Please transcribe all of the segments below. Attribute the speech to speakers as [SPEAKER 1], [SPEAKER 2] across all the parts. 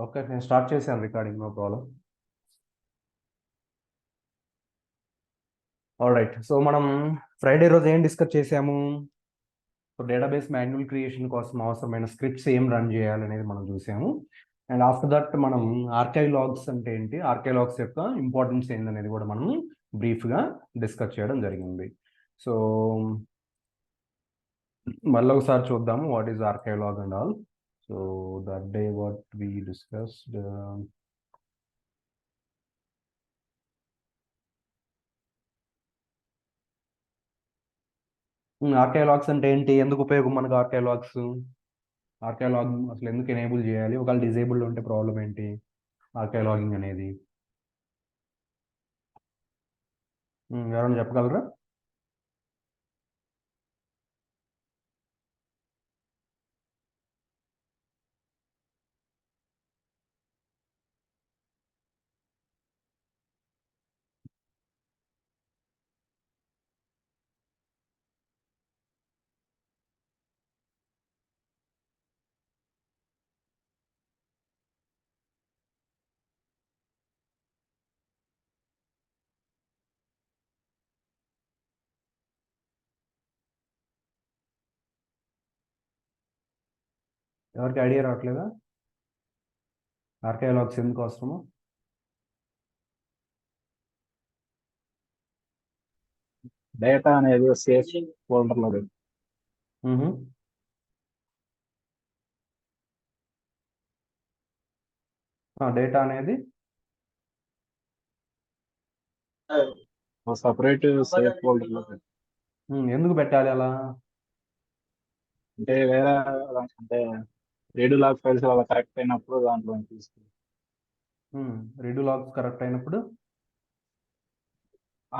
[SPEAKER 1] Okay, నేను start చేశాను recording, no problem. Alright, so మనం ఫ్రైడే రోజు ఏం డిస్కస్ చేసాము? సో డేటాబేస్ మాన్యువల్ క్రియేషన్ కోసం అవసరమైన స్క్రిప్ట్స్ ఏం రన్ చేయాలి అనేది మనం చూసాము. అండ్ ఆఫ్టర్ దట్ మనం ఆర్కైవ్ లాగ్స్ అంటే ఏంటి, ఆర్కైవ్ లాగ్స్ యొక్క ఇంపార్టెన్స్ ఏందనేది కూడా మనం బ్రీఫ్గా డిస్కస్ చేయడం జరిగింది. సో మళ్ళీ ఒకసారి చూద్దాము what is archive log and all. So that day what we discussed. Archive logs అంటే ఏంటి, ఎందుకు ఉపయోగం మనకు ఆర్కైవ్ లాగ్స్? ఆర్కైవ్ లాగ్ అసలు ఎందుకు ఎనేబుల్ చేయాలి, ఒకవేళ డిజేబుల్డ్ ఉంటే ప్రాబ్లం ఏంటి ఆర్కైవ్ లాగింగ్ అనేది? ఎవరైనా చెప్పగలరా? ఎవరికి ఐడియా రావట్లేదా ఆర్కైవ్ లాగ్స్ ఎందుకు అవసరము?
[SPEAKER 2] డేటా అనేది సేఫ్ ఫోల్డర్ లో పెట్టి
[SPEAKER 1] డేటా అనేది
[SPEAKER 2] సపరేట్ సేఫ్ ఫోల్డర్ లో పెట్టి,
[SPEAKER 1] ఎందుకు పెట్టాలి అలా?
[SPEAKER 2] అంటే వేరే అంటే రీడ్ లాగ్ ఫైల్స్ అలా కరెక్ట్ అయినప్పుడు దాంట్లో తీసుకు
[SPEAKER 1] రీడు లాగ్స్ కరెక్ట్ అయినప్పుడు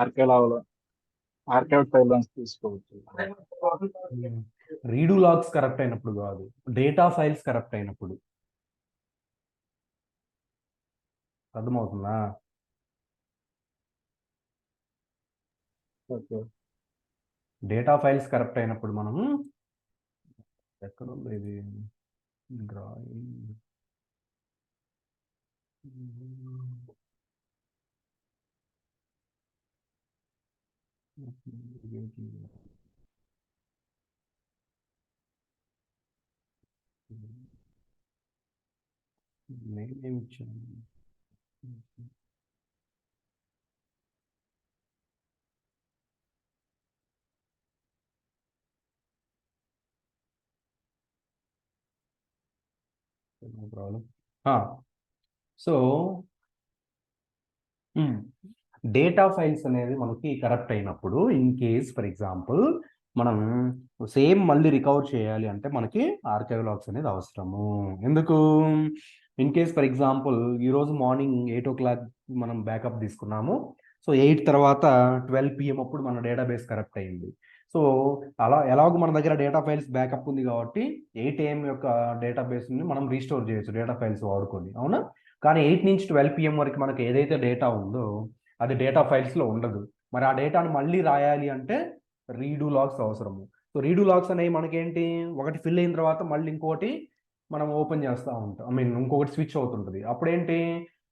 [SPEAKER 2] ఆర్కైవ్ లాగ్ ఆర్కైవ్ ఫైల్ నుంచి తీసుకోవచ్చు.
[SPEAKER 1] రీడు లాగ్స్ కరెక్ట్ అయినప్పుడు కాదు, డేటా ఫైల్స్ కరెక్ట్ అయినప్పుడు. అర్థమవుతుందా?
[SPEAKER 2] ఓకే.
[SPEAKER 1] డేటా ఫైల్స్ కరెక్ట్ అయినప్పుడు మనం ఎక్కడ ఉంది ఇది డ్రాయింగ్? నేనేమి ఇచ్చాను? No problem. So data files అనేది మనకి కరెక్ట్ అయినప్పుడు, ఇన్ కేస్ ఫర్ ఎగ్జాంపుల్ మనం సేమ్ మళ్ళీ రికవర్ చేయాలి అంటే మనకి ఆర్కైవ్ లాగ్స్ అనేది అవసరము. ఎందుకు? ఇన్ కేస్ ఫర్ ఎగ్జాంపుల్ ఈరోజు మార్నింగ్ 8 o'clock మనం బ్యాకప్ తీసుకున్నాము. సో 8 తర్వాత 12 PM అప్పుడు మన డేటాబేస్ కరెక్ట్ అయింది. సో అలా ఎలాగో మన దగ్గర డేటా ఫైల్స్ బ్యాకప్ ఉంది కాబట్టి 8 AM యొక్క డేటాబేస్ని మనం రీస్టోర్ చేయొచ్చు డేటా ఫైల్స్ వాడుకొని, అవునా? కానీ 8 నుంచి 12 PM వరకు మనకి ఏదైతే డేటా ఉందో అది డేటా ఫైల్స్లో ఉండదు. మరి ఆ డేటాను మళ్ళీ రాయాలి అంటే రీడూ లాగ్స్ అవసరము. సో రీడూ లాగ్స్ అనేవి మనకేంటి, ఒకటి ఫిల్ అయిన తర్వాత మళ్ళీ ఇంకోటి మనం ఓపెన్ చేస్తూ ఉంటాం, ఇంకొకటి స్విచ్ అవుతుంటుంది. అప్పుడేంటి,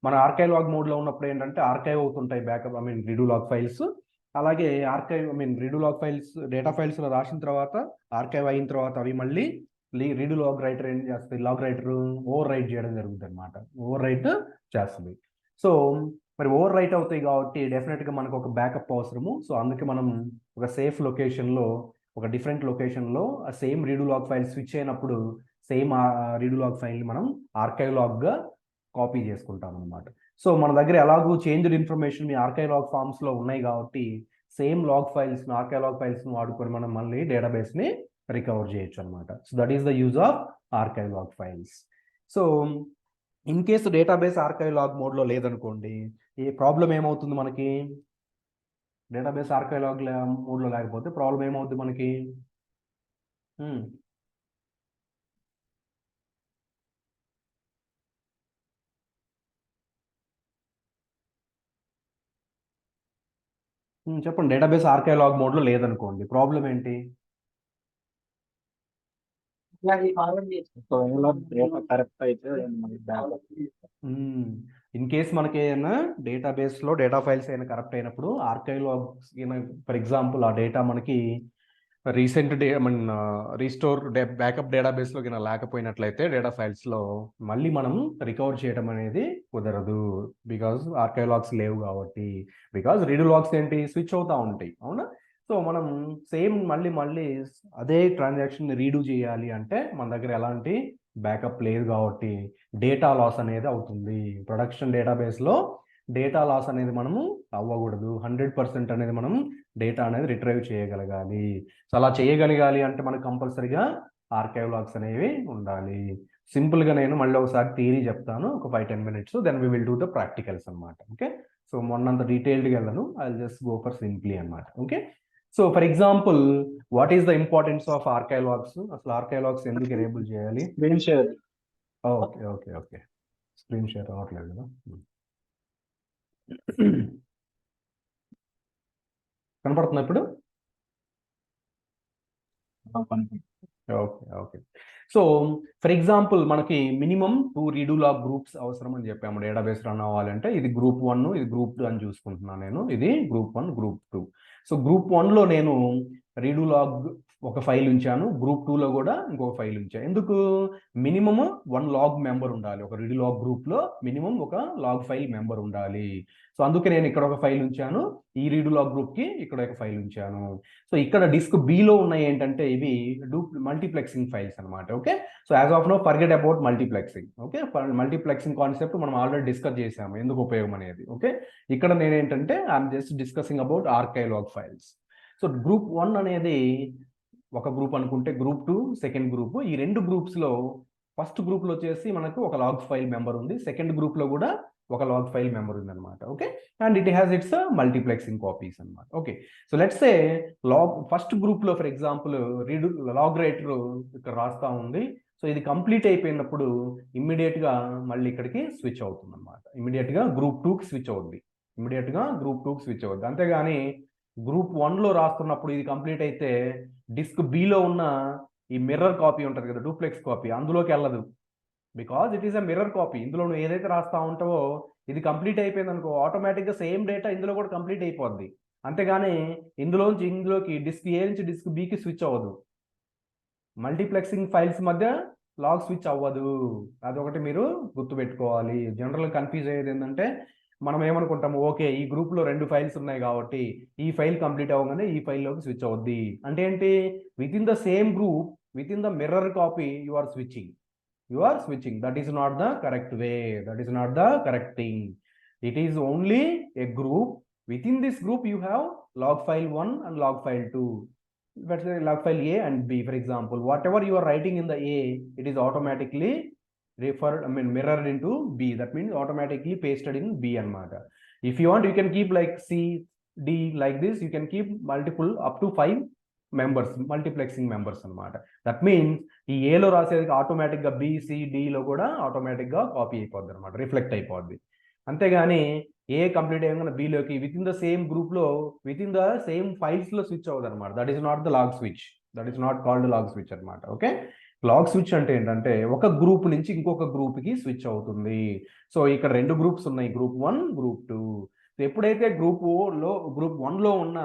[SPEAKER 1] మన ఆర్కైవ్ లాగ్ మోడ్లో ఉన్నప్పుడు ఏంటంటే ఆర్కైవ్ అవుతుంటాయి బ్యాకప్ రీడూ లాగ్ ఫైల్స్. అలాగే archive redo log files data ఫైల్స్లో రాసిన తర్వాత ఆర్కైవ్ అయిన తర్వాత అవి మళ్ళీ రీడు లాగ్ రైటర్ ఏం చేస్తుంది, లాగ్ రైటర్ ఓవర్ రైట్ చేయడం జరుగుతుంది అనమాట, ఓవర్ రైట్ చేస్తుంది. సో మరి ఓవర్ రైట్ అవుతాయి కాబట్టి డెఫినెట్గా మనకు ఒక బ్యాకప్ అవసరము. సో అందుకే మనం ఒక సేఫ్ లొకేషన్లో, ఒక డిఫరెంట్ లొకేషన్లో ఆ same redo log file switch అయినప్పుడు సేమ్ ఆ రీడు లాగ్ ఫైల్ని మనం ఆర్కైవ్ లాగ్గా కాపీ చేసుకుంటాం అనమాట. సో మన దగ్గర ఎలాగూ చేంజ్డ్ ఇన్ఫర్మేషన్ మీ ఆర్కైవ్ లాగ్ ఫామ్స్లో ఉన్నాయి కాబట్టి సేమ్ లాగ్ ఫైల్స్ని, ఆర్కైవ్ లాగ్ ఫైల్స్ని వాడుకొని మనం మళ్ళీ డేటాబేస్ని రికవర్ చేయొచ్చు అనమాట. So that is the use of archive log files. So in case database archive log మోడ్లో లేదనుకోండి, ఈ ప్రాబ్లం ఏమవుతుంది మనకి? డేటాబేస్ ఆర్కైవ్ లాగ్ మోడ్లో లేకపోతే ప్రాబ్లం ఏమవుతుంది మనకి? చెప్పండి, డేటాబేస్ ఆర్కైవ్ లాగ్ మోడ్లో లేదనుకోండి ప్రాబ్లం ఏంటి?
[SPEAKER 2] ఒకవేళ డేటా కరెక్ట్ అయితే మరి బ్యాకప్.
[SPEAKER 1] ఇన్ కేస్ మనకి ఏదైనా డేటాబేస్లో డేటా ఫైల్స్ అయినా కరెక్ట్ అయినప్పుడు ఆర్కైవ్లాగ్స్ ఫర్ ఎగ్జాంపుల్ ఆ డేటా మనకి రీసెంట్ రీస్టోర్ బ్యాకప్ డేటాబేస్లో కింద లేకపోయినట్లయితే డేటా ఫైల్స్లో మళ్ళీ మనం రికవర్ చేయడం అనేది కుదరదు, బికాజ్ ఆర్కైవ్లాగ్స్ లేవు కాబట్టి. బికాజ్ రీడు లాగ్స్ ఏంటి, స్విచ్ అవుతూ ఉంటాయి, అవునా? సో మనం సేమ్ మళ్ళీ అదే ట్రాన్సాక్షన్ రీడూ చేయాలి అంటే మన దగ్గర ఎలాంటి బ్యాకప్ లేదు కాబట్టి డేటా లాస్ అనేది అవుతుంది. ప్రొడక్షన్ డేటాబేస్లో డేటా లాస్ అనేది మనము అవ్వకూడదు. 100% అనేది మనం డేటా అనేది రిట్రైవ్ చేయగలగాలి. సో అలా చేయగలగాలి అంటే మనకు కంపల్సరీగా ఆర్కైవ్ లాగ్స్ అనేవి ఉండాలి. సింపుల్గా నేను మళ్ళీ ఒకసారి థియరీ చెప్తాను, ఒక 5-10 minutes, then we will do the practicals అనమాట. ఓకే, సో మొన్నంత డీటెయిల్డ్గా వెళ్ళను, I just go for simply అనమాట. Okay, so for example what is the importance of archive logs? అసలు ఆర్కైవ్ లాగ్స్ ఎందుకు ఎనేబుల్ చేయాలి?
[SPEAKER 2] Screen share.
[SPEAKER 1] Okay, screen share అవ్వట్లేదు కదా. కనపడుతుంది ఇప్పుడు? ఓకే. సో ఫర్ ఎగ్జాంపుల్ మనకి మినిమం 2 రీడూ లాగ్ గ్రూప్స్ అవసరం అని చెప్పాము డేటాబేస్ రన్ అవ్వాలంటే. ఇది గ్రూప్ 1, ఇది గ్రూప్ 2 అని చూసుకుంటున్నాను నేను. ఇది గ్రూప్ 1, గ్రూప్ 2. సో గ్రూప్ 1లో నేను రీడూ లాగ్ ఒక ఫైల్ ఉంచాను, గ్రూప్ 2లో కూడా ఇంకొక ఫైల్ ఉంచాను. ఎందుకు? మినిమమ్ 1 లాగ్ మెంబర్ ఉండాలి ఒక రీడూ లాగ్ గ్రూప్లో, మినిమం ఒక లాగ్ ఫైల్ మెంబర్ ఉండాలి. సో అందుకే నేను ఇక్కడ ఒక ఫైల్ ఉంచాను, ఈ రీడూ లాగ్ గ్రూప్కి ఇక్కడ ఒక ఫైల్ ఉంచాను. సో ఇక్కడ డిస్క్ బిలో ఉన్నాయి ఏంటంటే ఇవి మల్టీప్లెక్సింగ్ ఫైల్స్ అనమాట. Okay, so as of no forget about multiplexing. Okay, multiplexing concept మనం ఆల్రెడీ డిస్కస్ చేసాము, ఎందుకు ఉపయోగం అనేది. ఓకే, ఇక్కడ నేనేంటంటే I'm just discussing about archive log files. So group 1 అనేది ఒక గ్రూప్ అనుకుంటే, గ్రూప్ 2 సెకండ్ గ్రూప్. ఈ రెండు గ్రూప్స్లో ఫస్ట్ గ్రూప్లో వచ్చేసి మనకు ఒక లాగ్ ఫైల్ మెంబర్ ఉంది, సెకండ్ గ్రూప్లో కూడా ఒక లాగ్ ఫైల్ మెంబర్ ఉంది అనమాట. Okay, and it has its multiplexing copies అనమాట. Okay, so let's say first గ్రూప్లో ఫర్ ఎగ్జాంపుల్ లాగ్ రైటర్ ఇక్కడ రాస్తా ఉంది. సో ఇది కంప్లీట్ అయిపోయినప్పుడు ఇమ్మీడియట్గా మళ్ళీ ఇక్కడికి స్విచ్ అవుతుంది అనమాట. ఇమ్మీడియట్గా గ్రూప్ 2కి స్విచ్ అవుద్ది, అంతేగాని గ్రూప్ 1లో రాస్తున్నప్పుడు ఇది కంప్లీట్ అయితే డిస్క్ బిలో ఉన్న ఈ మిర్రర్ కాపీ ఉంటుంది కదా, డూప్లెక్స్ కాపీ, అందులోకి వెళ్ళదు. Because it is a mirror copy. ఇందులో నువ్వు ఏదైతే రాస్తా ఉంటావో ఇది కంప్లీట్ అయిపోయింది అనుకో, ఆటోమేటిక్గా సేమ్ డేటా ఇందులో కూడా కంప్లీట్ అయిపోద్ది. అంతేగాని ఇందులోకి డిస్క్ ఏ నుంచి డిస్క్ బికి స్విచ్ అవ్వదు. మల్టీప్లెక్సింగ్ ఫైల్స్ మధ్య లాగ్ స్విచ్ అవ్వదు, అదొకటి మీరు గుర్తుపెట్టుకోవాలి. జనరల్గా కన్ఫ్యూజ్ అయ్యేది ఏంటంటే మనం ఏమనుకుంటాము, ఓకే ఈ గ్రూప్లో 2 ఫైల్స్ ఉన్నాయి కాబట్టి ఈ ఫైల్ కంప్లీట్ అవ్వగానే ఈ ఫైల్లోకి స్విచ్ అవుద్ది అంటే ఏంటి? Within the same group, within the mirror copy you are switching. That is not the correct way, that is not the correct thing. It is only a group. Within this group you have log file 1 and log file 2. Let's say log file A and B, for example. Whatever you are writing in the A, it is automatically mirrored into B. That means automatically pasted in B anamata. If you want, you can keep like C, D like this. You can keep multiple up to 5 members, multiplexing members అనమాట. That means ఈ ఏలో రాసేది ఆటోమేటిక్గా BCDలో కూడా ఆటోమేటిక్గా copy అయిపోద్ది అనమాట, reflect అయిపోద్ది. అంతేగాని ఏ కంప్లీట్ అయ్యాక బిలోకి విత్ ఇన్ ద సేమ్ గ్రూప్లో, విత్ ఇన్ ద సేమ్ ఫైల్స్లో స్విచ్ అవ్వదు అనమాట. That is not the log switch, that is not called log switch అనమాట. ఓకే, లాగ్ స్విచ్ అంటే ఏంటంటే ఒక గ్రూప్ నుంచి ఇంకొక గ్రూప్కి స్విచ్ అవుతుంది. సో ఇక్కడ 2 గ్రూప్స్ ఉన్నాయి, గ్రూప్ 1, గ్రూప్ 2. ఎప్పుడైతే గ్రూప్ 1లో ఉన్న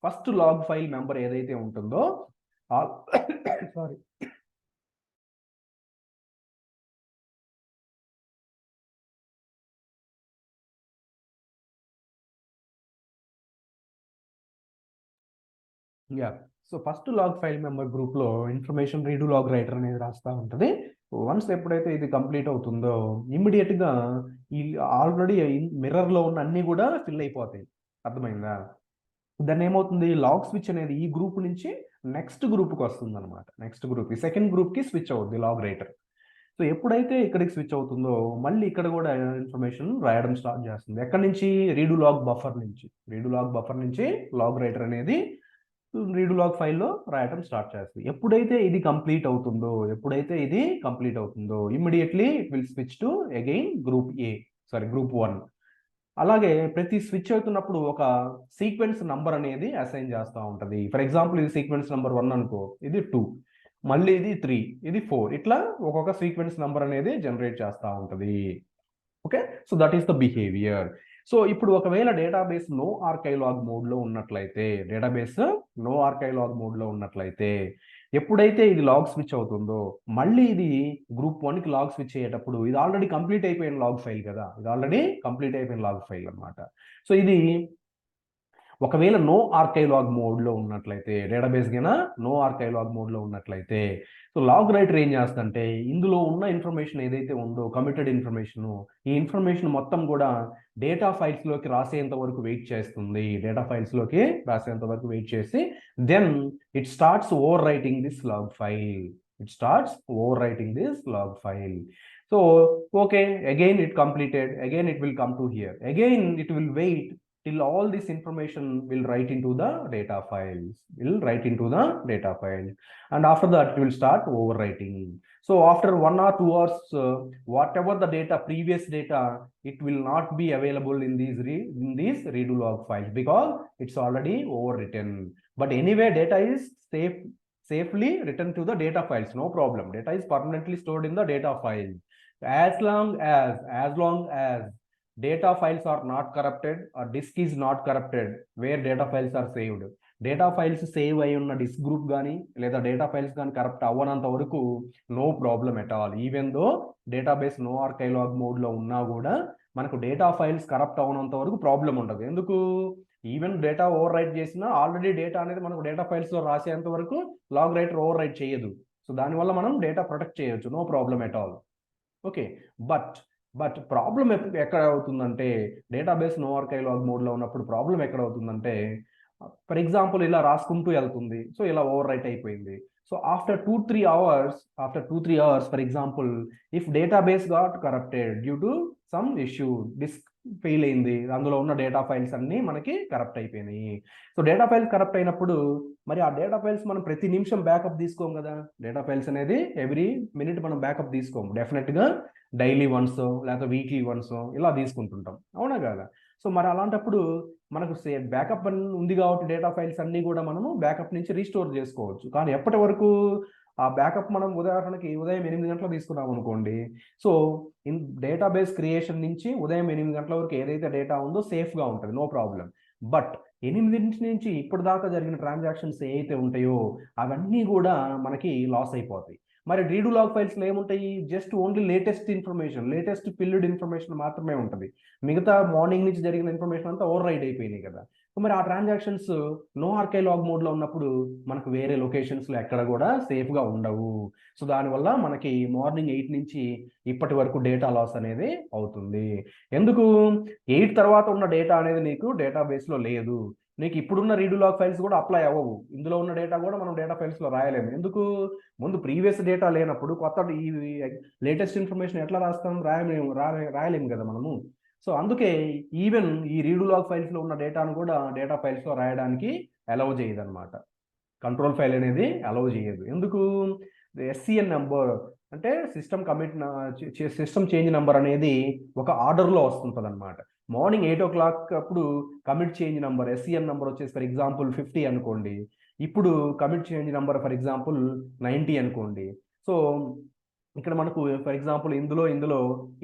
[SPEAKER 1] ఫస్ట్ లాగ్ ఫైల్ మెంబర్ ఏదైతే ఉంటుందో sorry so first log file member గ్రూప్లో ఇన్ఫర్మేషన్ రీడు లాగ్ రైటర్ అనేది రాస్తూ ఉంటుంది. వన్స్ ఎప్పుడైతే ఇది కంప్లీట్ అవుతుందో ఇమ్మీడియట్గా ఈ ఆల్రెడీ మిర్రర్లో ఉన్న అన్నీ కూడా ఫిల్ అయిపోతాయి. అర్థమైందా? దాన్ని ఏమవుతుంది, లాగ్ స్విచ్ అనేది ఈ గ్రూప్ నుంచి నెక్స్ట్ గ్రూప్కి వస్తుంది అనమాట. నెక్స్ట్ గ్రూప్కి, సెకండ్ గ్రూప్కి స్విచ్ అవుద్ది లాగ్ రైటర్. సో ఎప్పుడైతే ఇక్కడికి స్విచ్ అవుతుందో మళ్ళీ ఇక్కడ కూడా ఇన్ఫర్మేషన్ రాయడం స్టార్ట్ చేస్తుంది. ఎక్కడి నుంచి? రీడు లాగ్ బఫర్ నుంచి లాగ్ రైటర్ అనేది రీడు లాగ్ ఫైల్లో రాయడం స్టార్ట్ చేస్తుంది. ఎప్పుడైతే ఇది కంప్లీట్ అవుతుందో immediately it will switch to again group 1. అలాగే ప్రతి స్విచ్ అవుతున్నప్పుడు ఒక సీక్వెన్స్ నంబర్ అనేది అసైన్ చేస్తూ ఉంటుంది. ఫర్ ఎగ్జాంపుల్ ఇది సీక్వెన్స్ నెంబర్ 1 అనుకో, ఇది 2. మళ్ళీ ఇది 3, ఇది 4, ఇట్లా ఒక్కొక్క సీక్వెన్స్ నెంబర్ అనేది జనరేట్ చేస్తూ ఉంటుంది. Okay, so that is the behaviour. So ఇప్పుడు ఒకవేళ డేటాబేస్ నో ఆర్కైలాగ్ మోడ్లో ఉన్నట్లయితే, ఎప్పుడైతే ఇది లాగ్ స్విచ్ అవుతుందో, మళ్ళీ ఇది గ్రూప్ 1కి లాగ్ స్విచ్ అయ్యేటప్పుడు ఇది ఆల్రెడీ కంప్లీట్ అయిపోయిన లాగ్ ఫైల్ కదా, ఇది ఆల్రెడీ కంప్లీట్ అయిపోయిన లాగ్ ఫైల్ అనమాట. సో ఇది ఒకవేళ నో ఆర్కైలాగ్ మోడ్లో ఉన్నట్లయితే, డేటాబేస్ కింద నో ఆర్కైలాగ్ మోడ్లో ఉన్నట్లయితే, సో లాగ్ రైటర్ ఏం చేస్తుందంటే ఇందులో ఉన్న ఇన్ఫర్మేషన్ ఏదైతే ఉందో కమిటెడ్ ఇన్ఫర్మేషన్, ఈ ఇన్ఫర్మేషన్ మొత్తం కూడా డేటా ఫైల్స్లోకి రాసేంత వరకు వెయిట్ చేస్తుంది. Then it starts overwriting this log file. So okay, again it completed, again it will come to here, again it will wait till all this information will write into the data file, and after that it will start overwriting. So after 1 or 2 hours, whatever the previous data, it will not be available in these redo log files because it's already overwritten. But anyway, data is safely written to the data files, no problem. Data is permanently stored in the data file as long as data files are not corrupted or disk is not corrupted where data files are saved. Data files save అయి ఉన్న disk group కానీ లేదా data files కానీ corrupt అవ్వనంత వరకు no problem at all. Even though database no archive log మోడ్లో ఉన్నా కూడా మనకు డేటా ఫైల్స్ కరప్ట్ అవ్వనంత వరకు ప్రాబ్లం ఉండదు. ఎందుకు? ఈవెన్ డేటా ఓవర్ రైట్ చేసినా ఆల్రెడీ డేటా అనేది మనకు డేటా ఫైల్స్లో రాసేంత వరకు లాగ్ రైటర్ ఓవర్ రైట్ చేయదు. సో దానివల్ల మనం డేటా ప్రొటెక్ట్ చేయొచ్చు, no problem at all. Okay, but problem ఎక్కడ అవుతుందంటే, డేటాబేస్ నో ఆర్కైలాగ్ మోడ్లో ఉన్నప్పుడు ప్రాబ్లం ఎక్కడ అవుతుందంటే, ఫర్ ఎగ్జాంపుల్ ఇలా రాసుకుంటూ వెళ్తుంది, సో ఇలా ఓవర్ రైట్ అయిపోయింది. So after 2-3 hours, for example if database got corrupted due to some issue, disk fail అయింది, అందులో ఉన్న డేటా ఫైల్స్ అన్నీ మనకి కరప్ట్ అయిపోయినాయి. సో డేటా ఫైల్స్ కరప్ట్ అయినప్పుడు మరి ఆ డేటా ఫైల్స్ మనం ప్రతి నిమిషం బ్యాకప్ తీసుకోం కదా. డేటా ఫైల్స్ అనేది ఎవ్రీ మినిట్ మనం బ్యాకప్ తీసుకోము, డెఫినెట్గా డైలీ వన్స్ లేకపోతే వీక్లీ వన్స్ ఇలా తీసుకుంటుంటాం, అవునా కదా. సో మరి అలాంటప్పుడు మనకు బ్యాకప్ ఉంది కాబట్టి డేటా ఫైల్స్ అన్నీ కూడా మనము బ్యాకప్ నుంచి రీస్టోర్ చేసుకోవచ్చు. కానీ ఎప్పటి వరకు ఆ బ్యాకప్ మనం ఉదాహరణకి ఉదయం 8 గంటలకు తీసుకున్నాం అనుకోండి, సో డేటాబేస్ క్రియేషన్ నుంచి ఉదయం 8 గంటల వరకు ఏదైతే డేటా ఉందో సేఫ్గా ఉంటుంది, నో ప్రాబ్లం. బట్ 8 నుంచి ఇప్పటి దాకా జరిగిన ట్రాన్సాక్షన్స్ ఏవైతే ఉంటాయో అవన్నీ కూడా మనకి లాస్ అయిపోతాయి. మరి రీడు లాగ్ ఫైల్స్లో ఏముంటాయి? Just only latest filled information మాత్రమే ఉంటుంది. మిగతా మార్నింగ్ నుంచి జరిగిన ఇన్ఫర్మేషన్ అంతా ఓవర్ రైడ్ అయిపోయినాయి కదా. మరి ఆ ట్రాన్సాక్షన్స్ నో ఆర్కైలాగ్ మోడ్లో ఉన్నప్పుడు మనకు వేరే లొకేషన్స్లో ఎక్కడ కూడా సేఫ్గా ఉండవు. సో దానివల్ల మనకి మార్నింగ్ 8 నుంచి ఇప్పటి వరకు డేటా లాస్ అనేది అవుతుంది. ఎందుకు? 8 తర్వాత ఉన్న డేటా అనేది నీకు డేటాబేస్లో లేదు, నీకు ఇప్పుడున్న రీడు లాగ్ ఫైల్స్ కూడా అప్లై అవ్వవు. ఇందులో ఉన్న డేటా కూడా మనం డేటా ఫైల్స్లో రాయలేము. ఎందుకు? ముందు ప్రీవియస్ డేటా లేనప్పుడు కొత్త ఈ లేటెస్ట్ ఇన్ఫర్మేషన్ ఎట్లా రాస్తాం? రాయలేము కదా మనము. సో అందుకే ఈవెన్ ఈ రీడు లాగ్ ఫైల్స్లో ఉన్న డేటాను కూడా డేటా ఫైల్స్లో రాయడానికి అలౌ చేయదు అనమాట. కంట్రోల్ ఫైల్ అనేది అలౌ చేయదు. ఎందుకు? ఎస్సిఎన్ నెంబర్ అంటే సిస్టమ్ చేంజ్ నెంబర్ అనేది ఒక ఆర్డర్లో వస్తుంటుంది అనమాట. మార్నింగ్ 8 o'clock అప్పుడు commit change number SCN number వచ్చేసి ఫర్ ఎగ్జాంపుల్ 50 అనుకోండి, ఇప్పుడు commit change number for example 90 అనుకోండి. సో ఇక్కడ మనకు ఫర్ ఎగ్జాంపుల్ ఇందులో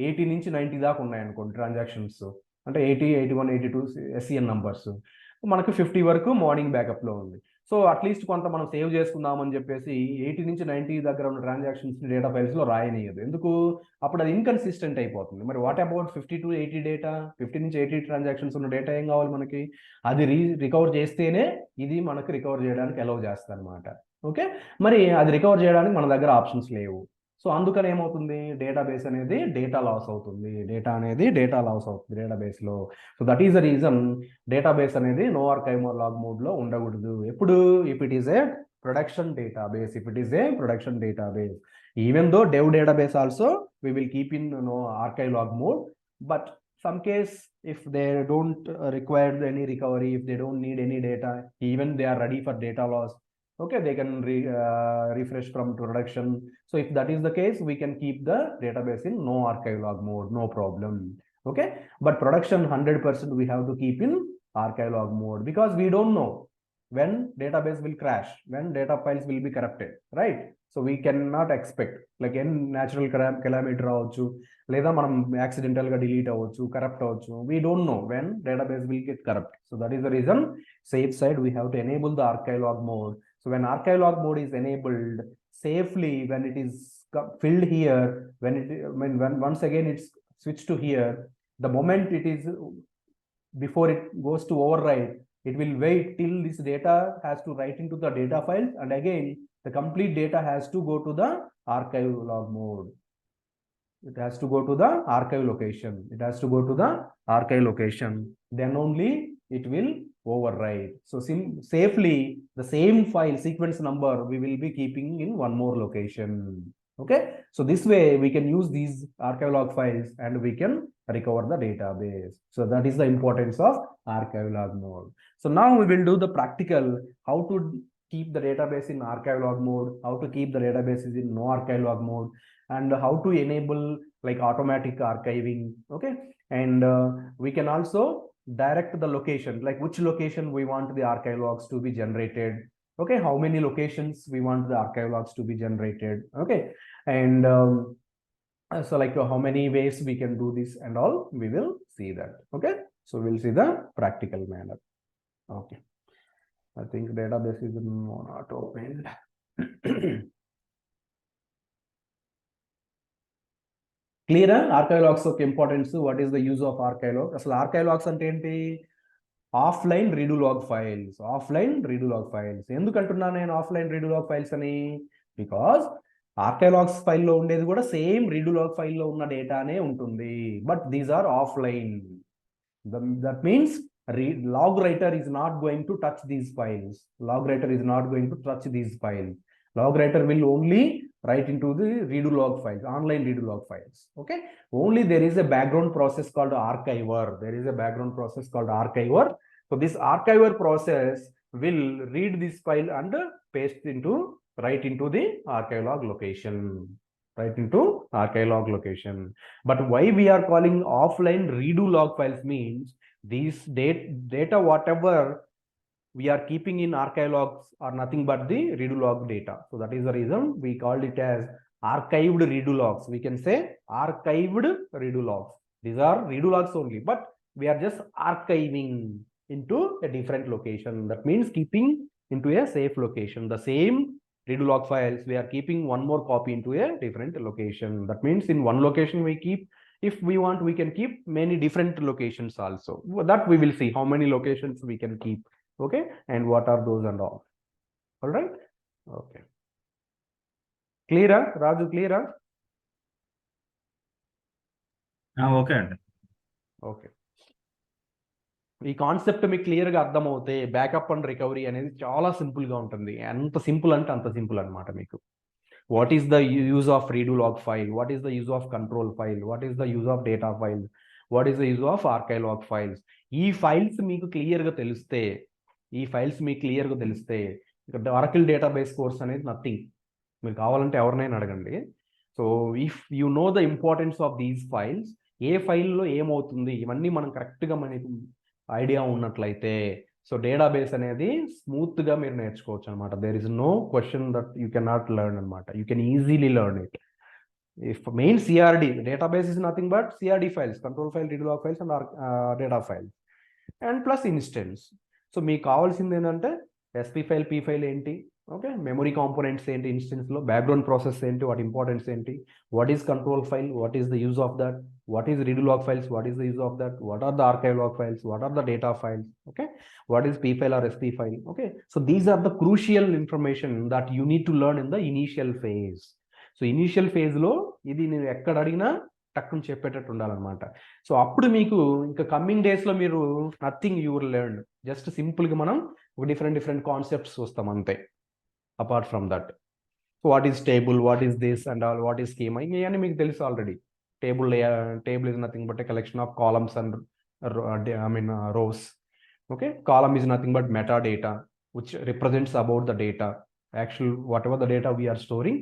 [SPEAKER 1] 80 నుంచి 90 దాకా ఉన్నాయనుకోండి ట్రాన్సాక్షన్స్, అంటే 80, 81, 82 ఎస్సిఎన్ నంబర్స్, మనకు 50 వరకు మార్నింగ్ బ్యాకప్లో ఉంది. సో అట్లీస్ట్ కొంత మనం సేవ్ చేసుకుందామని చెప్పేసి 80 నుంచి 90 దగ్గర ఉన్న ట్రాన్సాక్షన్స్ డేటా ఫైల్స్లో రాయనీయదు. ఎందుకు? అప్పుడు అది ఇన్కన్సిస్టెంట్ అయిపోతుంది. మరి వాట్ అబౌట్ 50 to 80 డేటా? 50 నుంచి 80 ట్రాన్సాక్షన్స్ ఉన్న డేటా ఏం కావాలి మనకి? అది రికవర్ చేస్తేనే ఇది మనకు రికవర్ చేయడానికి అలౌ చేస్తుంది అనమాట. ఓకే, మరి అది రికవర్ చేయడానికి మన దగ్గర ఆప్షన్స్ లేవు. సో అందుకని ఏమవుతుంది? డేటాబేస్ అనేది డేటా లాస్ అవుతుంది, డేటాబేస్లో. So that is the reason database అనేది నో ఆర్కైలాగ్ మోడ్లో ఉండకూడదు. ఎప్పుడు? If it is A production database, even though dev database also we will keep in no archivelog mode, but some case if they don't require any recovery, if they don't need any data, even they are ready for data loss, okay, they can refresh from production. So if that is the case, we can keep the database in no archivelog mode, no problem. Okay, but production 100% we have to keep in archivelog mode because we don't know when database will crash, when data files will be corrupted, right? So we cannot expect like any natural calamity రావచ్చు, లేదా మనం accidental గా delete అవ్వచ్చు, corrupt అవ్వచ్చు. We don't know when database will get corrupt. So that is the reason safe side we have to enable the Archivelog mode. So when Archivelog mode is enabled safely, when it is filled here, when once again it's switched to here, the moment it is before it goes to override, it will wait till this data has to write into the data file, and again the complete data has to go to the Archivelog mode. It has to go to the archive location. It has to go to the archive location. Then only it will override. So safely the same file sequence number we will be keeping in one more location. Okay. So this way we can use these Archivelog files and we can recover the database. So that is the importance of Archivelog mode. So now we will do the practical, how to keep the database in Archivelog mode, how to keep the databases in no Archivelog mode, and how to enable like automatic archiving. Okay. And we can also direct the location, like which location we want the Archivelogs to be generated. Okay. How many locations we want the Archivelogs to be generated. Okay. And so like how many ways we can do this and all, we will see that. Okay. So we'll see the practical manner. Okay. I think database is not opened. క్లియరా? Archive logs యొక్క importance, what is the use of archive log? అసలు archive logs అంటే ఏంటి? Offline redo log files. Offline redo log files. ఎందుకు అంటున్నా నేను offline redo log files అని? Because archive logs ఫైల్లో ఉండేది కూడా సేమ్ రీడు లాగ్ ఫైల్లో ఉన్న డేటానే ఉంటుంది, but these or offline. That means log writer is not going to touch these files. Log writer is not going to touch these files. Log writer will only write into the redo log files, online redo log files. Okay. Only there is a background process called archiver. There is a background process called archiver. So this archiver process will read this file and paste into, write into the Archivelog location. Right into Archivelog location. But why we are calling offline redo log files means these data whatever we are keeping in Archivelogs are nothing but the redo log data. So that is the reason we called it as archived redo logs. We can say archived redo logs. These are redo logs only, but we are just archiving into a different location. That means keeping into a safe location. The same redo log files, we are keeping one more copy into a different location. That means in one location we keep, if we want, we can keep many different locations also. That we will see how many locations we can keep. Okay. And what are those and all. All right. Okay. Clear? Raju, clear?
[SPEAKER 2] Okay.
[SPEAKER 1] Okay. ఈ concept మీకు క్లియర్గా అర్థమవుతే backup and recovery అనేది చాలా సింపుల్గా ఉంటుంది. ఎంత simple అంటే అంత సింపుల్ అనమాట మీకు. What is the use of redo log file, what is the use of control file, what is the use of data file, what is the use of archive log files. ఈ files మీకు క్లియర్గా తెలిస్తే, Oracle database course అనేది nothing. మీరు కావాలంటే ఎవరినైనా అడగండి. So if you know the importance of these files, ఏ ఫైల్లో ఏమవుతుంది, ఇవన్నీ మనం కరెక్ట్గా మనకి ఐడియా ఉన్నట్లయితే, సో డేటాబేస్ అనేది స్మూత్గా మీరు నేర్చుకోవచ్చు అనమాట. There is no question that you cannot learn అనమాట. You can easily learn it. If main CRD, database is nothing but CRD files, control file, redo log files and data files, and plus instance. So మీకు కావాల్సింది ఏంటంటే SP file, P file ఏంటి, okay, memory components ఏంటి, ఇన్స్టెన్స్లో background process ఏంటి, వాటి importance ఏంటి, what is control file, what is the use of that, what is redo log files, what is the use of that, what are the Archivelog files, what are the data files, okay, what is P file or SP file. Okay, so these are the crucial information that you need to learn in the initial phase. So initial ఫేజ్లో ఇది నేను ఎక్కడ అడిగినా టక్కుని చెప్పేటట్టు ఉండాలన్నమాట. So అప్పుడు మీకు ఇంకా coming డేస్లో మీరు nothing you will learn, just సింపుల్గా మనం ఒక డిఫరెంట్ కాన్సెప్ట్స్ వస్తాం అంతే. Apart from that, what is table, what is this and all, what is schema, ఇవన్నీ మీకు తెలుసు already. Table is nothing but A collection of columns and rows. Okay, column is nothing but metadata which represents about the data. Actual whatever the data we are storing,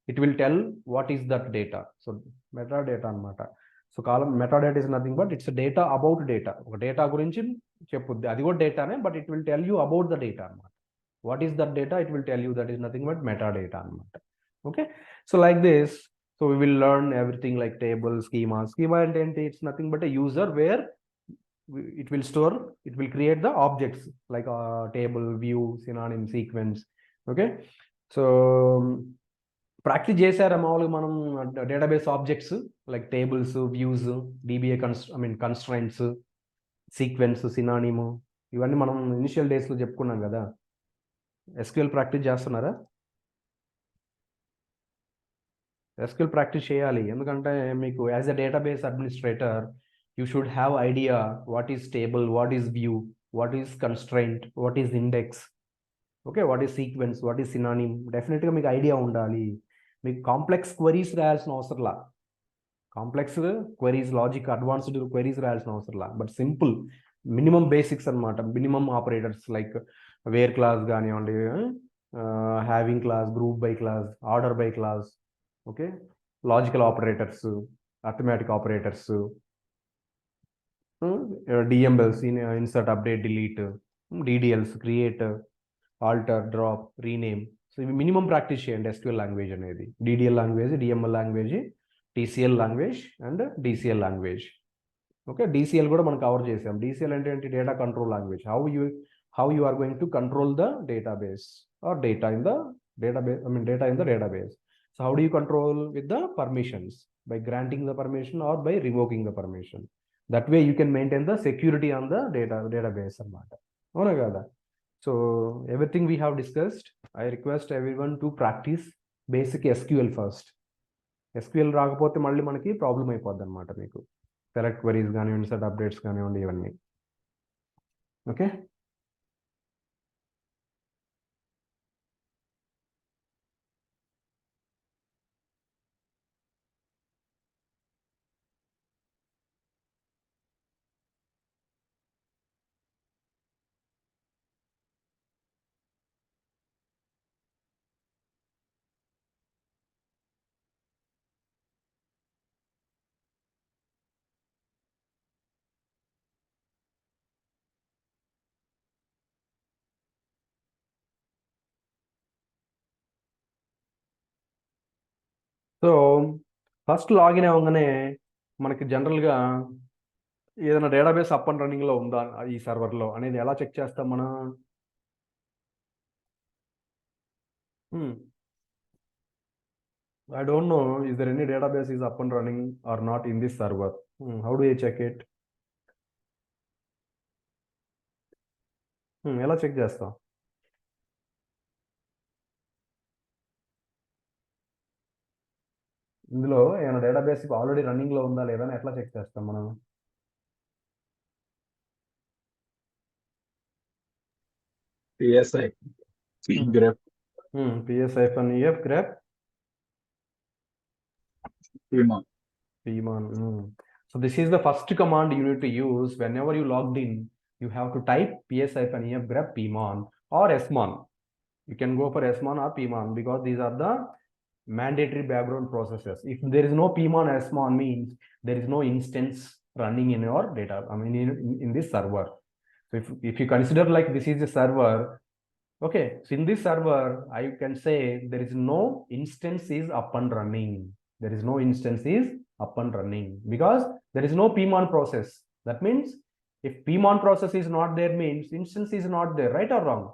[SPEAKER 1] it will tell what is that data. So metadata anamata. So column metadata is nothing but it's a data about data. Oka data gurinchi cheppuddi, adi kuda data ne, but it will tell you about the data anamata. What is that data? It will tell you that is nothing but metadata. Okay. So like this, so we will learn everything like table, schema. Schema and it's nothing but a user where it will store, it will create the objects like table, view, synonym, sequence. Okay. So practice చేశారా మామూలుగా మనం database objects like tables, views, DBA constraints, sequence, synonym, ఇవన్నీ మనం initial డేస్లో చెప్పుకున్నాం కదా. SQL practice చేస్తున్నారా? SQL practice చేయాలి, ఎందుకంటే మీకు as a database administrator you should have idea what is table, what is view, what is constraint, what is index, okay, what is sequence, what is synonym. డెఫినెట్గా మీకు idea ఉండాలి. మీకు complex queries రాయాల్సిన అవసరంలా, complex queries, logic, advanced queries రాయాల్సిన అవసరంలా, but simple minimum basics అనమాట. Minimum operators like where clause కానివ్వండి, having clause, group by clause, order by clause, okay, logical operators, arithmetic operators, DMLs, insert, update, delete, DDLs, create, alter, drop, rename. So ఇవి minimum practice చేయండి. SQL language అనేది DDL language, DML language, TCL language and DCL language. Okay, DCL కూడా మనం cover చేసాం. DCL అంటే ఏంటి? Data control language. How you are going to control the database or data in the database, data in the database. So how do you control? With the permissions, by granting the permission or by revoking the permission. That way you can maintain the security on the database అన్నమాట. అవునా కదా? So everything we have discussed, I request everyone to practice basic SQL first. SQL రాకపోతే మళ్ళీ మనకి problem అయిపోద్ది అనమాట. మీకు select queries కానివ్వండి, సెట్ అప్డేట్స్ కానివ్వండి, ఇవన్నీ. ఓకే. సో ఫస్ట్ లాగిన్ అవ్వగానే మనకి జనరల్గా ఏదైనా డేటాబేస్ అప్ అండ్ రన్నింగ్లో ఉందా ఈ సర్వర్లో అనేది ఎలా చెక్ చేస్తాం మనం? I don't know, is there any database is up and running or not in this server? How do you check it? ఎలా చెక్ చేస్తాం? ఇందులో ఏమైనా డేటాబేస్ ఆల్రెడీ రన్నింగ్లో ఉందా లేదా అని ఎట్లా చెక్ చేస్తాం మనం?
[SPEAKER 2] PSI grep
[SPEAKER 1] ps-ef grep pman. So this is the first command you need to use whenever you logged in. You have to type ps-ef grep pman or smon. You can go for smon or pman because these are the mandatory background processes. If there is no pman or smon, means there is no instance running in your data, in this server. So if you consider like this is a server, okay, so in this server I can say there is no instance is up and running. There is no instance is up and running because there is no pman process. That means if pman process is not there, means instance is not there, right or wrong?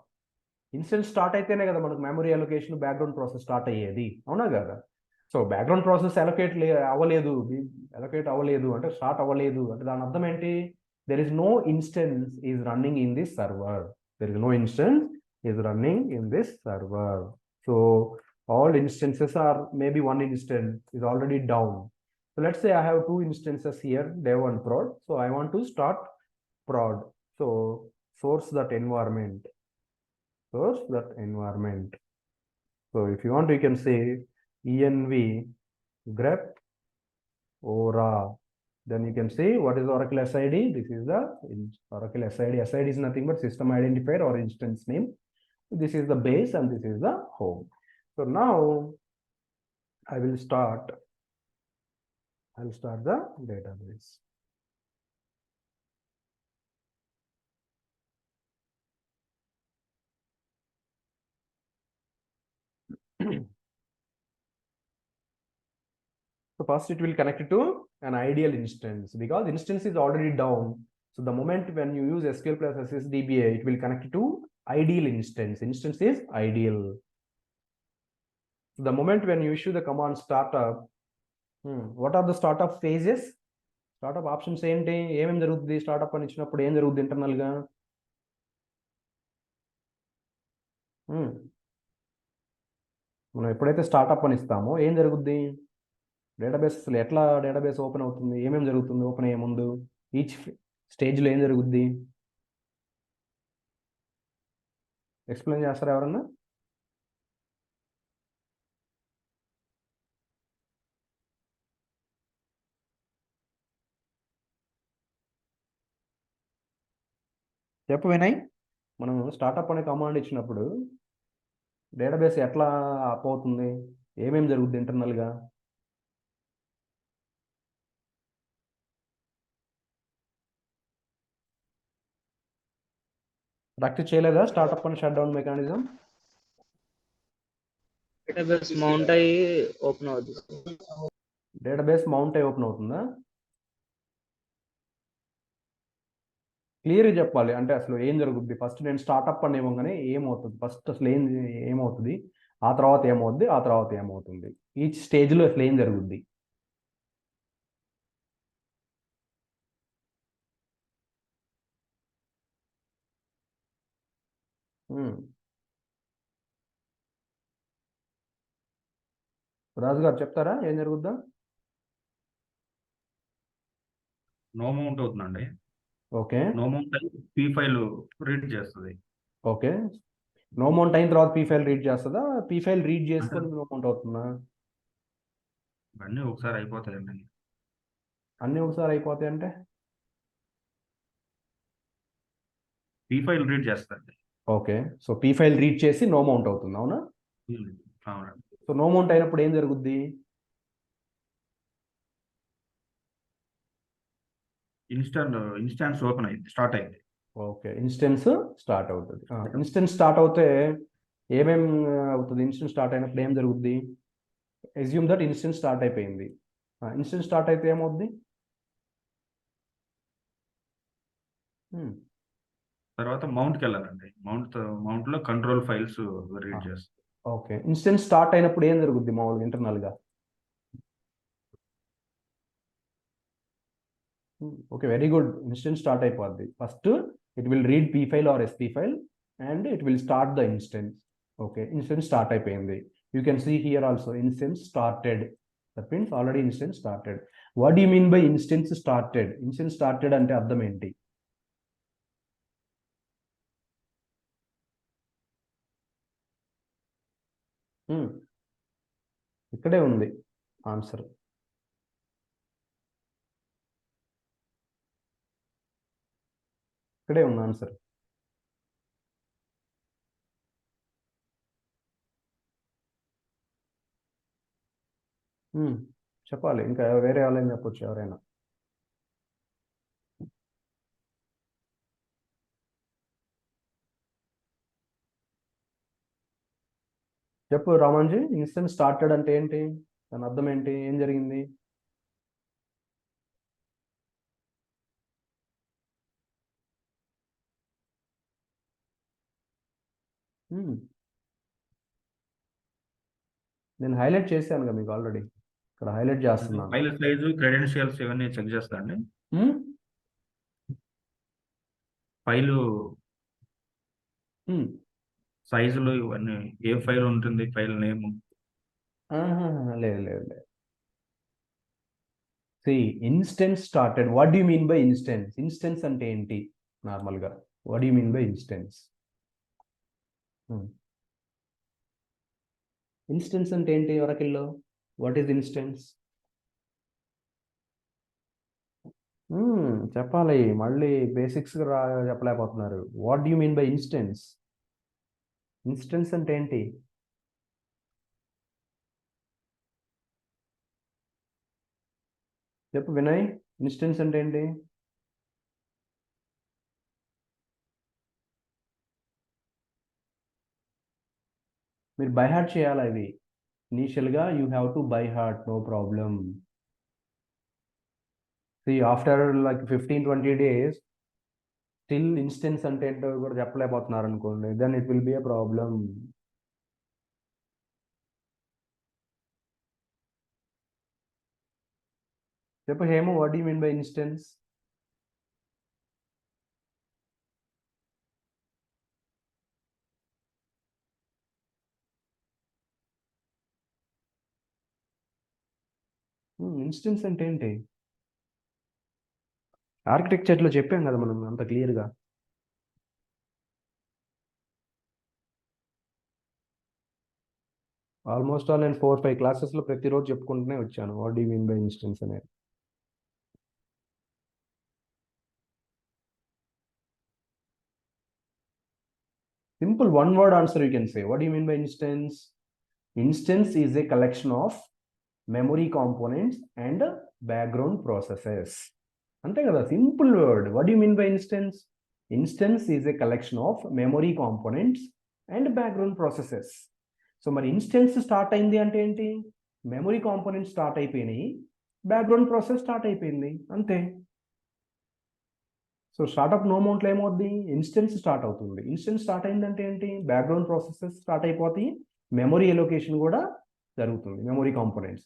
[SPEAKER 1] Instance start అయితేనే కదా మనకు memory allocation, background process start అయ్యేది, అవునా కదా? So background process allocate అవ్వలేదు అంటే start అవ్వలేదు అంటే దాని అర్థం ఏంటి? There is no instance is running in this server. There is no instance is running in this server. So all instances are, maybe one instance is already down. So let's say I have two instances here, dev and prod. So I want to start prod. So source that environment. So if you want, you can say env grep ora. Then you can say what is Oracle SID. This is the Oracle SID. SID is nothing but system identifier or instance name. This is the base and this is the home. So now I'll start the database. So first it will connect to an ideal instance because instance is already down. So the moment when you use SQL plus SSDBA, it will connect to ideal instance. Instance is ideal. So the moment when you issue the command startup, what are the startup phases? Startup options ఏంటి? ఏమేమి జరుగుతుంది startup అని ఇచ్చినప్పుడు ఏం జరుగుతుంది internal గా? మనం ఎప్పుడైతే స్టార్ట్అప్ అని ఇస్తామో ఏం జరుగుద్ది? డేటాబేస్ అసలు ఎట్లా డేటాబేస్ ఓపెన్ అవుతుంది? ఏమేమి జరుగుతుంది ఓపెన్ అయ్యే ముందు? ఈచ్ స్టేజ్లో ఏం జరుగుద్ది? ఎక్స్ప్లెయిన్ చేస్తారా ఎవరన్నా? చెప్పు వినయ్. మనం స్టార్ట్అప్ అనే కమాండ్ ఇచ్చినప్పుడు డేటాబేస్ ఎట్లా అప్ అవుతుంది? ఏమేమి జరుగుద్ది ఇంటర్నల్గా? ప్రాక్టీస్ చేయలేదా స్టార్ట్అప్ అని shut down mechanism?
[SPEAKER 3] Database mount అయ్యి ఓపెన్ అవుతుంది.
[SPEAKER 1] డేటాబేస్ మౌంట్ అయ్యి ఓపెన్ అవుతుందా? క్లియర్గా చెప్పాలి. అంటే అసలు ఏం జరుగుద్ది? ఫస్ట్ నేను స్టార్ట్అప్ అని ఇవ్వగానే ఏమవుతుంది? ఫస్ట్ అసలు ఏమవుతుంది? ఆ తర్వాత ఏమవుద్ది? ఆ తర్వాత ఏమవుతుంది? ఈచ్ స్టేజ్లో అసలు ఏం జరుగుద్ది? రాజు గారు చెప్తారా ఏం జరుగుద్దా?
[SPEAKER 4] నో మౌంట్ అవుతుందండి.
[SPEAKER 1] ఓకే
[SPEAKER 4] నో మౌంట్ అయ్యి పీ ఫైల్ రీడ్ చేస్తుంది.
[SPEAKER 1] ఓకే. నో మౌంట్ అయిన తర్వాత పీ ఫైల్ రీడ్ చేస్తుందా? పీ ఫైల్ రీడ్ చేసుకొని నో మౌంట్ అవుతుందా?
[SPEAKER 4] ఇవన్నీ ఒకసారి అయిపోతాయండి.
[SPEAKER 1] అన్నీ ఒకసారి అయిపోతాయి అంటే?
[SPEAKER 4] పీ ఫైల్ రీడ్ చేస్తుంది.
[SPEAKER 1] Okay. So P file read చేసి నో మౌంట్ అవుతుంది, అవునా?
[SPEAKER 4] అవునండి.
[SPEAKER 1] సో నో మౌంట్ అయినప్పుడు ఏం జరుగుద్ది?
[SPEAKER 4] ఇన్స్టాన్స్ ఓపెన్ అయింది, స్టార్ట్ అయింది.
[SPEAKER 1] ఓకే, ఇన్స్టెన్స్ స్టార్ట్ అవుతుంది. ఇన్స్టెన్స్ స్టార్ట్ అవుతే ఏమేం అవుతుంది? ఇన్స్టెన్స్ స్టార్ట్ అయినప్పుడు ఏం జరుగుద్ది? అజ్యూమ్ దట్ ఇన్స్టెన్స్ స్టార్ట్ అయిపోయింది. ఇన్స్టెన్స్ స్టార్ట్ అయితే ఏమవుద్ది?
[SPEAKER 4] తర్వాత మౌంట్కి వెళ్ళాలండి. మౌంట్లో కంట్రోల్ ఫైల్స్ రీడ్ చేస్తుంది.
[SPEAKER 1] ఓకే, ఇన్స్టెన్స్ స్టార్ట్ అయినప్పుడు ఏం జరుగుద్ది మామూలుగా ఇంటర్నల్గా? Okay, very good. Instance start అయిపోద్ది. First it will read P file or SP file and it will start the instance. Okay, instance start అయిపోయింది. You can see here also instance started. That means already instance started. What do mean by instance started? Instance started అంటే అర్థం ఏంటి? ఇక్కడే ఉంది answer. ఇక్కడే ఉంది answer. చెప్పాలి. ఇంకా వేరే వాళ్ళని చెప్పొచ్చు ఎవరైనా. చెప్పు రామాంజీ, ఇన్స్టెన్స్ స్టార్టెడ్ అంటే ఏంటి? దాని అర్థం ఏంటి? ఏం జరిగింది? నేను హైలైట్ చేశాను కదా మీకు ఆల్రెడీ. ఇక్కడ హైలైట్ చేస్తున్నాను.
[SPEAKER 4] ఫైల్ సైజు, క్రెడెన్షియల్స్ ఇవన్నీ చెక్ చేస్తా అండి. ఫైలు సైజులు ఇవన్నీ, ఏ ఫైల్ ఉంటుంది, ఫైల్ నేమ్.
[SPEAKER 1] లేదు లేదు లేదు. Instance started. What do mean by instance? Instance అంటే ఏంటి నార్మల్గా? What do mean by instance? Instance అంటే ఏంటి ఒరకిల్లో? What is instance? చెప్పాలి. మళ్ళీ బేసిక్స్ చెప్పలేకపోతున్నారు. What do mean by instance? Instance అంటే ఏంటి? చెప్పు వినయ్, ఇన్స్టెన్స్ అంటే ఏంటి? మీరు బై హార్ట్ చేయాలి అవి. ఇనీషియల్గా you have to by heart, no problem. After like 15-20 days still instance అంటే ఏంటో కూడా చెప్పలేకపోతున్నారు అనుకోండి, then it will be a problem. చెప్పు హేమో, what you mean by instance? Instance అంటే ఏంటి? ఆర్కిటెక్చర్లో చెప్పాం కదా మనం అంత క్లియర్గా. ఆల్మోస్ట్ ఆల్ నేను 4-5 క్లాసెస్లో ప్రతిరోజు చెప్పుకుంటూనే వచ్చాను what do mean by instance అనేది. Simple one word answer you can say. What do you mean by instance? Instance is a collection of memory components and background processes. అంతే కదా, simple word. What you mean by instance? Instance is a collection of memory components and background processes. So మరి instance start అయింది అంటే ఏంటి? Memory components start అయిపోయినాయి, background process start అయిపోయింది, అంతే. So startup no అమౌంట్లో ఏమవుద్ది? ఇన్స్టెన్స్ స్టార్ట్ అవుతుంది. Instance start అయిందంటే ఏంటి? బ్యాక్గ్రౌండ్ ప్రాసెసెస్ స్టార్ట్ అయిపోతాయి, మెమరీ ఎలొకేషన్ కూడా జరుగుతుంది, memory components.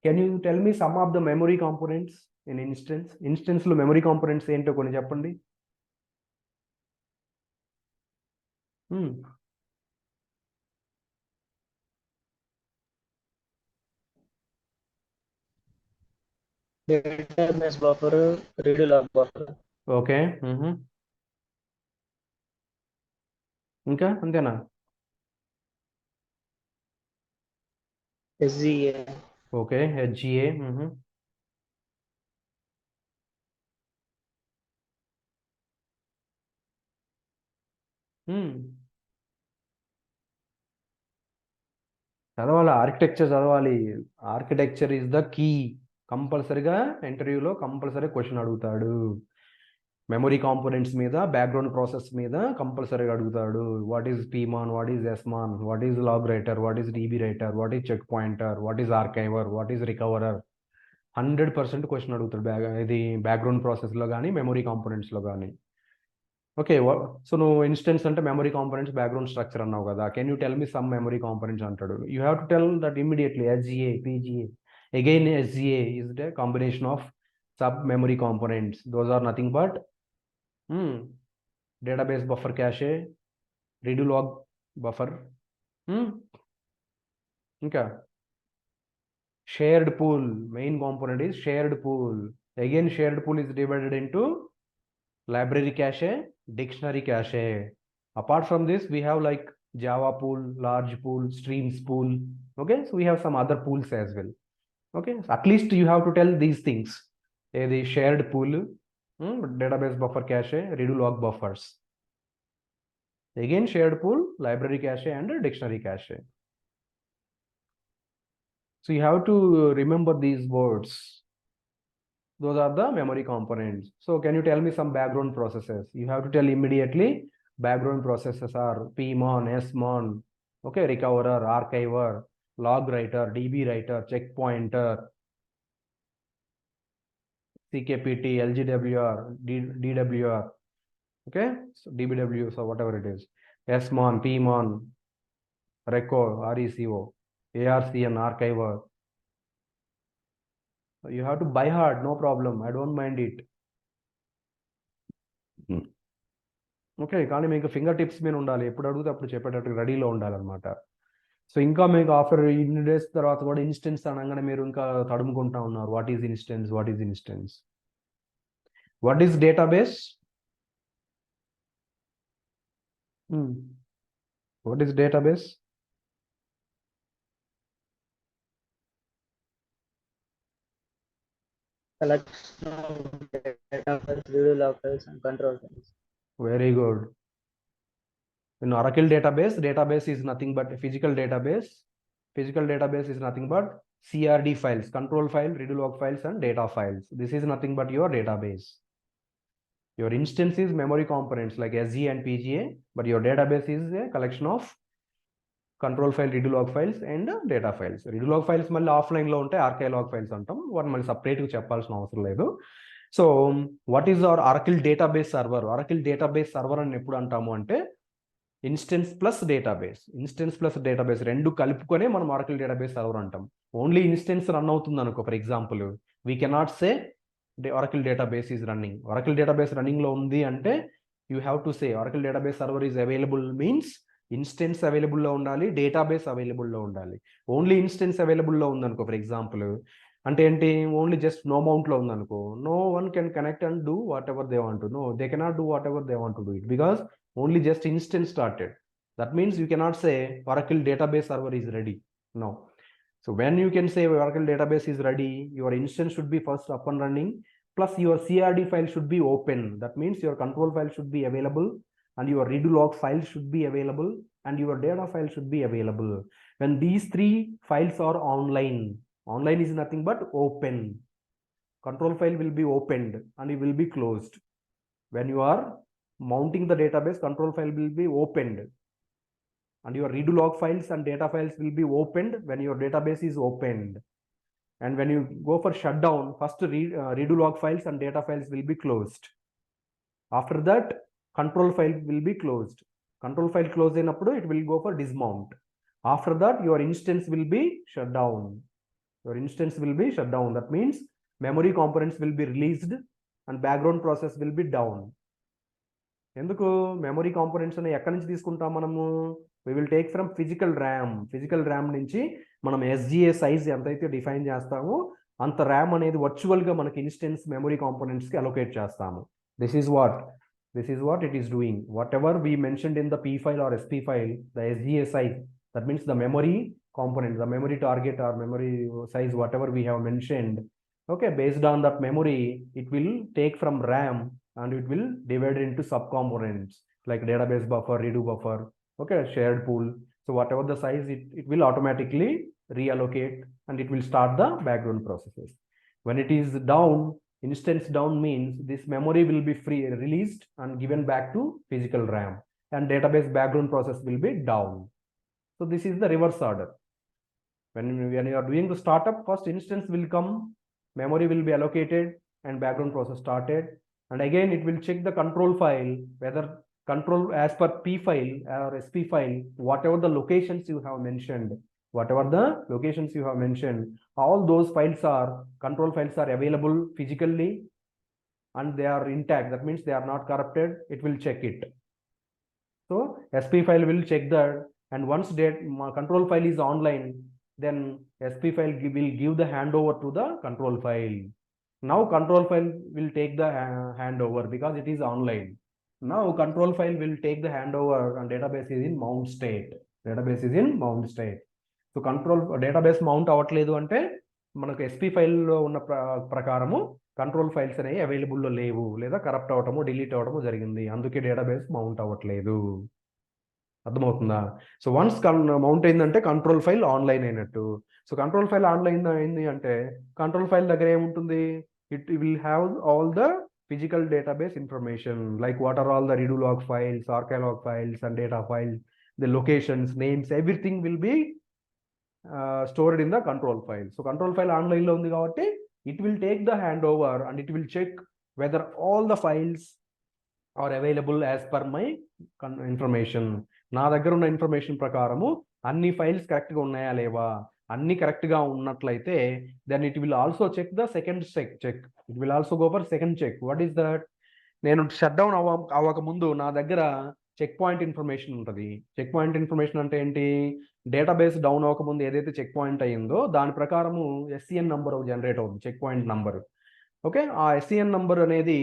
[SPEAKER 1] Can you tell me some of the memory components in instance? ఇన్స్టెన్స్లో memory components ఏంటో కొన్ని చెప్పండి.
[SPEAKER 3] Database buffer, redo log buffer.
[SPEAKER 1] Okay. ఇంకా అంతేనా?
[SPEAKER 3] SGA.
[SPEAKER 1] Okay, HGA. చదవాలి, ఆర్కిటెక్చర్ చదవాలి. Architecture is the key. కంపల్సరిగా ఇంటర్వ్యూలో కంపల్సరీ క్వశ్చన్ అడుగుతాడు. మెమరీ కాంపోనెంట్స్ మీద, బ్యాక్గ్రౌండ్ ప్రాసెస్ మీద కంపల్సరీగా అడుగుతాడు. What is PMON, what is SMON, what is log writer, what is DB writer, what is checkpointer, what is archiver, what is recoverer. 100% question అడుగుతాడు ఇది background ప్రాసెస్లో కానీ memory కాంపోనెంట్స్లో కానీ. Okay, so నువ్వు instance అంటే మెమరీ కాంపోనెంట్స్, బ్యాక్గ్రౌండ్ స్ట్రక్చర్ అన్నావు కదా. Can you tell me some memory components అంటాడు. You have to tell that immediately. SGA, PGA. Again, SGA is the combination of sub memory components. Those are nothing but database buffer cache, redo log buffer, ఇంకా shared pool. Main component is shared pool. Again, shared pool is divided into library cache, dictionary cache. Apart from this, we have like Java pool, large pool, streams pool. Okay, so we have some other pools as well. Okay, so at least you have to tell these things. The shared pool, database buffer cache, redo log buffers. Again, shared pool, library cache and dictionary cache. So you have to remember these words. Those are the memory components. So can you tell me some background processes? You have to tell immediately. Background processes are pmon, smon, okay, recoverer, archiver, log writer, db writer, check pointer, CKPT, LGWR, DWR, okay, so DBW, so whatever it is, SMON, PMON, RECO, RECO, ARCN, archiver. So you have to buy hard, no problem, I don't mind it. Okay, కానీ మీకు finger tips మీద ఉండాలి, ఎప్పుడు అడిగితే అప్పుడు చెప్పేటట్టు రెడీలో ఉండాలన్నమాట. So ఇంకా మీకు ఆఫ్టర్ ఇన్ని డేస్ తర్వాత కూడా ఇన్స్టెన్స్ అనగానే మీరు ఇంకా తడుముకుంటా ఉన్నారు. What is instance, what is instance, what is database, what is database?
[SPEAKER 3] Collection of data files, read log files, and control files.
[SPEAKER 1] Very good. In Oracle database is nothing but a physical database. Physical database is nothing but CRD files, control file, read log files, and data files. This is nothing but your database. Your instance is memory components like SGA and PGA, but your database is a collection of control file redo log files and data files. redo log files మళ్ళీ ఆఫ్లైన్లో ఉంటాయి, ఆర్కైలాగ్ files అంటాం, వాటిని మళ్ళీ సపరేట్గా చెప్పాల్సిన అవసరం లేదు. So what is our Oracle database server? Oracle database server అని ఎప్పుడు అంటాము అంటే ఇన్స్టెన్స్ ప్లస్ డేటాబేస్ రెండు కలుపుకొనే మనం ఆరకిల్ డేటాబేస్ సర్వర్ అంటాం. ఓన్లీ ఇన్స్టెన్స్ రన్ అవుతుంది అనుకో, for example we cannot say Oracle database is running. Oracle database రన్నింగ్లో ఉంది అంటే you have to say Oracle database server is available means instance అవైలబుల్లో ఉండాలి, డేటాబేస్ అవైలబుల్లో ఉండాలి. ఓన్లీ ఇన్స్టెన్స్ అవైలబుల్లో ఉందనుకో ఫర్ ఎగ్జాంపుల్, అంటే ఏంటి, ఓన్లీ జస్ట్ నో మౌంట్లో ఉందనుకో, no one can connect and do whatever they want to. No, they cannot do whatever they want to do it because only just instance started. That means you cannot say Oracle database server is ready. No. So when you can say Oracle database is ready, your instance should be first up and running, plus your CRD file should be open. That means your control file should be available and your redo log file should be available and your data file should be available. When these three files are online is nothing but open. Control file will be opened and it will be closed. When you are mounting the database, control file will be opened and your redo log files and data files will be opened when your database is opened. And when you go for shutdown, first redo log files and data files will be closed. After that, control file will be closed. Control file closed enough, it will go for dismount. After that, your instance will be shut down. That means memory components will be released and background process will be down. ఎందుకు memory components అని ఎక్కడి నుంచి తీసుకుంటాం మనము? We will take from physical RAM నుంచి మనం SGA size ఎంతైతే define చేస్తామో అంత ర్యామ్ అనేది వర్చువల్గా మనకి ఇన్స్టెన్స్ మెమరీ కాంపోనెంట్స్కి అలొకేట్ చేస్తాము. This is what it is doing. What ever we mentioned in the P file or SP file, the SGA size, that means the memory component, the memory target or memory size, whatever we have mentioned, okay, based on that memory, it will take from RAM and it will divide into subcomponents like database buffer, redo buffer, okay, shared pool. So whatever the size, it will automatically reallocate and it will start the background processes. When it is down, instance down means this memory will be released and given back to physical RAM and database background process will be down. So this is the reverse order. When you are doing the startup, first instance will come, memory will be allocated and background process started. And again, it will check the control file, whether control as per P file or SP file, whatever the locations you have mentioned, all those files control files are available physically and they are intact. That means they are not corrupted. It will check it. So SP file will check that, and once control file is online, then SP file will give the handover to the control file. Now control file will take the handover because it is online. Now control file will take the handover and database is in mount state. So control database mount అవ్వట్లేదు అంటే మనకు SP ఫైల్లో ఉన్న ప్రకారము control files అనేవి అవైలబుల్లో లేవు లేదా కరప్ట్ అవటము డిలీట్ అవటము జరిగింది, అందుకే డేటాబేస్ మౌంట్ అవ్వట్లేదు. అర్థమవుతుందా? సో వన్స్ మౌంట్ అయిందంటే కంట్రోల్ ఫైల్ ఆన్లైన్ అయినట్టు. సో కంట్రోల్ ఫైల్ ఆన్లైన్ అయింది అంటే కంట్రోల్ ఫైల్ దగ్గర ఏముంటుంది? It will have all the physical database information, like what are all the redo log files, archivelog files and data files, the locations, names, everything will be stored in the control file. So control file online lo undi kabatti it will take the handover and it will check whether all the files are available as per my information. నా దగ్గర ఉన్న information ప్రకారము అన్ని files కరెక్ట్గా ఉన్నాయా లేవా, అన్ని కరెక్ట్గా ఉన్నట్లయితే then it will also check the second check. It will also go for second check. What is that? నేను షట్ డౌన్ అవ్వక ముందు నా దగ్గర చెక్ పాయింట్ ఇన్ఫర్మేషన్ ఉంటుంది. చెక్ పాయింట్ ఇన్ఫర్మేషన్ అంటే ఏంటి? డేటాబేస్ డౌన్ అవ్వకముందు ఏదైతే చెక్ పాయింట్ అయ్యిందో దాని ప్రకారము SCN నంబర్ జనరేట్ అవుతుంది, చెక్ పాయింట్ నంబర్. ఓకే, ఆ SCN నంబర్ అనేది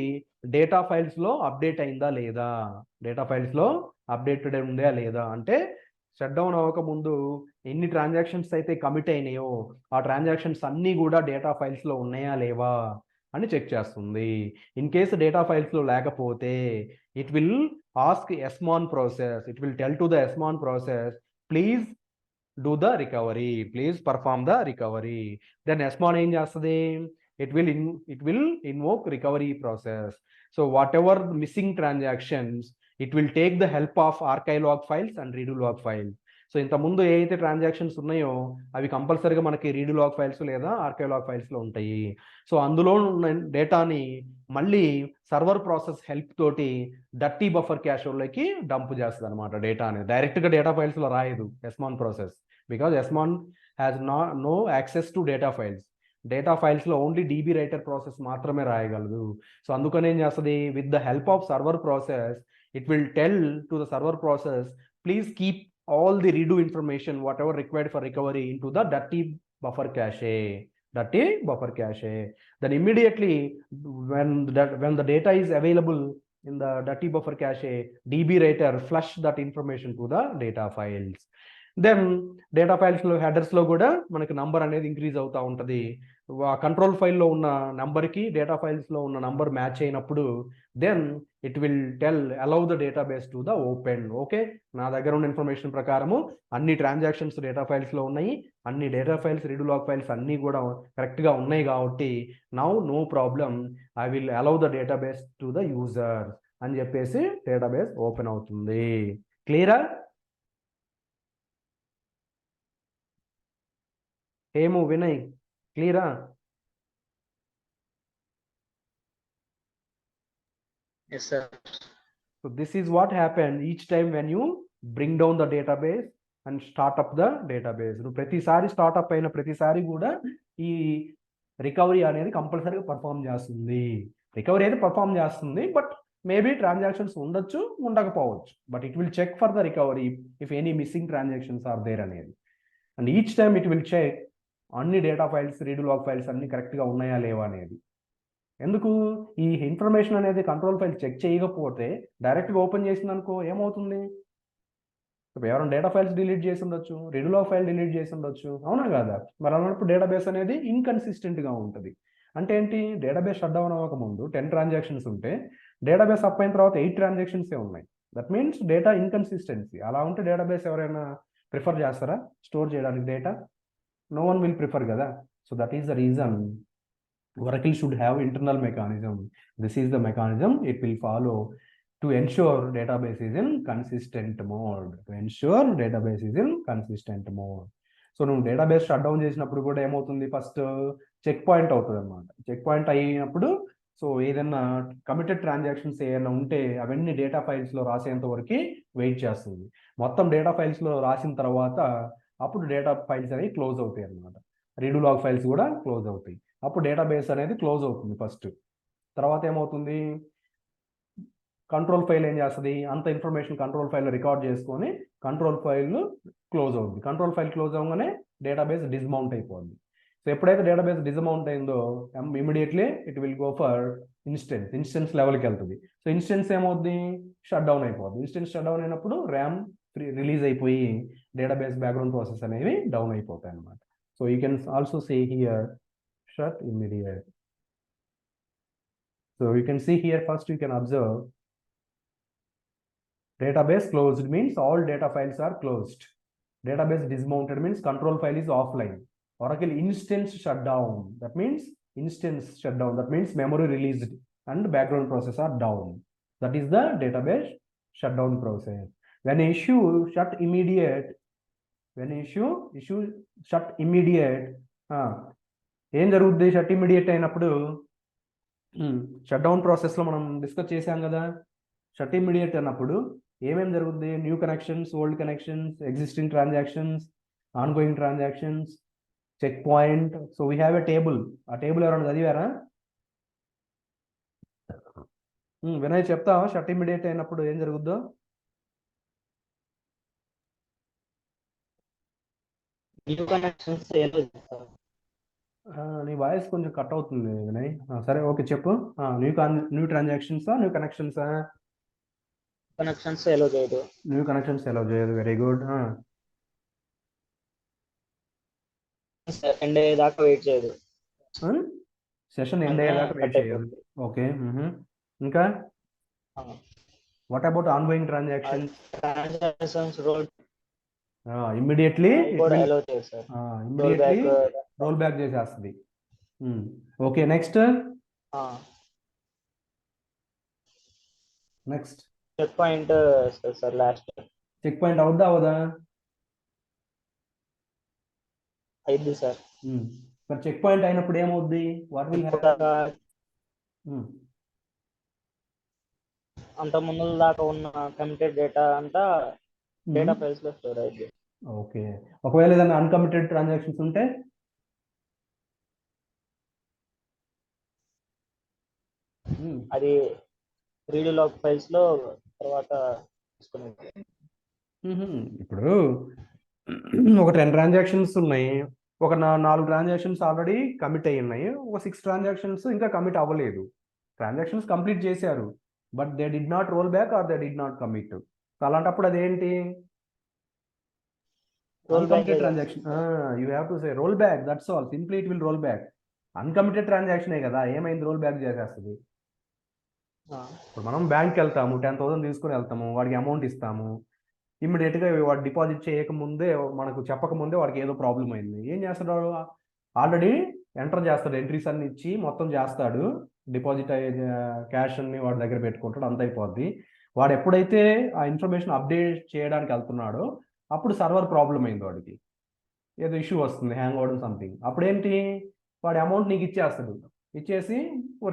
[SPEAKER 1] డేటా ఫైల్స్లో అప్డేట్ అయిందా లేదా, డేటా ఫైల్స్లో అప్డేటెడ్ ఉందా లేదా అంటే షట్ డౌన్ అవ్వకముందు ఎన్ని ట్రాన్సాక్షన్స్ అయితే కమిట్ అయినాయో ఆ ట్రాన్సాక్షన్స్ అన్నీ కూడా డేటా ఫైల్స్లో ఉన్నాయా లేవా అని చెక్ చేస్తుంది. ఇన్ కేసు డేటా ఫైల్స్లో లేకపోతే it will ask SMON process, it will tell to the SMON process, please do the recovery, please perform the recovery. Then SMON ఏం చేస్తుంది? It will invoke recovery process. So whatever missing transactions, it will take the help of archivelog files and redo log files. సో ఇంతకుముందు ఏ అయితే transactions ఉన్నాయో అవి కంపల్సరీగా మనకి రీడ్ లాగ్ ఫైల్స్ లేదా ఆర్కైవ్ లాగ్ ఫైల్స్లో ఉంటాయి. సో అందులో ఉన్న డేటాని మళ్ళీ సర్వర్ ప్రాసెస్ హెల్ప్ తోటి డర్టీ బఫర్ క్యాషెలోకి డంప్ చేస్తుంది అనమాట. డేటా అనేది డైరెక్ట్గా డేటా ఫైల్స్లో రాయదు SMON process, because SMON has no access to data files. Data ఫైల్స్లో ఓన్లీ డీబీ రైటర్ ప్రాసెస్ మాత్రమే రాయగలదు. సో అందుకని ఏం చేస్తుంది, with the help of server process it will tell to the server process, please keep all the redo information whatever required for recovery into the dirty buffer cache. Then immediately when the data is available in the dirty buffer cache, db writer flush that information to the data files. Then data ఫైల్స్లో హెడర్స్లో కూడా మనకి number అనేది increase అవుతూ ఉంటుంది. Control ఫైల్లో ఉన్న నంబర్కి డేటా ఫైల్స్లో ఉన్న నంబర్ మ్యాచ్ అయినప్పుడు then it will tell allow the database to the open. Okay, నా దగ్గర ఉన్న ఇన్ఫర్మేషన్ ప్రకారము అన్ని ట్రాన్సాక్షన్స్ డేటా ఫైల్స్లో ఉన్నాయి, అన్ని data files redo log files అన్నీ కూడా కరెక్ట్గా ఉన్నాయి కాబట్టి now no problem, I will allow the database to the user అని చెప్పేసి డేటాబేస్ ఓపెన్ అవుతుంది. క్లియరా? హేము, వినయ్, క్లియరా?
[SPEAKER 3] Yes, sir.
[SPEAKER 1] So this is what happened each time when you bring down the database and start up the database. నువ్వు ప్రతిసారి startup అయిన ప్రతిసారి కూడా ఈ రికవరీ అనేది కంపల్సరీగా పర్ఫామ్ చేస్తుంది. రికవరీ అయితే పర్ఫామ్ చేస్తుంది, బట్ మేబీ ట్రాన్సాక్షన్స్ ఉండొచ్చు, ఉండకపోవచ్చు, but it will check for the recovery if any missing transactions are there అనేది. And each time it will check అన్ని data files redo log files అన్ని కరెక్ట్గా ఉన్నాయా లేవా అనేది. ఎందుకు ఈ ఇన్ఫర్మేషన్ అనేది కంట్రోల్ ఫైల్ చెక్ చేయకపోతే డైరెక్ట్గా ఓపెన్ చేసింది అనుకో ఏమవుతుంది, ఎవరైనా డేటా ఫైల్స్ డిలీట్ చేసి ఉండొచ్చు, రీడ్ లాగ్ ఫైల్ డిలీట్ చేసి ఉండొచ్చు, అవునా కాదా? మరి అలాంటప్పుడు డేటాబేస్ అనేది ఇన్కన్సిస్టెంట్గా ఉంటుంది. అంటే ఏంటి, డేటాబేస్ షట్ డౌన్ అవ్వకముందు 10 ట్రాన్సాక్షన్స్ ఉంటే డేటాబేస్ అప్ అయిన తర్వాత 8 ట్రాన్సాక్షన్సే ఉన్నాయి. That means data inconsistency. అలా ఉంటే డేటాబేస్ ఎవరైనా ప్రిఫర్ చేస్తారా స్టోర్ చేయడానికి data? No one will prefer కదా. So that is the reason Oracle should have internal mechanism. This is the mechanism it will follow to ensure database is in consistent mode. So నువ్వు database shut down చేసినప్పుడు కూడా ఏమవుతుంది, first check point అవుతుంది అనమాట. Check point అయినప్పుడు so ఏదైనా committed transactions ఏమైనా ఉంటే అవన్నీ డేటా ఫైల్స్లో రాసేంత వరకు వెయిట్ చేస్తుంది. మొత్తం డేటా ఫైల్స్లో రాసిన తర్వాత అప్పుడు డేటా ఫైల్స్ అనేవి క్లోజ్ అవుతాయి అనమాట. రీడ్ లాగ్ ఫైల్స్ కూడా క్లోజ్ అవుతాయి. అప్పుడు డేటాబేస్ అనేది క్లోజ్ అవుతుంది ఫస్ట్. తర్వాత ఏమవుతుంది, కంట్రోల్ ఫైల్ ఏం చేస్తుంది, అంత ఇన్ఫర్మేషన్ కంట్రోల్ ఫైల్లో రికార్డ్ చేసుకొని కంట్రోల్ ఫైల్ క్లోజ్ అవుతుంది. కంట్రోల్ ఫైల్ క్లోజ్ అవ్వగానే డేటాబేస్ డిస్మౌంట్ అయిపోద్ది. సో ఎప్పుడైతే డేటాబేస్ డిస్మౌంట్ అయిందో immediately it will go for instance లెవెల్కి వెళ్తుంది. సో ఇన్స్టెన్స్ ఏమవుద్ది, షట్ డౌన్ అయిపోద్ది. ఇన్స్టెన్స్ షట్ డౌన్ అయినప్పుడు ర్యామ్ రిలీజ్ అయిపోయి డేటాబేస్ బ్యాక్గ్రౌండ్ ప్రాసెస్ అనేవి డౌన్ అయిపోతాయి అన్నమాట. So you can also see here shut immediate. So you can see here, first you can observe database closed means all data files are closed. Database dismounted means control file is offline. Oracle instance shut down, that means instance shut down, that means memory released and background process are down. That is the database shutdown process. When issue shut immediate, shut immediate, ఏం జరుగుద్ది, shut immediate అయినప్పుడు shut down ప్రాసెస్లో మనం discuss చేసాం కదా. Shut immediate అయినప్పుడు ఏమేమి జరుగుద్ది, new connections, old connections, existing transactions, ongoing transactions, checkpoint. So we have a table. ఆ టేబుల్ ఎవరైనా చదివారా? వినయ్ చెప్తావా షట్ ఇమీడియట్ అయినప్పుడు ఏం జరుగుద్దో?
[SPEAKER 3] న్యూ కనెక్షన్స్
[SPEAKER 1] నీ వాయిస్ కొంచెం కట్ అవుతుంది వినయ్. సరే ఓకే చెప్పు. న్యూ ట్రాన్సాక్షన్సా, న్యూ కనెక్షన్సా?
[SPEAKER 3] కనెక్షన్స్ ఎలో చేయదు.
[SPEAKER 1] న్యూ కనెక్షన్స్ ఎలో చేయదు. Very good.
[SPEAKER 3] ఎండ్ అయ్యేదాకా వెయిట్ చేయదు.
[SPEAKER 1] సెషన్ ఎండ్ అయ్యేదాకా వెయిట్ చేయదు. ఓకే. ఇంకా what about ongoing transactions? Immediately role back చేసేస్తుంది. Okay, next
[SPEAKER 3] check point sir last
[SPEAKER 1] check point అవుద్దా అవదా?
[SPEAKER 3] అయింది సార్.
[SPEAKER 1] మరి చెక్ పాయింట్ అయినప్పుడు ఏమవుద్ది? వాట్ విల్
[SPEAKER 3] ఇప్పుడు
[SPEAKER 1] హ్యాపెన్?
[SPEAKER 3] దాకా అంత ముందు దాకా ఉన్న కమిటెడ్ డేటా అంతా డేటా ఫైల్స్ లో స్టోర్ అయింది.
[SPEAKER 1] ఓకే. ఒకవేళ ఏదైనా అన్కమిటెడ్ ట్రాన్సాక్షన్స్ ఉంటే
[SPEAKER 3] అది రీడ్ లాగ్ ఫైల్స్ లో తర్వాత తీసుకునేది.
[SPEAKER 1] ఇప్పుడు ఒక 10 ట్రాన్సాక్షన్స్ ఉన్నాయి, ఒక 4 ట్రాన్సాక్షన్స్ ఆల్రెడీ కమిట్ అయి ఉన్నాయి, ఒక 6 ట్రాన్సాక్షన్స్ ఇంకా కమిట్ అవ్వలేదు. ట్రాన్సాక్షన్స్ కంప్లీట్ చేశారు, but they did not roll back or they did not commit. అలాంటప్పుడు అదేంటి? Uncommitted transaction. You have to say roll back, that's all, simply it will roll back. Uncommitted ట్రాన్సాక్షనే కదా, ఏమైంది? Role back చేసేస్తుంది. ఇప్పుడు మనం బ్యాంక్కి వెళ్తాము, 10,000 తీసుకుని వెళ్తాము, వాడికి అమౌంట్ ఇస్తాము, ఇమ్మీడియట్గా వాడు డిపాజిట్ చేయకముందే, మనకు చెప్పకముందే వాడికి ఏదో ప్రాబ్లం అయింది. ఏం చేస్తాడు? ఆల్రెడీ ఎంటర్ చేస్తాడు, ఎంట్రీస్ అన్ని ఇచ్చి మొత్తం చేస్తాడు, డిపాజిట్ అయ్యే క్యాష్ అన్ని వాడి దగ్గర పెట్టుకుంటాడు, అంత అయిపోద్ది. వాడు ఎప్పుడైతే ఆ ఇన్ఫర్మేషన్ అప్డేట్ చేయడానికి వెళ్తున్నాడో అప్పుడు సర్వర్ ప్రాబ్లం అయింది, వాడికి ఏదో ఇష్యూ వస్తుంది, హ్యాంగ్ అవ్వడం సంథింగ్. అప్పుడేంటి? వాడి అమౌంట్ నీకు ఇచ్చేస్తాడు, ఇచ్చేసి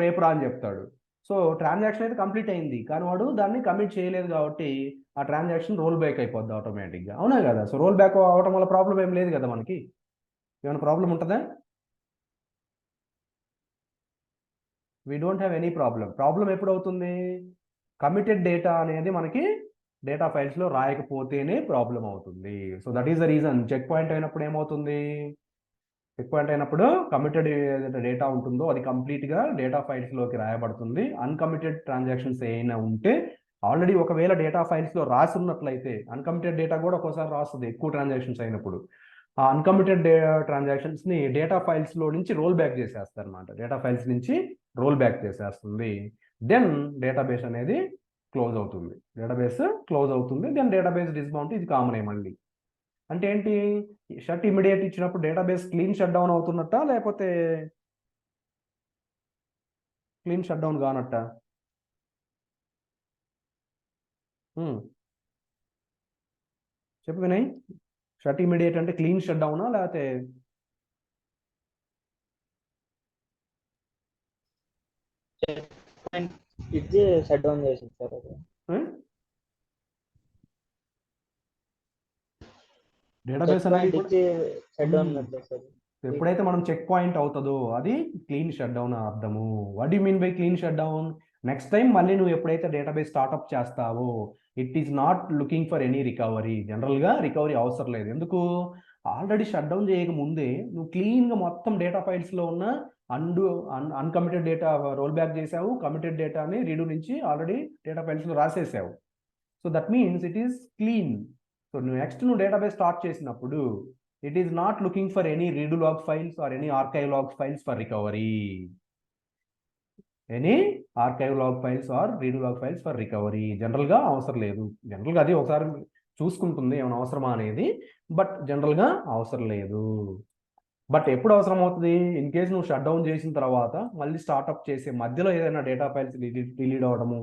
[SPEAKER 1] రేపు రా అని చెప్తాడు. సో ట్రాన్సాక్షన్ అయితే కంప్లీట్ అయింది, కానీ వాడు దాన్ని కమిట్ చేయలేదు కాబట్టి ఆ ట్రాన్సాక్షన్ రోల్ బ్యాక్ అయిపోద్ది ఆటోమేటిక్గా, అవునా కదా? సో రోల్ బ్యాక్ అవడం వల్ల ప్రాబ్లం ఏం లేదు కదా మనకి. ఏమైనా ప్రాబ్లం ఉంటుందా? We don't have any problem. Problem ఎప్పుడు అవుతుంది? కమిటెడ్ డేటా అనేది మనకి డేటా ఫైల్స్లో రాయకపోతేనే ప్రాబ్లం అవుతుంది. So that is the reason. Check point అయినప్పుడు ఏమవుతుంది? చెక్ పాయింట్ అయినప్పుడు కమిటెడ్ ఏదైతే డేటా ఉంటుందో అది కంప్లీట్గా డేటా ఫైల్స్లోకి రాయబడుతుంది. అన్కమిటెడ్ ట్రాన్సాక్షన్స్ ఏమైనా ఉంటే, ఆల్రెడీ ఒకవేళ డేటా ఫైల్స్లో రాసి ఉన్నట్లయితే, అన్కమిటెడ్ డేటా కూడా ఒక్కోసారి రాస్తుంది ఎక్కువ ట్రాన్సాక్షన్స్ అయినప్పుడు, ఆ అన్కమిటెడ్ ట్రాన్సాక్షన్స్ని డేటా ఫైల్స్లో నుంచి రోల్ బ్యాక్ చేసేస్తారు అనమాట. డేటా ఫైల్స్ నుంచి రోల్ బ్యాక్ చేసేస్తుంది. దెన్ డేటాబేస్ అనేది క్లోజ్ అవుతుంది. డేటాబేస్ క్లోజ్ అవుతుంది, దెన్ డేటాబేస్ డిస్మౌంట్. ఇది కామన్ మళ్ళీ. అంటే ఏంటి? షట్ ఇమీడియట్ ఇచ్చినప్పుడు డేటాబేస్ క్లీన్ షట్ డౌన్ అవుతున్నట్ట, లేకపోతే క్లీన్ షట్ డౌన్ కానట్ట? చెప్పు వినయ్. షట్ ఇమీడియట్ అంటే క్లీన్ షట్ డౌనా, లేకపోతే
[SPEAKER 3] ఇచ్చి షట్ డౌన్ చేసింది సార్. అది
[SPEAKER 1] డేటాబేస్
[SPEAKER 3] చెక్
[SPEAKER 1] అనేది
[SPEAKER 3] పాయింట్
[SPEAKER 1] కూడా
[SPEAKER 3] ఇచ్చి షట్ డౌన్ సార్.
[SPEAKER 1] ఎప్పుడైతే మనం చెక్ పాయింట్ అవుతుందో అది క్లీన్ షట్ డౌన్ అర్థము. What you mean by clean shut down? Next time మళ్ళీ నువ్వు ఎప్పుడైతే డేటాబేస్ స్టార్ట్అప్ చేస్తావో, it is not looking for any recovery. జనరల్గా రికవరీ అవసరం లేదు. ఎందుకు? ఆల్రెడీ షట్ డౌన్ చేయక ముందే నువ్వు క్లీన్గా మొత్తం డేటా ఫైల్స్లో ఉన్న అన్కమిటెడ్ డేటా రోల్ బ్యాక్ చేసావు, కమిటెడ్ డేటాని రీడు నుంచి ఆల్రెడీ డేటా ఫైల్స్లో రాసేసావు. So that means it is clean. So next నువ్వు డేటాబేస్ స్టార్ట్ చేసినప్పుడు it is not looking for any redo log files or any archive log files for recovery. Any archive log files or redo log files for recovery జనరల్గా అవసరం లేదు. జనరల్గా అది ఒకసారి చూసుకుంటుంది ఏమైనా అవసరమా అనేది, బట్ జనరల్గా అవసరం లేదు. బట్ ఎప్పుడు అవసరం అవుతుంది? ఇన్ కేసు నువ్వు షట్ డౌన్ చేసిన తర్వాత మళ్ళీ స్టార్ట్అప్ చేసే మధ్యలో ఏదైనా డేటా ఫైల్స్ డిలీట్ అవ్వడము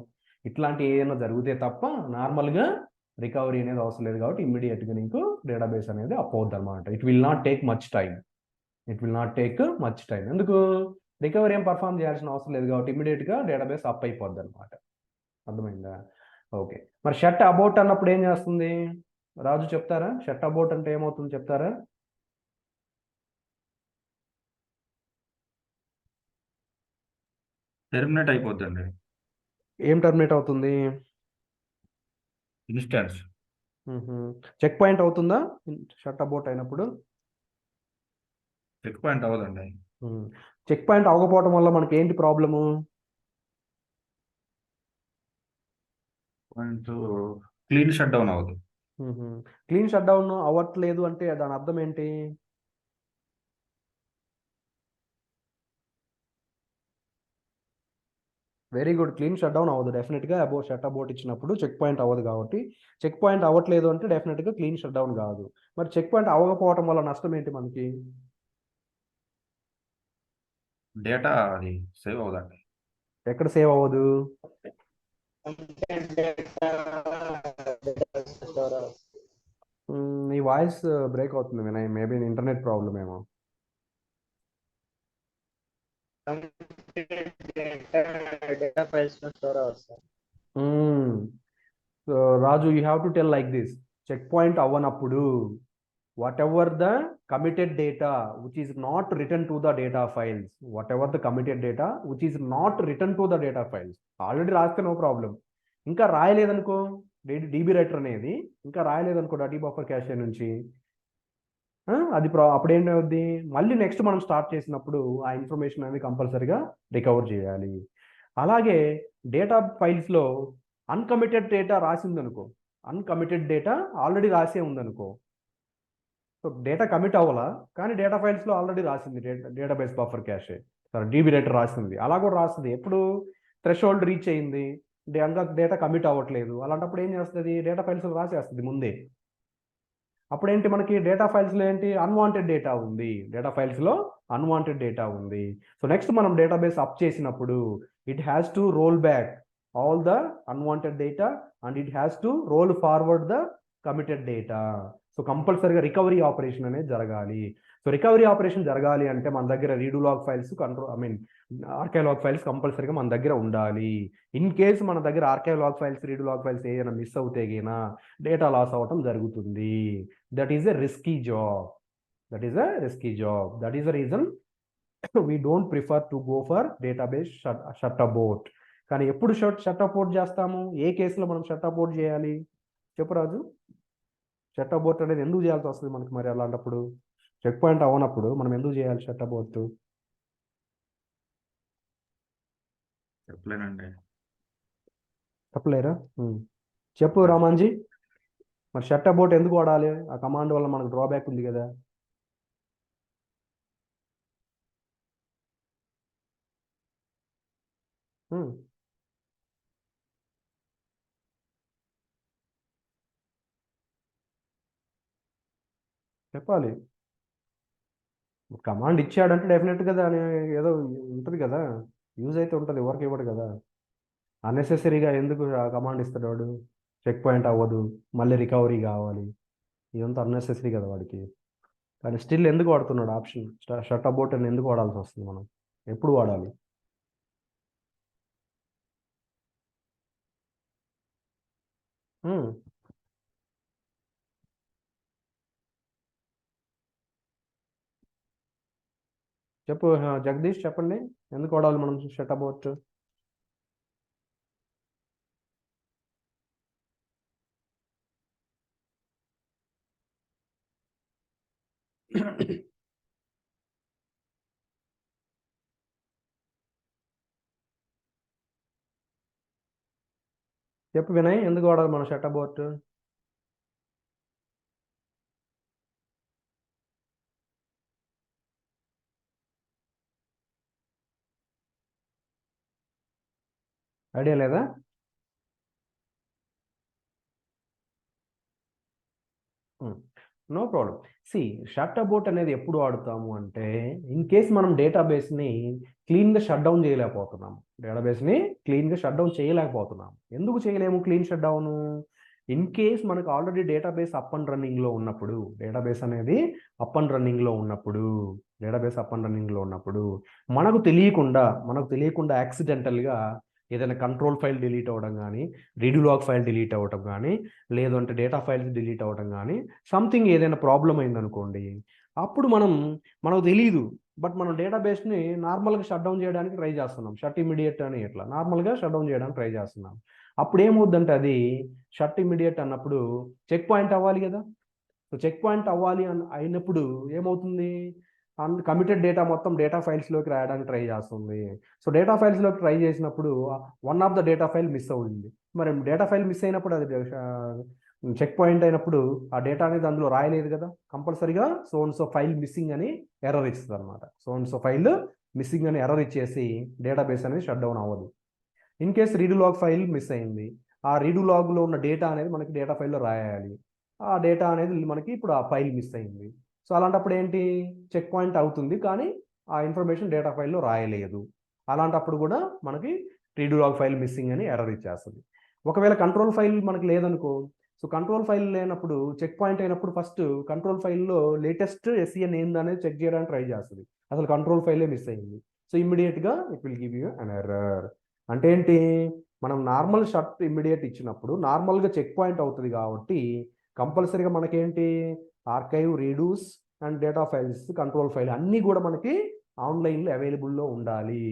[SPEAKER 1] ఇట్లాంటి ఏదైనా జరిగితే తప్ప నార్మల్గా రికవరీ అనేది అవసరం లేదు. కాబట్టి ఇమ్మీడియట్గా నీకు డేటాబేస్ అనేది అప్ అవుద్ది అనమాట. It will not take much time. ఎందుకు? రికవరీ ఏం పర్ఫామ్ చేయాల్సిన అవసరం లేదు కాబట్టి ఇమ్మీడియట్గా డేటాబేస్ అప్ అయిపోద్ది అనమాట. అర్థమైందా? ఓకే. మరి షట్ అబౌట్ అన్నప్పుడు ఏం చేస్తుంది? రాజు చెప్తారా? షట్ అబౌట్ అంటే ఏమవుతుంది చెప్తారా?
[SPEAKER 4] టెర్మినేట్ అయిపోద్దండి.
[SPEAKER 1] ఏం టర్మినేట్ అవుతుంది?
[SPEAKER 4] ఇన్స్టాన్స్.
[SPEAKER 1] చెక్ పాయింట్ అవుతుందా షట్ అబౌట్ అయినప్పుడు?
[SPEAKER 4] చెక్ పాయింట్ అవ్వదండి.
[SPEAKER 1] చెక్ పాయింట్ అవ్వకపోవడం వల్ల మనకి ఏంటి problem?
[SPEAKER 4] Point clean shut down అవ్వదు.
[SPEAKER 1] క్లీన్ షట్ డౌన్ అవ్వట్లేదు అంటే దాని అర్థం ఏంటి? Very good. Clean shut down అవ్వదు డెఫినెట్గా. షట్ అబౌట్ ఇచ్చినప్పుడు చెక్ పాయింట్ అవ్వదు కాబట్టి, చెక్ పాయింట్ అవ్వట్లేదు అంటే డెఫినెట్గా క్లీన్ షట్ డౌన్ కాదు. మరి చెక్ పాయింట్ అవ్వకపోవడం వల్ల నష్టం ఏంటి మనకి?
[SPEAKER 4] డేటా అది సేవ్ అవ్వదండి.
[SPEAKER 1] ఎక్కడ సేవ్ అవ్వదు? నీ వాయిస్ బ్రేక్ అవుతుంది వినయ్, మేబీ ఇంటర్నెట్ ప్రాబ్లమ్ ఏమో.
[SPEAKER 3] డేటా ఫైల్స్ స్టోర్ అవ్వదు sir.
[SPEAKER 1] So Raju, you have to tell like this: check point అవ్వనప్పుడు whatever the committed data which is not written to the data files, whatever the committed data which is not written to the data files, already రాస్తే no problem. ఇంకా రాయలేదనుకో, DB writer అనేది ఇంకా రాయలేదనుకో D buffer క్యాషే నుంచి, అది అప్పుడు ఏంటవుద్ది, మళ్ళీ next మనం start చేసినప్పుడు ఆ ఇన్ఫర్మేషన్ అనేది కంపల్సరీగా రికవర్ చేయాలి. అలాగే డేటా ఫైల్స్లో అన్కమిటెడ్ డేటా రాసిందనుకో, అన్కమిటెడ్ డేటా ఆల్రెడీ రాసే ఉందనుకో, సో డేటా కమిట్ అవ్వాలా కానీ డేటా ఫైల్స్లో ఆల్రెడీ రాసింది, డేటాబేస్ బఫర్ క్యాషే, సరే డీబీ రైటర్ రాసింది, అలా కూడా రాస్తుంది. ఎప్పుడు థ్రెషోల్డ్ రీచ్ అయింది, డేటా కమిట్ అవ్వట్లేదు, అలాంటప్పుడు ఏం చేస్తుంది, డేటా ఫైల్స్లో రాసేస్తుంది ముందే. అప్పుడేంటి, మనకి డేటా ఫైల్స్లో ఏంటి, అన్వాంటెడ్ డేటా ఉంది, డేటా ఫైల్స్లో అన్వాంటెడ్ డేటా ఉంది. సో నెక్స్ట్ మనం డేటాబేస్ అప్ చేసినప్పుడు it has to roll back all the unwanted data and it has to roll forward the committed data. So కంపల్సరీగా రికవరీ ఆపరేషన్ అనేది జరగాలి. సో రికవరీ ఆపరేషన్ జరగాలి అంటే మన దగ్గర redo log files, archive log files కంపల్సరీగా మన దగ్గర ఉండాలి. ఇన్ కేసు మన దగ్గర archive log files, redo log files ఏదైనా మిస్ అవుతే గినా డేటా లాస్ అవ్వటం జరుగుతుంది. That is a risky job. That is the reason we don't prefer to go for database shut about. కానీ ఎప్పుడు షట్ అబౌట్ చేస్తాము, ఏ కేసులో మనం షట్ అబౌట్ చేయాలి చెప్పు రాజు? షట్ అబౌట్ అనేది ఎందుకు చేయాల్సి వస్తుంది మనకి? మరి అలాంటప్పుడు చెక్ పాయింట్ అవ్వనప్పుడు మనం ఎందుకు చేయాలి షట్ అబౌట్?
[SPEAKER 4] చెప్పలేనండి.
[SPEAKER 1] చెప్పలేరా? చెప్పు రామాంజీ, మరి షట్ అబౌట్ ఎందుకు వాడాలి? ఆ కమాండ్ వల్ల మనకు డ్రాబ్యాక్ ఉంది కదా. చెప్పాలి. కమాండ్ ఇచ్చాడంటే డెఫినెట్గా దాని ఏదో ఉంటుంది కదా, యూజ్ అయితే ఉంటుంది, వర్క్ ఇవ్వడు కదా. అన్నెసెసరీగా ఎందుకు ఆ కమాండ్ ఇస్తాడు వాడు? చెక్ పాయింట్ అవ్వదు, మళ్ళీ రికవరీ కావాలి, ఇదంతా అన్నెసెసరీ కదా వాడికి. కానీ స్టిల్ ఎందుకు వాడుతున్నాడు ఆప్షన్ షట్ అబౌట్ అని ఎందుకు వాడాల్సి వస్తుంది? మనం ఎప్పుడు వాడాలి? చెప్పు జగదీష్, చెప్పండి ఎందుకు వాడాలి మనం షట్ అబౌట్? చెప్పు వినయ్, ఎందుకు వాడాలి మనం షట్ అబౌట్? ఐడియా లేదా? No problem. షట్ అబౌట్ అనేది ఎప్పుడు వాడుతాము అంటే, ఇన్ కేస్ మనం డేటాబేస్ని క్లీన్గా షట్ డౌన్ చేయలేకపోతున్నాము. ఎందుకు చేయలేము clean shut down? In case మనకు ఆల్రెడీ డేటాబేస్ అప్ అండ్ రన్నింగ్లో ఉన్నప్పుడు, డేటాబేస్ అప్ అండ్ రన్నింగ్లో ఉన్నప్పుడు మనకు తెలియకుండా యాక్సిడెంటల్గా ఏదైనా కంట్రోల్ ఫైల్ డిలీట్ అవ్వడం కానీ, రీడు లాగ్ ఫైల్ డిలీట్ అవ్వడం కానీ, లేదంటే డేటా ఫైల్స్ డిలీట్ అవ్వడం కానీ, సంథింగ్ ఏదైనా ప్రాబ్లం అయిందనుకోండి, అప్పుడు మనకు తెలియదు, బట్ మనం డేటాబేస్ని నార్మల్గా షట్ డౌన్ చేయడానికి ట్రై చేస్తున్నాం. షట్ ఇమీడియట్ అని ఇట్లా నార్మల్గా షట్ డౌన్ చేయడానికి ట్రై చేస్తున్నాం. అప్పుడు ఏమవుద్దంటే, అది షట్ ఇమీడియట్ అన్నప్పుడు చెక్ పాయింట్ అవ్వాలి కదా. సో చెక్ పాయింట్ అయినప్పుడు ఏమవుతుంది, కమిటెడ్ డేటా మొత్తం డేటా ఫైల్స్లోకి రాయడానికి ట్రై చేస్తుంది. సో డేటా ఫైల్స్లోకి ట్రై చేసినప్పుడు one of the data file miss అవుతుంది. మరి డేటా ఫైల్ మిస్ అయినప్పుడు, అది చెక్ పాయింట్ అయినప్పుడు ఆ డేటా అనేది అందులో రాయలేదు కదా, కంపల్సరీగా సో ఫైల్ మిస్సింగ్ అని ఎర్రర్ ఇస్తుంది అనమాట. సో ఫైల్ మిస్సింగ్ అని ఎర్రర్ ఇచ్చేసి డేటాబేస్ అనేది షట్ డౌన్ అవ్వదు. In case redo log file miss అయింది, ఆ రీడు లాగ్లో ఉన్న డేటా అనేది మనకి డేటా ఫైల్లో రాయాలి. ఆ డేటా అనేది మనకి ఇప్పుడు ఆ ఫైల్ మిస్ అయింది. సో అలాంటప్పుడు ఏంటి, చెక్ పాయింట్ అవుతుంది కానీ ఆ ఇన్ఫర్మేషన్ డేటా ఫైల్లో రాయలేదు. అలాంటప్పుడు కూడా మనకి రీడు లాగ్ ఫైల్ మిస్సింగ్ అని ఎర్రర్ ఇచ్చేస్తుంది. ఒకవేళ కంట్రోల్ ఫైల్ మనకి లేదనుకో, సో కంట్రోల్ ఫైల్ లేనప్పుడు చెక్ పాయింట్ అయినప్పుడు ఫస్ట్ కంట్రోల్ ఫైల్లో లేటెస్ట్ ఎస్ఈఎన్ ఏందనేది చెక్ చేయడానికి ట్రై చేస్తుంది. అసలు కంట్రోల్ ఫైలే మిస్ అయింది. సో ఇమ్మీడియట్గా it will give you an error. అంటే ఏంటి, మనం నార్మల్ షర్ట్ ఇమ్మీడియట్ ఇచ్చినప్పుడు నార్మల్గా చెక్ పాయింట్ అవుతుంది కాబట్టి కంపల్సరీగా మనకేంటి archive, redos and data files, control file అన్నీ కూడా మనకి ఆన్లైన్లో అవైలబుల్లో ఉండాలి.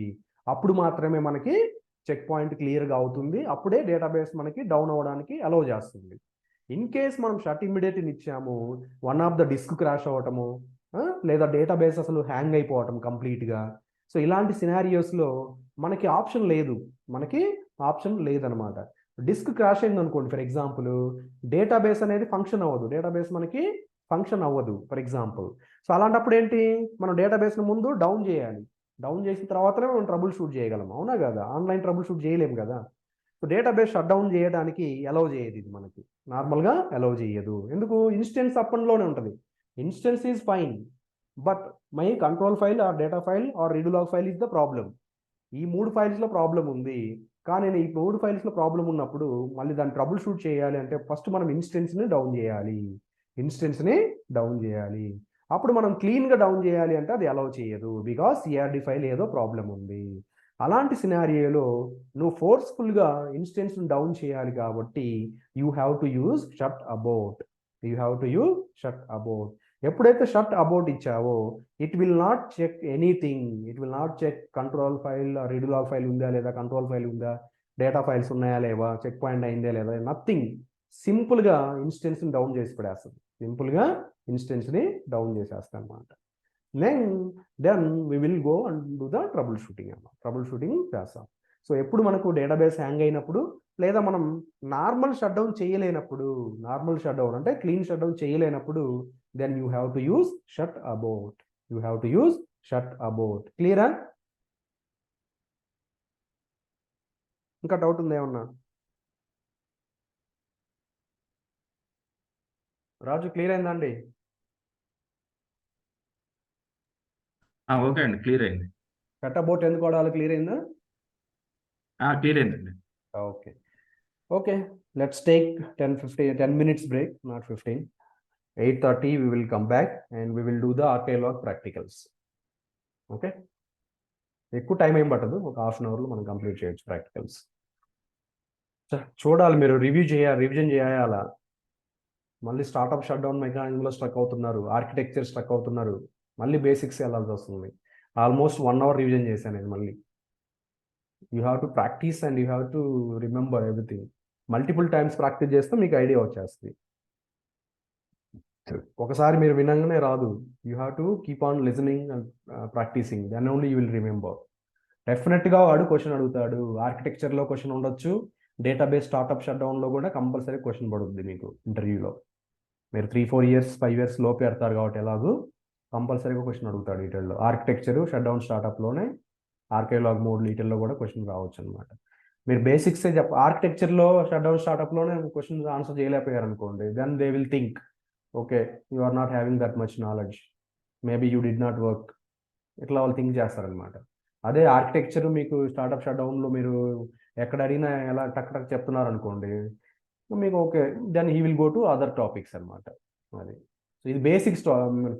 [SPEAKER 1] అప్పుడు మాత్రమే మనకి చెక్ పాయింట్ క్లియర్గా అవుతుంది. అప్పుడే డేటాబేస్ మనకి డౌన్ అవ్వడానికి అలౌ చేస్తుంది. ఇన్ కేస్ మనం షర్ట్ ఇమ్మీడియట్ ఇచ్చాము, one of the disk crash అవ్వటము, లేదా డేటాబేస్ అసలు హ్యాంగ్ అయిపోవటం కంప్లీట్గా. సో ఇలాంటి సినారియోస్లో మనకి ఆప్షన్ లేదనమాట. డిస్క్ క్రాష్ అయింది అనుకోండి ఫర్ ఎగ్జాంపుల్, డేటాబేస్ అనేది ఫంక్షన్ అవ్వదు, డేటాబేస్ మనకి ఫంక్షన్ అవ్వదు ఫర్ ఎగ్జాంపుల్. సో అలాంటప్పుడు ఏంటి, మనం డేటాబేస్ను ముందు డౌన్ చేయాలి. డౌన్ చేసిన తర్వాతనే మనం ట్రబుల్ షూట్ చేయగలం, అవునా కదా? ఆన్లైన్ ట్రబుల్ షూట్ చేయలేము కదా. సో డేటాబేస్ షట్ డౌన్ చేయడానికి అలౌ చేయదు ఇది, మనకి నార్మల్గా అలౌ చేయదు. ఎందుకు? ఇన్స్టెన్స్ అప్పన్లోనే ఉంటుంది. Instance is fine, but my control file or data file or redo log file is the problem. ఈ 3 ఫైల్స్లో ప్రాబ్లం ఉంది. కానీ ఈ 3 ఫైల్స్లో ప్రాబ్లం ఉన్నప్పుడు మళ్ళీ దాన్ని ట్రబుల్ షూట్ చేయాలి అంటే ఫస్ట్ మనం ఇన్స్టెన్స్ని డౌన్ చేయాలి. అప్పుడు మనం క్లీన్గా డౌన్ చేయాలి అంటే అది అలౌ చేయదు, బికాస్ సిఆర్డి ఫైల్ ఏదో ప్రాబ్లం ఉంది. అలాంటి సినారియోలో నువ్వు ఫోర్స్ఫుల్గా ఇన్స్టెన్స్ని డౌన్ చేయాలి కాబట్టి you have to use shut abort. ఎప్పుడైతే షట్ అబౌట్ ఇచ్చావో it will not check anything. It will not check control file, redo log file ఉందా లేదా, కంట్రోల్ ఫైల్ ఉందా, డేటా ఫైల్స్ ఉన్నాయా లేవా, చెక్ పాయింట్ అయిందా లేదా, నథింగ్. సింపుల్గా ఇన్స్టెన్స్ని డౌన్ చేసి పడేస్తుంది. అనమాట. Then we will go and do the troubleshooting చేస్తాం. సో ఎప్పుడు మనకు డేటాబేస్ హ్యాంగ్ అయినప్పుడు, లేదా మనం నార్మల్ షట్ డౌన్ చేయలేనప్పుడు, అంటే క్లీన్ షట్ డౌన్ చేయలేనప్పుడు, then you have to use shut abort. క్లియరా? ఇంకా డౌట్ ఉందా ఏమన్నా? రాజు క్లియర్ అయిందా అండి?
[SPEAKER 4] ఓకే అండి, క్లియర్ అయింది.
[SPEAKER 1] షట్ అబౌట్ ఎందుకు వాడాలి? క్లియర్ అయిందా?
[SPEAKER 4] క్లియర్ అయిందండి.
[SPEAKER 1] Okay, let's take 10 minutes break, not 15. 8:30 we will come back and we will do the Archivelog practicals. Okay, ఎక్కువ టైం ఏం పట్టదు, ఒక హాఫ్ అన్ అవర్లో మనం కంప్లీట్ చేయొచ్చు ప్రాక్టికల్స్. చూడాలి, మీరు రివిజన్ చేయాలా. మళ్ళీ స్టార్ట్అప్ షట్ డౌన్ మెకానిజంలో స్ట్రక్ అవుతున్నారు, ఆర్కిటెక్చర్ స్ట్రక్ అవుతున్నారు, మళ్ళీ బేసిక్స్ వెళ్ళాల్సి వస్తుంది. ఆల్మోస్ట్ 1 అవర్ రివిజన్ చేశాను నేను. మళ్ళీ you have to practice and you have to remember everything. Multiple times practice చేస్తే మీకు ఐడియా వచ్చేస్తుంది. ఒకసారి మీరు వినంగానే రాదు. You have to keep on listening and practising, then only you will remember. డెఫినెట్గా వాడు క్వశ్చన్ అడుగుతాడు. ఆర్కిటెక్చర్లో క్వశ్చన్ ఉండొచ్చు, డేటాబేస్ స్టార్ట్అప్ షట్ డౌన్లో కూడా కంపల్సరీ క్వశ్చన్ పడుతుంది మీకు ఇంటర్వ్యూలో. మీరు 3-4 ఇయర్స్ 5 ఇయర్స్ లోపు పెడతారు కాబట్టి ఎలాగూ కంపల్సరీగా క్వశ్చన్ అడుగుతాడు వీటిల్లో. ఆర్కిటెక్చర్, షట్ డౌన్, స్టార్ట్అప్లోనే, ఆర్కైవ్లాగ్ మోడ్ వీటిల్లో కూడా క్వశ్చన్ రావచ్చు అనమాట. మీరు బేసిక్సే ఆర్కిటెక్చర్లో, షట్ డౌన్, స్టార్ట్అప్లోనే క్వశ్చన్ ఆన్సర్ చేయలేకపోయారు అనుకోండి, then they will think okay you are not having that much knowledge, maybe you did not work, ఇట్లా వాళ్ళు థింక్ చేస్తారనమాట. అదే ఆర్కిటెక్చర్ మీకు స్టార్ట్అప్ షట్ డౌన్లో మీరు ఎక్కడ అడిగినా ఎలా టక్ టక్ చెప్తున్నారు అనుకోండి, మీకు okay, then he will go to other topics అనమాట. అది సో ఇది బేసిక్స్,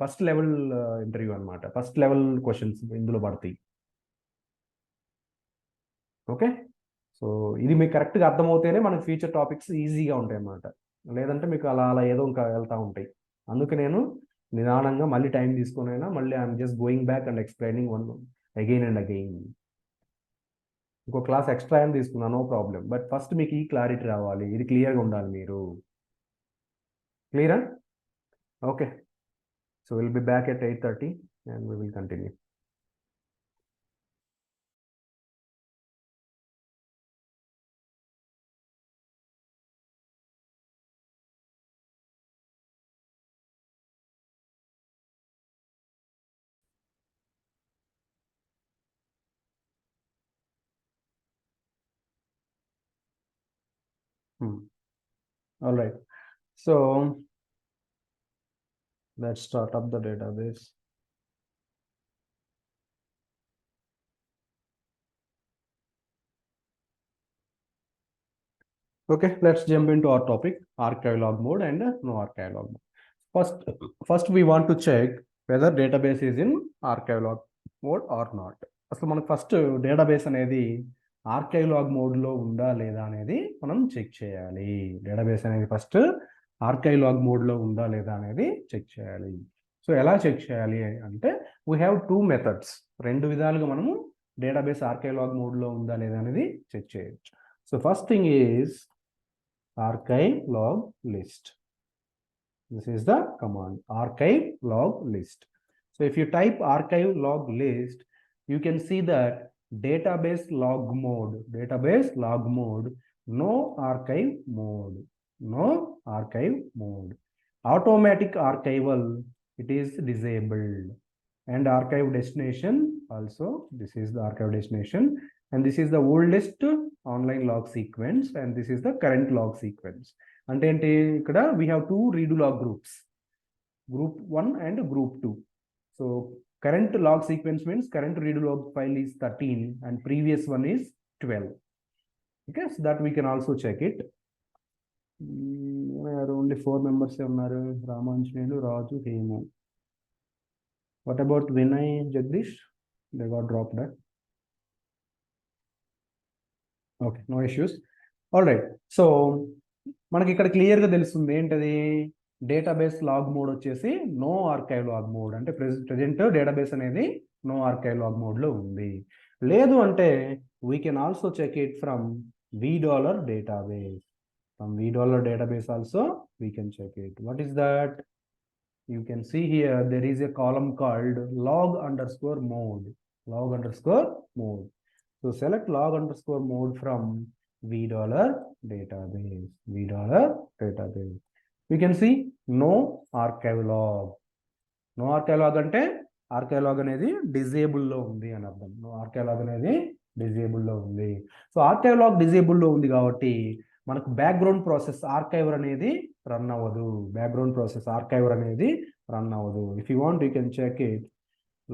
[SPEAKER 1] ఫస్ట్ లెవెల్ ఇంటర్వ్యూ అనమాట. ఫస్ట్ లెవెల్ క్వశ్చన్స్ ఇందులో పడతాయి. ఓకే, సో ఇది మీకు కరెక్ట్గా అర్థమవుతేనే మనకు ఫ్యూచర్ టాపిక్స్ ఈజీగా ఉంటాయి అన్నమాట. లేదంటే మీకు అలా అలా ఏదో ఇంకా వెళ్తూ ఉంటాయి. అందుకే నేను నిదానంగా మళ్ళీ టైం తీసుకునైనా మళ్ళీ I'm just going back and explaining one again and again. ఇంకో క్లాస్ ఎక్స్ట్రా అని తీసుకున్నా, నో ప్రాబ్లం, బట్ ఫస్ట్ మీకు ఈ క్లారిటీ రావాలి, ఇది క్లియర్గా ఉండాలి మీరు. క్లియరా? Okay, so will be back at 8:30 and we will continue. All right, so let's start up the database. Okay, let's jump into our topic, Archivelog mode and no Archivelog mode. First we want to check whether database is in Archivelog mode or not. అసలు మనకు first database అనేది ఆర్కైవ్లాగ్ మోడ్లో ఉందా లేదా అనేది మనం check చేయాలి. Database అనేది ఫస్ట్ ఆర్కైవ్లాగ్ మోడ్లో ఉందా లేదా అనేది చెక్ చేయాలి. సో ఎలా చెక్ చేయాలి అంటే వీ హ్యావ్ 2 మెథడ్స్. 2 విధాలుగా మనము డేటాబేస్ ఆర్కైవ్లాగ్ మోడ్లో ఉందా లేదా అనేది చెక్ చేయొచ్చు. So first thing is archivelog list. This is the command, archivelog list. So if you type archivelog list, you can see that database log mode, no archive mode, automatic archival, it is disabled, and archive destination also, this is the archive destination, and this is the oldest online log sequence, and this is the current log sequence. అంటే ఏంటి ఇక్కడ we have 2 redo log groups, group 1 and group 2. So current log sequence means current redo log file is 13 and previous one is 12. Okay, so that we can also check it. Only 4 members ఉన్నారు, Ramanjaneyulu, Raju, Hemu. What about Vinay, Jagdish? They got dropped. Okay, no issues. All right. So మనకి ఇక్కడ క్లియర్గా తెలుస్తుంది ఏంటది, database log mode వచ్చేసి no archive log mode, అంటే present database అనేది no archive log మోడ్లో ఉంది. లేదు అంటే we can also check it from $v database. From $v database also we can check it. What is that? You can see here there is a column called log_mode. So select log_mode from $v database. We can see no archivelog. No archivelog అంటే archivelog అనేది disable లో ఉంది అని అర్థం. No archivelog అనేది disable లో ఉంది. So archivelog disable లో ఉంది కాబట్టి మనకు బ్యాక్గ్రౌండ్ ప్రాసెస్ ఆర్కైవర్ అనేది రన్ అవ్వదు. If you want, you can check it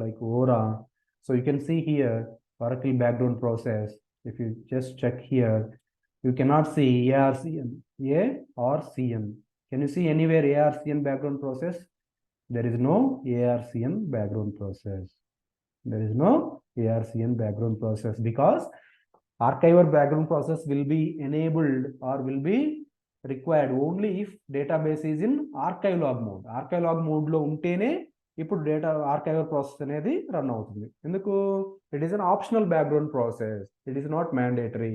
[SPEAKER 1] like Aura. So you can see here Oracle background process. If you just check here, you cannot see ARCN. Can you see anywhere ARCN background process? There is no ARCN background process. Because archiver background process will be enabled or will be required only if database is in archivelog mode. Archivelog mode లో ఉంటేనే ఇప్పుడు data archiver process అనేది run అవుతుంది. ఎందుకు? It is an optional background process, it is not mandatory.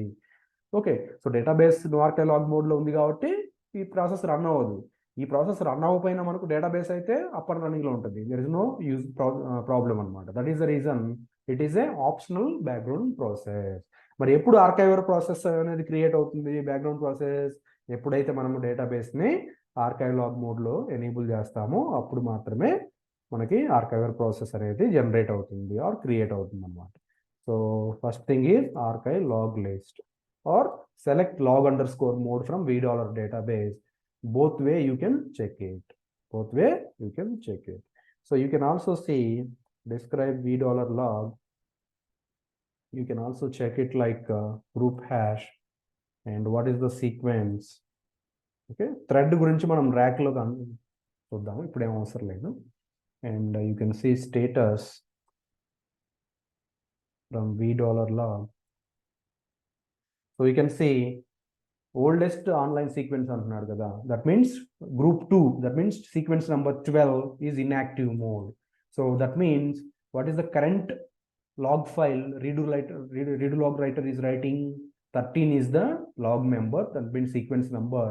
[SPEAKER 1] Okay, so database archivelog మోడ్లో ఉంది కాబట్టి ఈ ప్రాసెస్ రన్ అవ్వదు. ఈ ప్రాసెస్ రన్ అవ్వకపోయినా మనకు డేటాబేస్ అయితే అప్ అండ్ రన్నింగ్లో ఉంటుంది. There is no use problem అనమాట. That is the reason it is a optional background process. మరి ఎప్పుడు ఆర్కైవర్ ప్రాసెస్ అనేది క్రియేట్ అవుతుంది, బ్యాక్గ్రౌండ్ ప్రాసెస్? ఎప్పుడైతే మనము డేటాబేస్ని ఆర్కైవలాగ్ మోడ్లో ఎనేబుల్ చేస్తామో అప్పుడు మాత్రమే మనకి ఆర్కైవర్ ప్రాసెస్ అనేది జనరేట్ అవుతుంది ఆర్ క్రియేట్ అవుతుంది అనమాట. So first thing is archivelog list or select log_mode from $v database. Both way you can check it. So you can also see describe $v log. You can also check it like group hash and what is the sequence. Okay, thread గురించి మనం ర్యాక్లో చూద్దాము, ఇప్పుడు ఏం అవసరం లేదు. And you can see status from $v log. So you can see oldest online sequence అంటున్నాడు కదా, that means group 2, that means sequence number 12 is inactive mode. So that means what is the current log file redo log writer is writing? 13 is the log member, that means sequence number,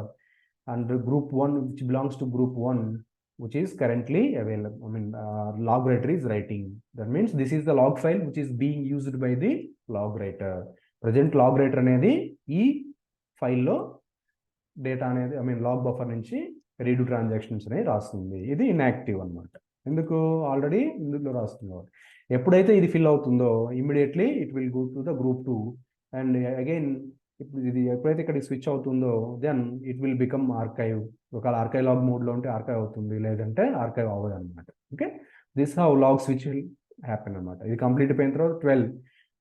[SPEAKER 1] and group 1 which belongs to group 1 which is currently available, log writer is writing. That means this is the log file which is being used by the log writer. Present log writer అనేది ఈ ఫైల్లో data అనేది log buffer నుంచి read transactions అనేది రాస్తుంది. ఇది inactive అనమాట. ఎందుకు? ఆల్రెడీ ఇందులో రాస్తుంది. ఎప్పుడైతే ఇది ఫిల్ అవుతుందో immediately it will go to the group 2 and again ఇది ఎప్పుడైతే ఇక్కడ స్విచ్ అవుతుందో then it will become archive. ఒకవేళ ఆర్కైవ్ లాగ్ మోడ్లో ఉంటే ఆర్కైవ్ అవుతుంది, లేదంటే ఆర్కైవ్ అవ్వదు అనమాట. Okay, this how log switch will happen అనమాట. ఇది కంప్లీట్ అయిపోయిన తర్వాత 12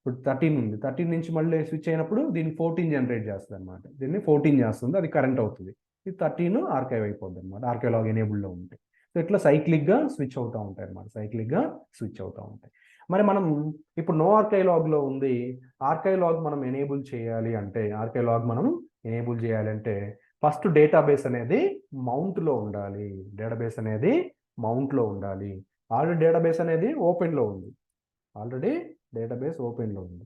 [SPEAKER 1] ఇప్పుడు 13 ఉంది, 13 నుంచి మళ్ళీ స్విచ్ అయినప్పుడు దీన్ని 14 జనరేట్ చేస్తుంది అనమాట. దీన్ని 14 చేస్తుంది, అది కరెంట్ అవుతుంది. ఇది 13 ఆర్కైవ్ అయిపోద్ది అనమాట, ఆర్కైవ్లాగ్ ఎనేబుల్లో ఉంటాయి. సో ఇట్లా సైక్లిక్గా స్విచ్ అవుతూ ఉంటాయి అనమాట, సైక్లిక్గా స్విచ్ అవుతూ ఉంటాయి. మరి మనం ఇప్పుడు నో ఆర్కైవ్లాగ్లో ఉంది, ఆర్కైవ్లాగ్ మనం ఎనేబుల్ చేయాలి అంటే, ఆర్కైవ్లాగ్ మనం ఎనేబుల్ చేయాలి అంటే ఫస్ట్ డేటాబేస్ అనేది మౌంట్లో ఉండాలి. డేటాబేస్ అనేది మౌంట్లో ఉండాలి. ఆల్రెడీ డేటాబేస్ అనేది ఓపెన్లో ఉంది, ఆల్రెడీ డేటాబేస్ ఓపెన్లో ఉంది.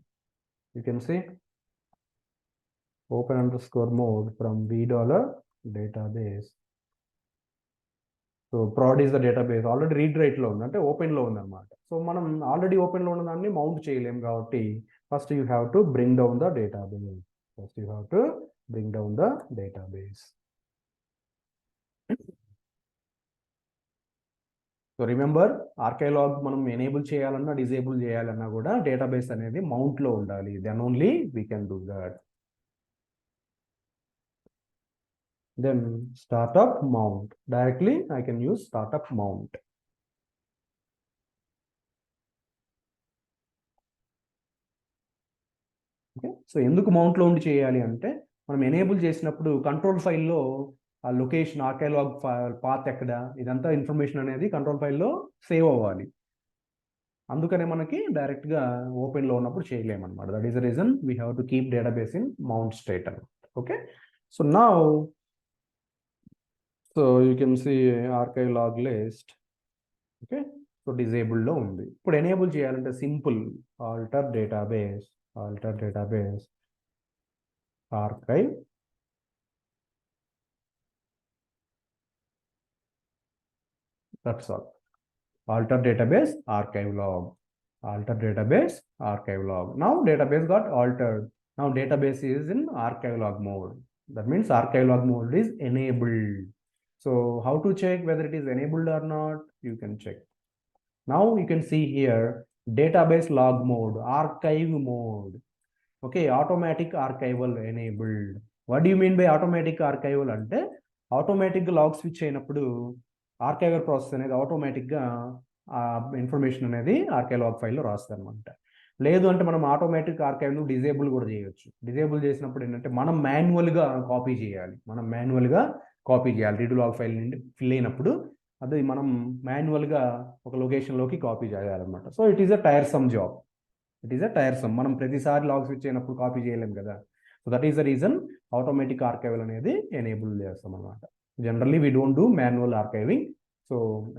[SPEAKER 1] You can see open underscore mode from $database. సో prod is the database, already read రైట్లో ఉంది అంటే ఓపెన్లో ఉంది అనమాట. సో మనం ఆల్రెడీ ఓపెన్లో ఉన్న దాన్ని మౌంట్ చేయలేము కాబట్టి first you have to bring down the database. First you have to bring down the database. So remember, archivelog మనం ఎనేబుల్ చేయాలన్నా డిజేబుల్ చేయాలన్నా కూడా డేటాబేస్ అనేది మౌంట్లో ఉండాలి. Then only we can do that. Then startup mount, directly I can use startup mount. Okay, so ఎందుకు మౌంట్లో ఉండి చేయాలి అంటే మనం ఎనేబుల్ చేసినప్పుడు కంట్రోల్ ఫైల్లో ఆ లొకేషన్, ఆర్కైవ్లాగ్ పాత్ ఎక్కడ, ఇదంతా ఇన్ఫర్మేషన్ అనేది కంట్రోల్ ఫైల్లో సేవ్ అవ్వాలి. అందుకనే మనకి డైరెక్ట్గా ఓపెన్లో ఉన్నప్పుడు చేయలేమన్నమాట. That is the reason we have to keep database in mount state అనమాట. Okay, so now so you can see archivelog list. Okay, so డిజేబుల్లో ఉంది. ఇప్పుడు ఎనేబుల్ చేయాలంటే simple, alter database archive, that's all. alter database archivelog, now database got altered. Now database is in archivelog mode. That means archivelog mode is enabled. So how to check whether it is enabled or not? You can check. Now you can see here database log mode, archive mode. Okay, automatic archival enabled. What do you mean by automatic archival? అంటే ఆటోమేటిక్గా log switch అయినప్పుడు ఆర్కైవర్ process అనేది ఆటోమేటిక్గా ఆ information అనేది ఆర్కైవ్లాగ్ ఫైల్లో రాస్తుంది అనమాట. లేదు అంటే మనం ఆటోమేటిక్ ఆర్కైవ్ను డిజేబుల్ కూడా చేయొచ్చు. డిజేబుల్ చేసినప్పుడు ఏంటంటే మనం మాన్యువల్గా కాపీ చేయాలి, రీడ్ లాగ్ ఫైల్ నుండి ఫిల్ అయినప్పుడు అది మనం మాన్యువల్గా ఒక లొకేషన్లోకి కాపీ చేయాలన్నమాట. So it is a tiresome job, మనం ప్రతిసారి లాగ్ స్విచ్ అయినప్పుడు కాపీ చేయలేం కదా. So that is the reason automatic archival అనేది ఎనేబుల్ చేస్తాం అనమాట. Generally we don't do manual archiving, so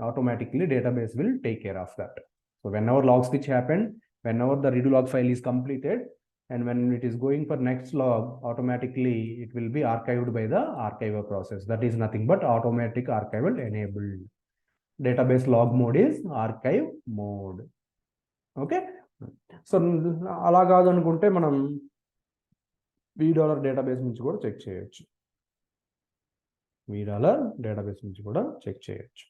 [SPEAKER 1] automatically database will take care of that. So whenever log switch happened, whenever the redo log file is completed, and when it is going for next log, automatically it will be archived by the archiver process. That is nothing but automatic archival enabled. Database log mode is archive mode. Okay, so అలా కాదు అనుకుంటే మనం $database నుంచి కూడా check చేయొచ్చు. database నుంచి కూడా check చేయొచ్చు.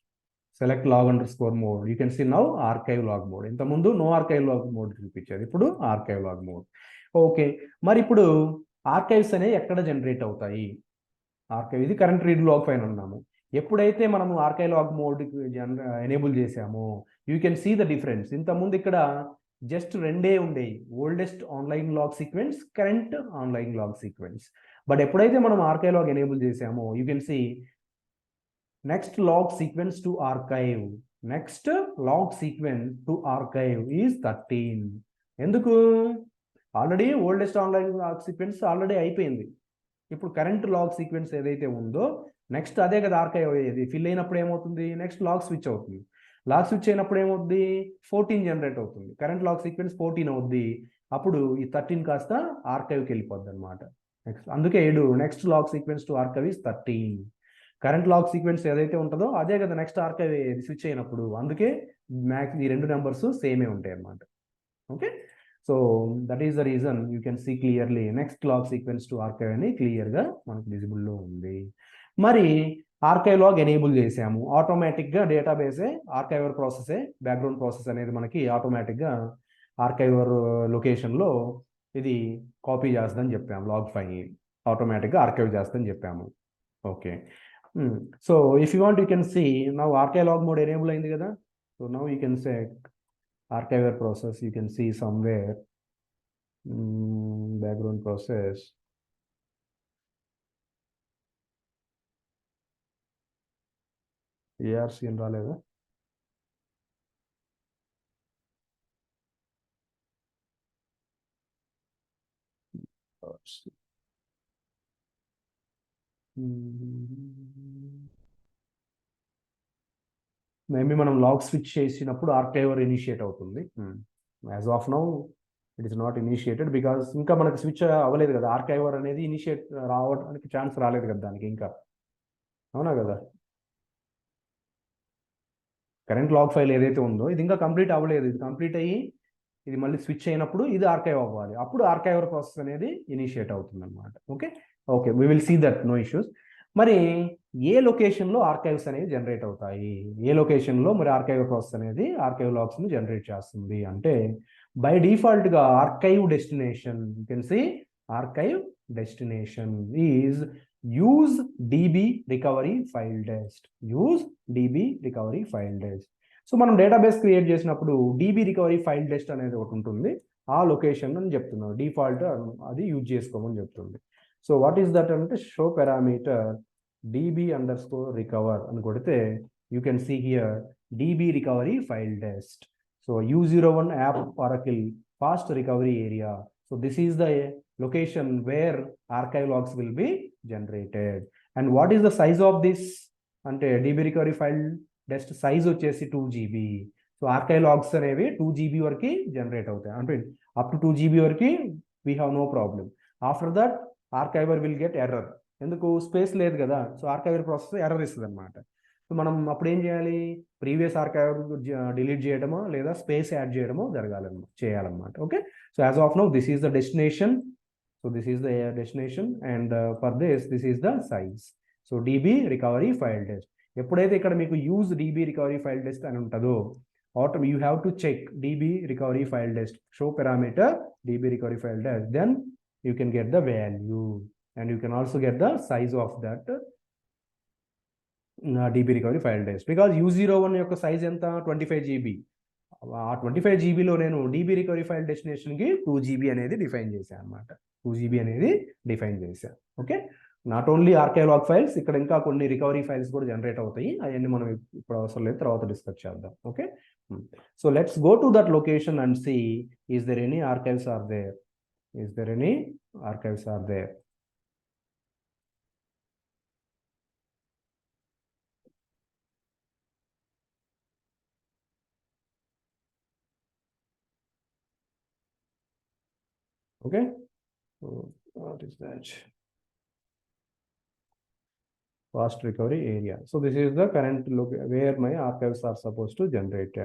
[SPEAKER 1] Select log underscore mode, you can see now archive log mode. ఇంతకుముందు నో ఆర్కైవ్ లాగ్ మోడ్ చూపించేది, ఇప్పుడు ఆర్కైవ్ లాగ్ మోడ్. ఓకే, మరి ఇప్పుడు ఆర్కైవ్స్ అనేవి ఎక్కడ జనరేట్ అవుతాయి? ఆర్కైవ్ ఇది కరెంట్ రీడ్ లాగ్ ఫైల్ అన్నాము. ఎప్పుడైతే మనము ఆర్కైవ్ లాగ్ మోడ్ ఎనేబుల్ చేసామో you can see the difference. ఇంతకుముందు ఇక్కడ జస్ట్ రెండే ఉండేవి, oldest online log sequence, current online log sequence. But ఎప్పుడైతే మనం ఆర్కైవ్లాగ్ ఎనేబుల్ చేసామో you can see next log sequence to archive is 13. ఎందుకు? Already oldest online log sequence already అయిపోయింది. ఇప్పుడు కరెంట్ లాగ్ సీక్వెన్స్ ఏదైతే ఉందో నెక్స్ట్ అదే కదా ఆర్కైవ్ అయ్యేది. ఫిల్ అయినప్పుడు ఏమవుతుంది, నెక్స్ట్ లాగ్ స్విచ్ అవుతుంది. లాగ్ స్విచ్ అయినప్పుడు ఏమవుద్ది, 14 జనరేట్ అవుతుంది. కరెంట్ లాగ్ సీక్వెన్స్ 14 అవుద్ది. అప్పుడు ఈ 13 కాస్త ఆర్కైవ్కి వెళ్ళిపోద్ది అనమాట. అందుకే next log sequence to archive is 13. Current log sequence ఏదైతే ఉంటుందో అదే కదా నెక్స్ట్ ఆర్కైవ్ స్విచ్ అయినప్పుడు. అందుకే మ్యాక్స్ ఈ రెండు నెంబర్స్ సేమే ఉంటాయి అన్నమాట. Okay, so that is the reason you can see clearly next log sequence to archive అని క్లియర్గా మనకు విజిబుల్లో ఉంది. మరి ఆర్కైవ్ లాగ్ ఎనేబుల్ చేసాము, ఆటోమేటిక్గా డేటాబేసే ఆర్కైవర్ ప్రాసెసే బ్యాక్గ్రౌండ్ ప్రాసెస్ అనేది మనకి ఆటోమేటిక్గా ఆర్కైవర్ లొకేషన్లో ఇది కాపీ చేస్తుందని చెప్పాము. లాగ్ ఫైల్ ఆటోమేటిక్గా ఆర్కైవ్ చేస్తుందని చెప్పాము. Okay, so if you want you can see now archive log mode enable అయింది కదా. So now you can say archiver process, you can see somewhere background process ARC అని రాలేదా? Maybe మనం log switch చేసినప్పుడు archiver initiate అవుతుంది. As of now it is not initiated because ఇంకా మనకు switch అవ్వలేదు కదా, ఆర్కైవర్ అనేది ఇనిషియేట్ రావడానికి ఛాన్స్ రాలేదు కదా దానికి ఇంకా, అవునా కదా? కరెంట్ లాగ్ ఫైల్ ఏదైతే ఉందో ఇది ఇంకా కంప్లీట్ అవ్వలేదు, ఇది కంప్లీట్ అయ్యి ఇది మళ్ళీ స్విచ్ అయినప్పుడు ఇది ఆర్కైవ్ అవ్వాలి, అప్పుడు ఆర్కైవర్ ప్రాసెస్ అనేది ఇనిషియేట్ అవుతుంది అనమాట. Okay okay, we will see that, no issues. మరి ఏ లొకేషన్లో ఆర్కైవ్స్ అనేవి జనరేట్ అవుతాయి, ఏ లొకేషన్లో మరి ఆర్కైవ్ ప్రాసెస్ అనేది ఆర్కైవ్ లాగ్స్ని జనరేట్ చేస్తుంది అంటే, బై డిఫాల్ట్గా archive destination, you can see archive destination is use DB recovery file dest, use DB recovery file dest. So మనం డేటాబేస్ క్రియేట్ చేసినప్పుడు డిబి రికవరీ ఫైల్ డెస్ట్ అనేది ఒకటి ఉంటుంది, ఆ లొకేషన్ అని చెప్తున్నాం, డిఫాల్ట్ అది యూజ్ చేసుకోమని చెప్తుంది. సో వాట్ ఈస్ దట్ అంటే, షో పారామీటర్ db_recover అని కొడితే you can see here db recovery file dest. So U01 app Oracle fast recovery area. So this is the location where archive logs will be generated. And what is the size of this అంటే db recovery file dest size వచ్చేసి 2 GB. So archive logs అనేవి 2 GB వరకు generate అవుతాయి, అంటే up to 2 GB వరకు we have no problem. After that archiver will get error, ఎందుకు space లేదు కదా, సో ఆర్కైవర్ ప్రాసెస్ ఎర్రర్ ఇస్తుంది అనమాట. సో మనం అప్పుడు ఏం చేయాలి, ప్రీవియస్ ఆర్కైవర్ డిలీట్ చేయడమో లేదా స్పేస్ యాడ్ చేయడమో చేయాలన్నమాట. Okay, so as of now this is the destination, so this is the destination and for this is the size. So DB recovery file dest, ఎప్పుడైతే ఇక్కడ మీకు use DB recovery file dest అని ఉంటుందో you have to check db recovery file dest, show parameter db recovery file dest, then you can get the value and you can also get the size of that db recovery file dest, because u01 యొక్క size ఎంత 25 GB. ఆ 25 GBలో నేను db recovery file డెస్టినేషన్కి 2 GB అనేది define చేశాను అనమాట, 2 GB అనేది define చేశాను. Okay, not only archive log files, ఇక్కడ ఇంకా కొన్ని రికవరీ ఫైల్స్ కూడా జనరేట్ అవుతాయి, అవన్నీ మనం ఇప్పుడు అవసరం లేదు, తర్వాత డిస్కస్ చేద్దాం. Okay, so let's go to that location and see is there any archives are there, is there any archives are there. Okay, so what is that? Fast recovery area. So this is the current look where my archives are supposed to generate.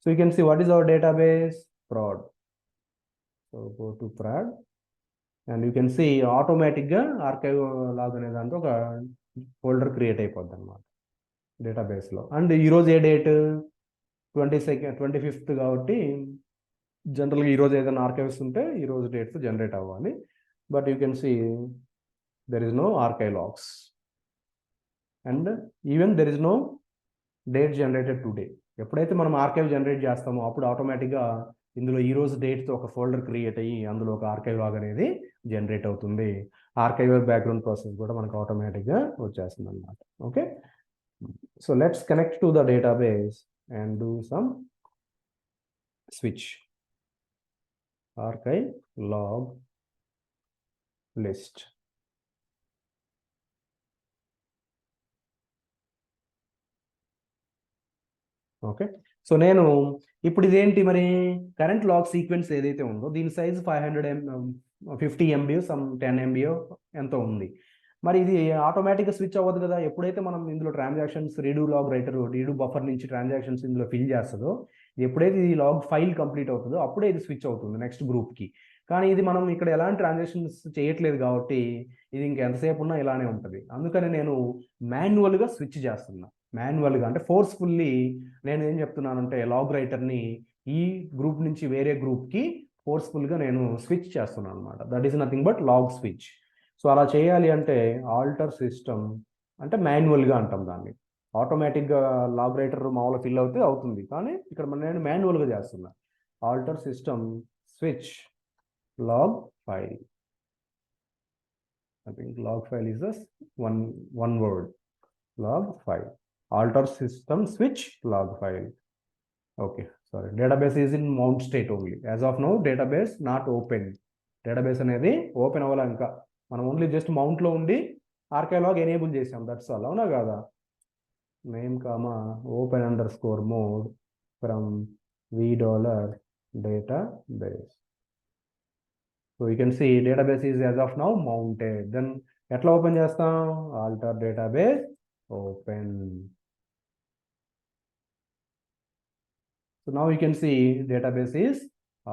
[SPEAKER 1] So you can see what is our database, prod. So go to prod and you can see automatic archive log అనే దాంట్లో ఒక folder create అయిపోద్ది అనమాట డేటాబేస్లో. And ఈరోజు ఏ date 25th కాబట్టి జనరల్గా ఈరోజు ఏదైనా ఆర్కైవ్స్ ఉంటే ఈరోజు డేట్స్ జనరేట్ అవ్వాలి, but you can see there is no archive logs and even there is no date generated today. ఎప్పుడైతే మనం ఆర్కైవ్ జనరేట్ చేస్తామో అప్పుడు ఆటోమేటిక్గా ఇందులో ఈరోజు డేట్తో ఒక ఫోల్డర్ క్రియేట్ అయ్యి అందులో ఒక ఆర్కైవ్ లాగ్ అనేది జనరేట్ అవుతుంది. ఆర్కైవర్ బ్యాక్గ్రౌండ్ ప్రాసెస్ కూడా మనకు ఆటోమేటిక్గా వచ్చేస్తుంది అనమాట. Okay, so let's connect to the database and do some switch. Archive log list. Okay, so నేను ఇప్పుడు ఇదేంటి మరి కరెంట్ లాగ్ సీక్వెన్స్ ఏదైతే ఉందో దీని సైజ్ 550 MB, సమ్ 10 MB ఎంతో ఉంది. మరి ఇది ఆటోమేటిక్గా స్విచ్ అవ్వదు కదా, ఎప్పుడైతే మనం ఇందులో transactions redo log writer redo buffer నుంచి ట్రాన్సాక్షన్స్ ఇందులో ఫిల్ చేస్తుందో, ఎప్పుడైతే ఈ లాగ్ ఫైల్ కంప్లీట్ అవుతుందో అప్పుడే ఇది స్విచ్ అవుతుంది నెక్స్ట్ గ్రూప్కి. కానీ ఇది మనం ఇక్కడ ఎలాంటి ట్రాన్సాక్షన్స్ చేయట్లేదు కాబట్టి ఇది ఇంకెంతసేపు ఉన్నా ఇలానే ఉంటుంది. అందుకని నేను మాన్యువల్గా స్విచ్ చేస్తున్నా, మాన్యువల్గా అంటే ఫోర్స్ఫుల్లీ నేను ఏం చెప్తున్నానంటే లాగ్ రైటర్ని ఈ గ్రూప్ నుంచి వేరే గ్రూప్కి ఫోర్స్ఫుల్గా నేను స్విచ్ చేస్తున్నాను అనమాట. That is nothing but log switch. So అలా చేయాలి అంటే ఆల్టర్ సిస్టమ్ అంటే మాన్యువల్గా అంటాం దాన్ని. ఆటోమేటిక్గా లాగ్ రైటర్ మామూలుగా ఫిల్ అవుతే అవుతుంది, కానీ ఇక్కడ నేను మాన్యువల్గా చేస్తున్నా. Alter system switch log file. I think log file is just one word. Log file. Alter system switch log file. Okay, sorry. Database is in mount state only. As of now, database not open. Database అనేది open అవ్వాలి ఇంకా. మనం only just మౌంట్లో ఉండి ఆర్కైలాగ్ enable చేసాం. That's all. అవునా కాదా? Name comma open underscore mode from $database. So you can see database is as of now mounted. Then ఎట్లా open చేస్తాం? Alter database open. So now you can see database is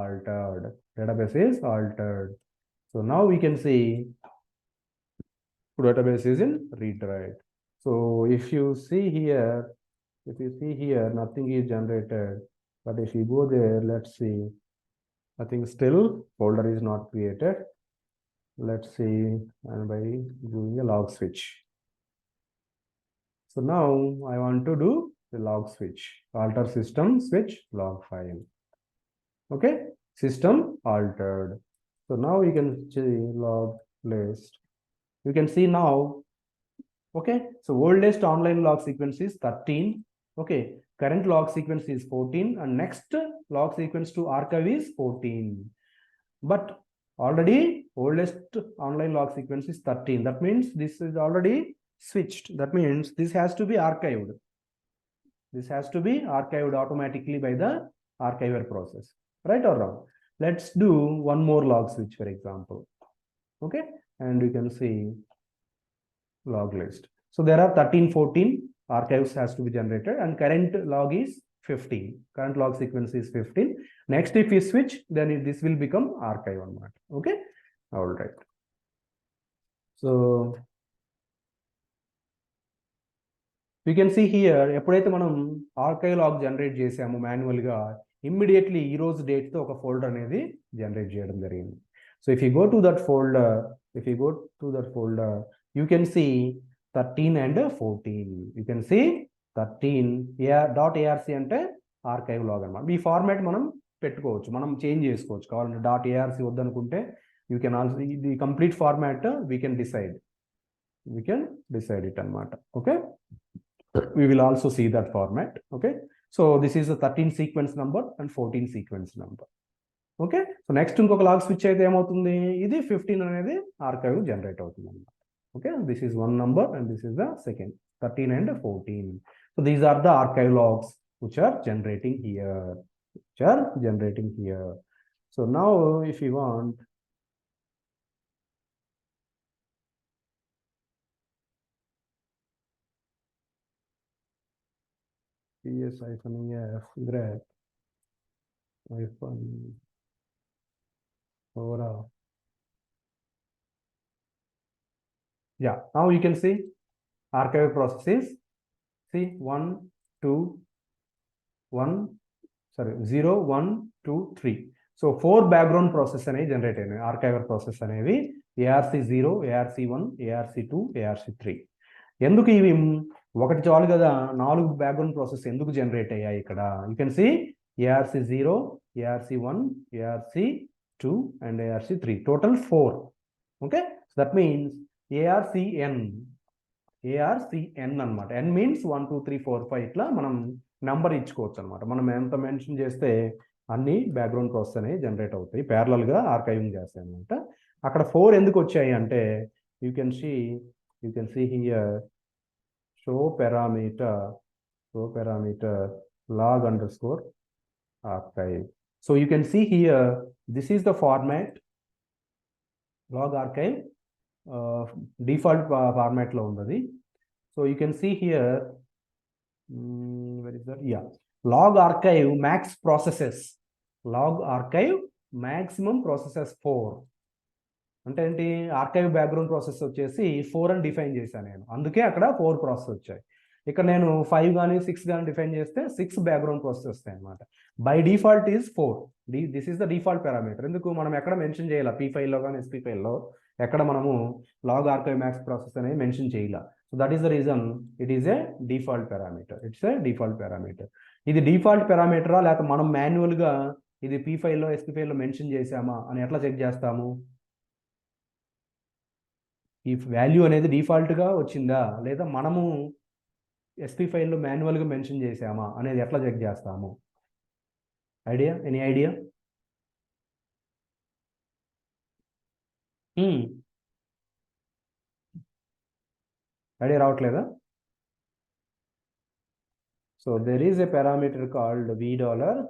[SPEAKER 1] altered. Database is altered. So now we can see database is in read write. So if you see here, nothing is generated. But if you go there, let's see. I think still folder is not created. Let's see, and by doing a log switch. So now I want to do the log switch. Alter system switch log file. Okay, system altered. So now you can see log list. You can see now. Okay, so oldest online log sequence is 13. Okay, current log sequence is 14, and next log sequence to archive is 14. But already oldest online log sequence is 13. That means this is already switched. That means this has to be archived. This has to be archived automatically by the archiver process. Right or wrong? Let's do one more log switch, for example. Okay, and you can see log list. So there are 13, 14 archives has to be generated, and current log is 15. Current log sequence is 15. Next, if we switch, then this will become archive or not. Okay, all right. So you can see here, ఎప్పుడైతే మనం archive log generate చేసామో మాన్యువల్గా, immediately ఈ రోజు డేట్తో ఒక folder అనేది generate చేయడం జరిగింది. So if you go to that folder, you can see 13 and 14. You can see 13 .arc అంటే ఆర్కైవ్ లాగ్ అన్నమాట. ఈ ఫార్మాట్ మనం పెట్టుకోవచ్చు, మనం చేంజ్ చేసుకోవచ్చు. కావాలంటే .arc వద్దనుకుంటే you can also the complete format we can decide it అన్నమాట. Okay, we will also see that format. Okay, so this is the 13 sequence number and 14 sequence number. Okay, so next ఇంకొక log switch అయితే ఏమవుతుంది? ఇది 15 అనేది archive generate అవుతుంది అన్నమాట. Okay, this is one number and this is the second, 13 and 14. So these are the archive logs which are generating here. So now if you want, PS-EF grep -Aura. Yeah, now you can see archive processes. See 0, 1, 2, 3. So 4 background process అనేవి generate అయినాయి. ఆర్కైవర్ process అనేవి ARC0, ARC1, ARC2, ARC3. ఎందుకు ఇవి ఒకటి చాలు కదా, 4 background process ఎందుకు generate అయ్యాయి ఇక్కడ? You can see ARC0, ARC1, ARC2 and ARC3, total 4. Okay, so that means ARCN అన్నమాట. N means 1, 2, 3, 4, 5 ఇట్లా మనం నెంబర్ ఇచ్చుకోవచ్చు అనమాట. మనం ఎంత మెన్షన్ చేస్తే అన్ని బ్యాక్గ్రౌండ్ ప్రాసెస్ అనేవి జనరేట్ అవుతాయి, ప్యారలల్గా ఆర్కైవింగ్ చేస్తాయి అనమాట. అక్కడ 4 ఎందుకు వచ్చాయి అంటే you can see here show parameter log underscore archive. So you can see here, this is the format log archive. Default format lo undadi. So you can see here, where is that? Yeah, log archive max processes. Log archive maximum processes 4. అంటే ఏంటి? Archive background process వచ్చేసి 4 అని define చేశాను నేను, అందుకే అక్కడ 4 process వచ్చాయి. ఇక్కడ నేను 5 కానీ 6 కానీ డిఫైన్ చేస్తే 6 బ్యాక్గ్రౌండ్ ప్రాసెస్ వస్తాయి అనమాట. By default is 4. This is the default parameter. ఎందుకు మనం ఎక్కడ మెన్షన్ చేయాలి? P ఫైల్లో కానీ SP ఫైల్లో ఎక్కడ మనము లాగ్ ఆర్కైవ్ మ్యాక్స్ ప్రాసెస్ అనేది మెన్షన్ చేయాలి. So that is the reason it is A default parameter. ఇది డిఫాల్ట్ పారామీటరా, లేకపోతే మనం మాన్యువల్గా ఇది పీ ఫైల్లో ఎస్పీ ఫైల్లో మెన్షన్ చేసామా అని ఎట్లా చెక్ చేస్తాము? ఈ వాల్యూ అనేది డిఫాల్ట్గా వచ్చిందా లేదా మనము ఎస్పీ ఫైల్లో మాన్యువల్గా మెన్షన్ చేసామా అనేది ఎట్లా చెక్ చేస్తాము? ఐడియా? Any idea? ఐడియా రావట్లేదా? So there is a parameter called $v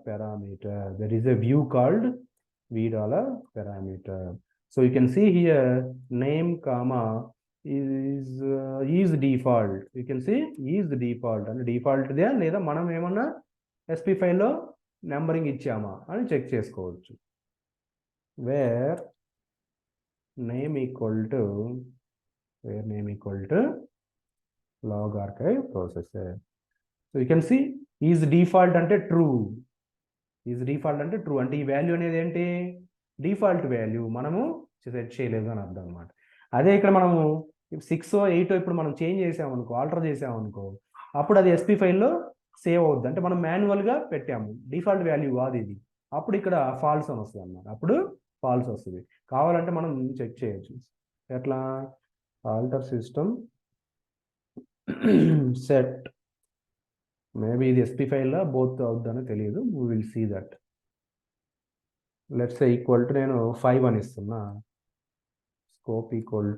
[SPEAKER 1] parameter. There is a view called $v parameter. So you can see here name comma is default. You can see is the default and default there లేదా మనం ఏమన్నా SP ఫైల్లో numbering ఇచ్చామా అని check చేసుకోవచ్చు. where name equal to log archive processor. So you can see is default అంటే true. is default అంటే true అంటే ఈ వాల్యూ అనేది ఏంటి? డిఫాల్ట్ వాల్యూ, మనము సెట్ చేయలేదు అని అర్థం అనమాట. అదే ఇక్కడ మనము 6 8 ఇప్పుడు మనం చేంజ్ చేసామనుకో, ఆల్టర్ చేసామనుకో, అప్పుడు అది ఎస్పీ ఫైల్లో సేవ్ అవుద్ది. అంటే మనం మాన్యువల్గా పెట్టాము, డిఫాల్ట్ వాల్యూ కాదు ఇది. అప్పుడు ఇక్కడ ఫాల్స్ అని వస్తుంది అన్నమాట. అప్పుడు ఫాల్స్ వస్తుంది. కావాలంటే మనం చెక్ చేయొచ్చు. ఎట్లా? ఆల్టర్ సిస్టమ్ సెట్, మేబీ ఇది ఎస్పీ ఫైల్లో బోత్ అవుద్దని తెలియదు. We will see that. Let's equal to నేను 5 అని ఇస్తున్నా. Scope equal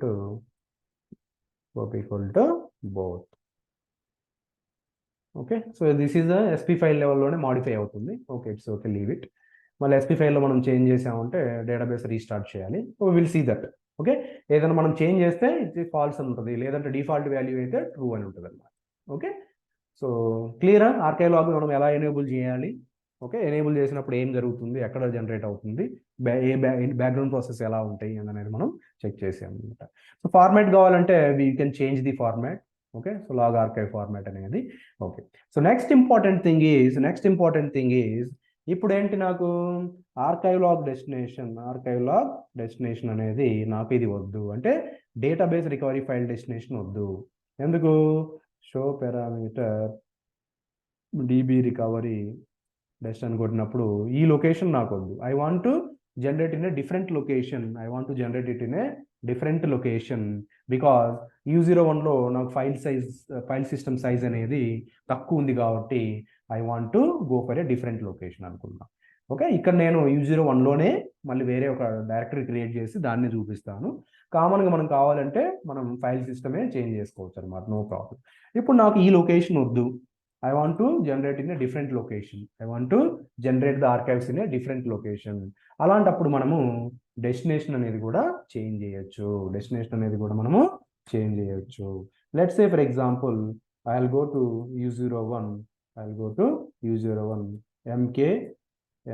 [SPEAKER 1] to both. Okay, so this is SP file లెవెల్లోనే మాడిఫై అవుతుంది. Okay, it's okay, leave it. మళ్ళీ ఎస్పీ ఫైల్లో మనం చేంజ్ చేసామంటే డేటాబేస్ రీస్టార్ట్ చేయాలి. Will see that. ఓకే, ఏదైనా మనం చేంజ్ చేస్తే ఇది ఫాల్స్ అని ఉంటుంది, లేదంటే డిఫాల్ట్ వాల్యూ అయితే ట్రూ అని ఉంటుంది అన్నమాట. ఓకే, సో క్లియరా? ఆర్కైవ్లాగ్ మనం ఎలా ఎనేబుల్ చేయాలి? ఓకే, ఎనేబుల్ చేసినప్పుడు ఏం జరుగుతుంది, ఎక్కడ జనరేట్ అవుతుంది, బ్యాక్గ్రౌండ్ ప్రాసెస్ ఎలా ఉంటాయి అనేది మనం చెక్ చేసాం అనమాట. సో ఫార్మాట్ కావాలంటే we can change the format. Okay, so log archive format అనేది. Okay, so next important thing is ఇప్పుడు ఏంటి, నాకు ఆర్కైవ్లాగ్ డెస్టినేషన్ అనేది నాకు ఇది వద్దు. అంటే డేటాబేస్ రికవరీ ఫైల్ డెస్టినేషన్ వద్దు. ఎందుకు? Show parameter DB recovery dest అని కొట్టినప్పుడు ఈ లొకేషన్ నాకు వద్దు. I want to generate in a different location because U01లో నాకు ఫైల్ సిస్టమ్ సైజ్ అనేది తక్కువ ఉంది కాబట్టి I want to go for a different location అనుకున్నా. ఓకే, ఇక్కడ నేను U01లోనే మళ్ళీ వేరే ఒక డైరెక్టరీ క్రియేట్ చేసి దాన్ని చూపిస్తాను. కామన్గా మనం కావాలంటే మనం ఫైల్ సిస్టమే చేంజ్ చేసుకోవచ్చు అనమాట, నో ప్రాబ్లం. ఇప్పుడు నాకు ఈ లొకేషన్ వద్దు. I want to generate in a different location. I want to generate the archives in a different location. అలాంటప్పుడు మనము డెస్టినేషన్ అనేది కూడా చేంజ్ చేయొచ్చు. Let's say for example I'll go to U01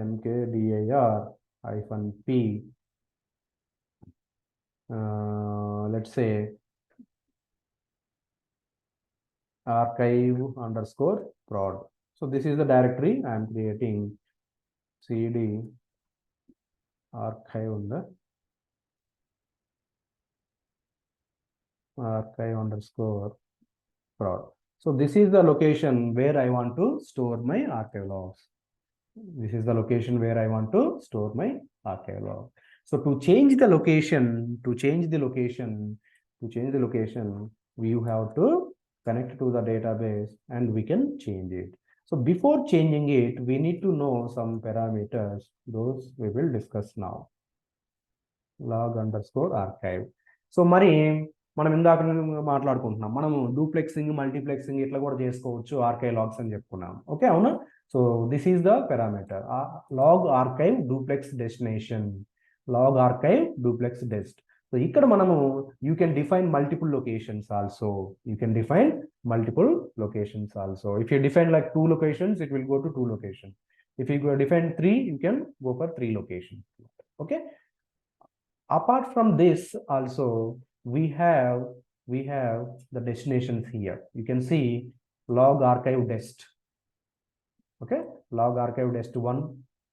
[SPEAKER 1] mkdir-p let's say archive_prod. So this is the directory I am creating. cd archive_prod. So this is the location where I want to store my archive logs. So to change the location, we have to connect to the database and we can change it. So before changing it, we need to know some parameters. Those we will discuss now. log_archive. So మరి మనం ఇందాక మాట్లాడుకుంటున్నాం, మనము డూప్లెక్సింగ్, multiplexing ఇట్లా కూడా చేసుకోవచ్చు archive logs అని చెప్పుకున్నాం. ఓకే, అవునా? So this is the parameter log archive duplex destination, so ఇక్కడ మనము you can define multiple locations also. If you define like 2 locations, it will go to 2 locations. If you define 3, you can go for 3 locations. Okay, apart from this also we have the destinations here. You can see log archive dest. Okay, log archive dest 1,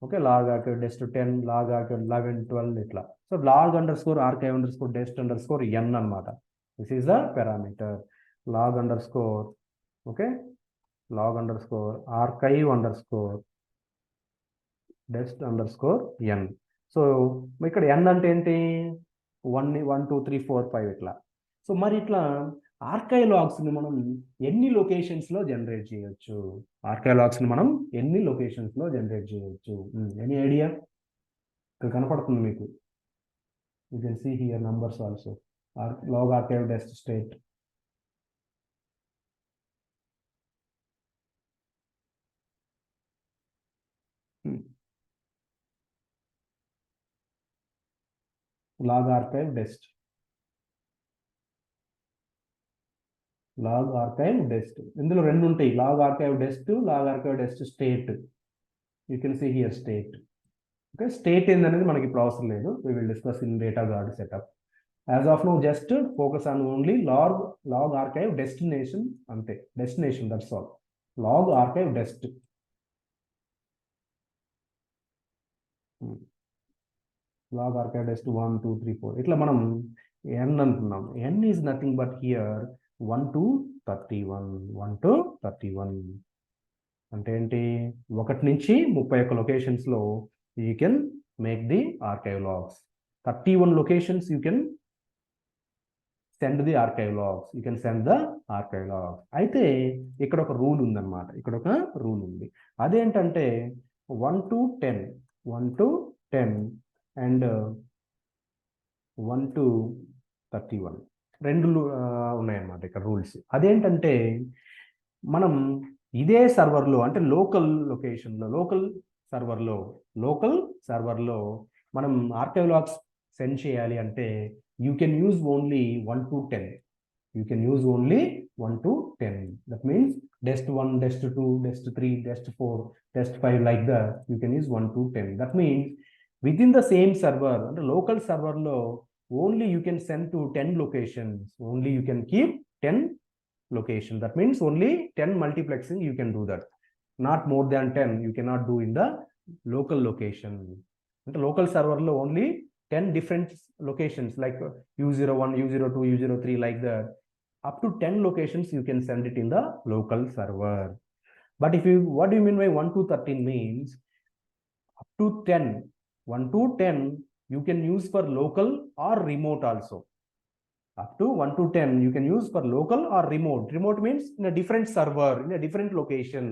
[SPEAKER 1] okay, log archive dest 10, log archive 11, 12 ఇట్లా. So log_archive_dest_n అన్నమాట. This is the parameter log_, okay, log_archive_, dest underscore N. So ఇక్కడ N అంటే ఏంటి, 1 1 2 3 4 5 ఇట్లా. So మరి ఇట్లా archive లాగ్స్ని మనం ఎన్ని లొకేషన్స్లో జనరేట్ చేయొచ్చు, ఆర్కైవ్ లాగ్స్ని మనం ఎన్ని లొకేషన్స్లో జనరేట్ చేయొచ్చు, ఎనీ ఐడియా? ఇక్కడ కనపడుతుంది మీకు, you can see here numbers also. log archive dest state. log archive dest. log archive dest ఇందులో రెండు ఉంటాయి, log archive dest, log archive dest state. You can see here state. Okay, state ఏందనేది మనకి ఇప్పుడు అవసరం లేదు, we will discuss in data guard setup. As of now just focus on only log archive destination అంతే, destination, that's all. log archive dest. log archive dest 1 2 3 4 ఇట్లా మనం n అంటున్నాం. n is nothing but here 1 to 31, 1 to 31 అంటే ఏంటి, 1 నుంచి 31 లొకేషన్స్లో you can make the archive logs. 31 locations you can send the archive logs, you can send the archive logs. అయితే ఇక్కడ ఒక రూల్ ఉందన్నమాట, ఇక్కడ ఒక రూల్ ఉంది. అదేంటంటే 1 to 10, 1 to 10 అండ్ 1 to 31 రెండు ఉన్నాయన్నమాట ఇక్కడ రూల్స్. అదేంటంటే మనం ఇదే సర్వర్లో అంటే లోకల్ లొకేషన్లో, లోకల్ సర్వర్లో మనం ఆర్కైవ్ లాగ్స్ సెండ్ చేయాలి అంటే you can use only 1 to 10. You can use only 1 to 10. That means dest 1, dest 2, dest 3, dest 4, dest 5 like that. You can use 1 to 10. That means within the same server, the local server lo only you can send to 10 locations. Only you can keep 10 locations. That means only 10 multiplexing you can do that. Not more than 10 you cannot do in the local location. The local server lo only 10 different locations like U01, U02, U03 like that. Up to 10 locations you can send it in the local server. But if you, what do you mean by 1 to 13 means up to 10, 1 to 10 you can use for local or remote also. Up to 1 to 10 you can use for local or remote. Remote means in a different server, in a different location,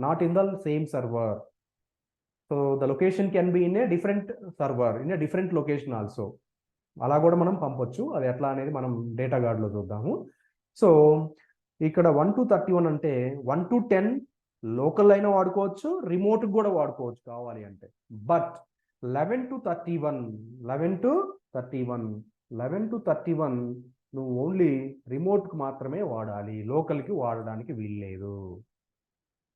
[SPEAKER 1] not in the same server. So the location can be in a different server, in a different location also. అలా కూడా మనం పంపొచ్చు, అది ఎట్లా అనేది మనం data గార్డ్లో చూద్దాము. So ఇక్కడ 1 to 31 అంటే 1 to 10 లోకల్ అయినా వాడుకోవచ్చు, రిమోట్ కూడా వాడుకోవచ్చు కావాలి అంటే. బట్ 11 to 31 నువ్వు ఓన్లీ రిమోట్కి మాత్రమే వాడాలి, లోకల్కి వాడడానికి వీల్లేదు.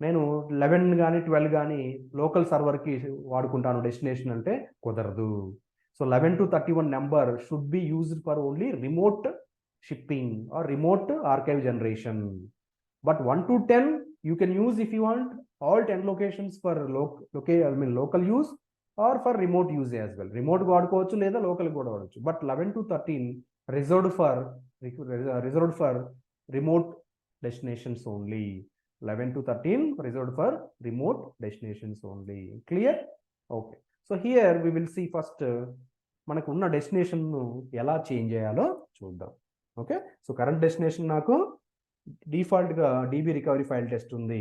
[SPEAKER 1] నేను 11 కానీ 12 కానీ లోకల్ సర్వర్కి వాడుకుంటాను డెస్టినేషన్ అంటే కుదరదు. So 11 to 31 number should be used for only remote shipping or remote archive generation. But 1 to 10 you can use if you want all 10 locations for local use or for remote use as well. Remote గా వాడుకోవచ్చు లేదా local కూడా వాడవచ్చు. But 11 to 13 reserved for remote destinations only. 11 to 13 reserved for remote destinations only. Clear? Okay. So here we will see first మనకు ఉన్న destination ను ఎలా change చేయాలో చూద్దాం. ఓకే, సో కరెంట్ డెస్టినేషన్ నాకు డిఫాల్ట్గా డీబీ రికవరీ ఫైల్ టెస్ట్ ఉంది,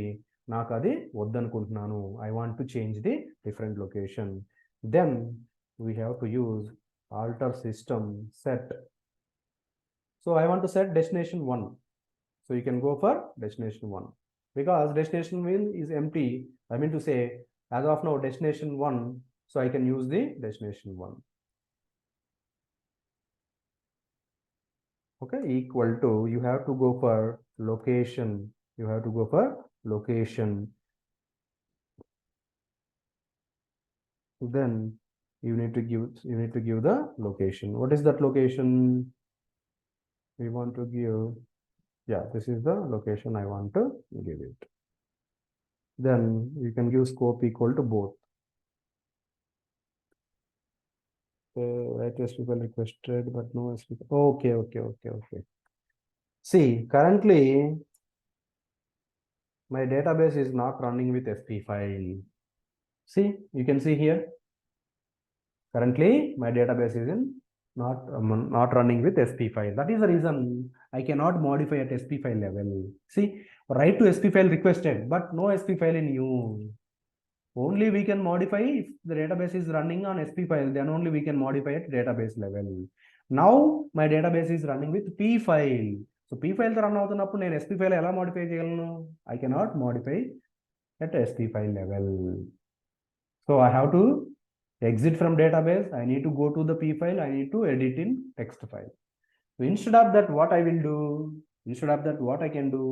[SPEAKER 1] నాకు అది వద్దనుకుంటున్నాను. I want to change the different location. Then we have to use alter system set. So I want to set destination 1. So you can go for destination 1 because destination is empty. I mean to say as of now destination 1, so I can use the destination 1. Okay, equal to, you have to go for location, then you need to give the location. What is that location we want to give? Yeah, this is the location I want to give it. Then you can give scope equal to both. Test people requested but no speaker. Okay. See, currently my database is not running with FP file. See, you can see here. Currently, my database is in not running with SP file. That is the reason I cannot modify at SP file level. See, write to SP file requested, but no SP file in use. Only we can modify if the database is running on SP file, then only we can modify at database level. Now my database is running with P file. So P file run అవుతున్నప్పుడు నేను SP file ఎలా modify చేయగలను? I cannot modify at SP file level. So I have to exit from database. I need to go to the P file. I need to edit in text file. So instead of that, what I will do? Instead of that, what I can do?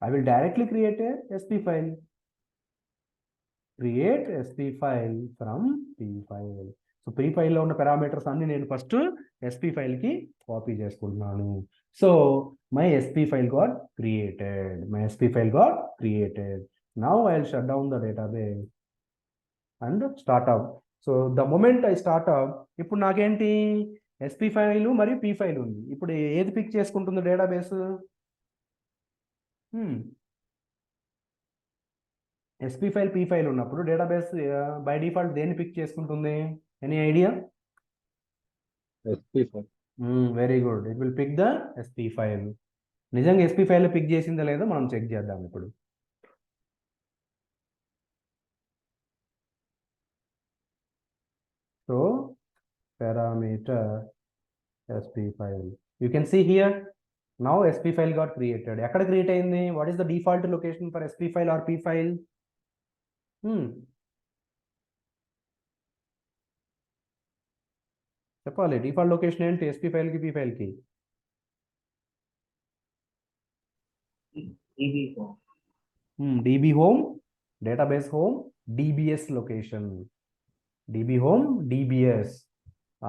[SPEAKER 1] I will directly create a SP file. Create SP file from P file. So P file లో ఉన్న parameters అన్ని నేను first SP file కి copy చేసుకుంటున్నాను. So my SP file got created. My SP file got created. Now I'll shut down the database and start up. So the moment I start up, ఇప్పుడు నాకేంటి SP file మరియు P file ఉంది. ఇప్పుడు ఏది pick చేసుకుంటుంది database? SP file P file ఉన్నప్పుడు database by default దేన్ని pick చేసుకుంటుంది? Any idea?
[SPEAKER 2] SP file.
[SPEAKER 1] Very good. It will pick the SP file. నిజంగా SP ఫైల్ పిక్ చేసిందా లేదో మనం చెక్ చేద్దాం ఇప్పుడు. So parameter SP file. You can see here. Now SP file got created. ఎక్కడ create అయింది? What is the default location for SP file or P file? చెప్పాలి. Default location ఏంటి SP file కి P ఫైల్ కి? DB home, database home, DBS location. DB home, DBS.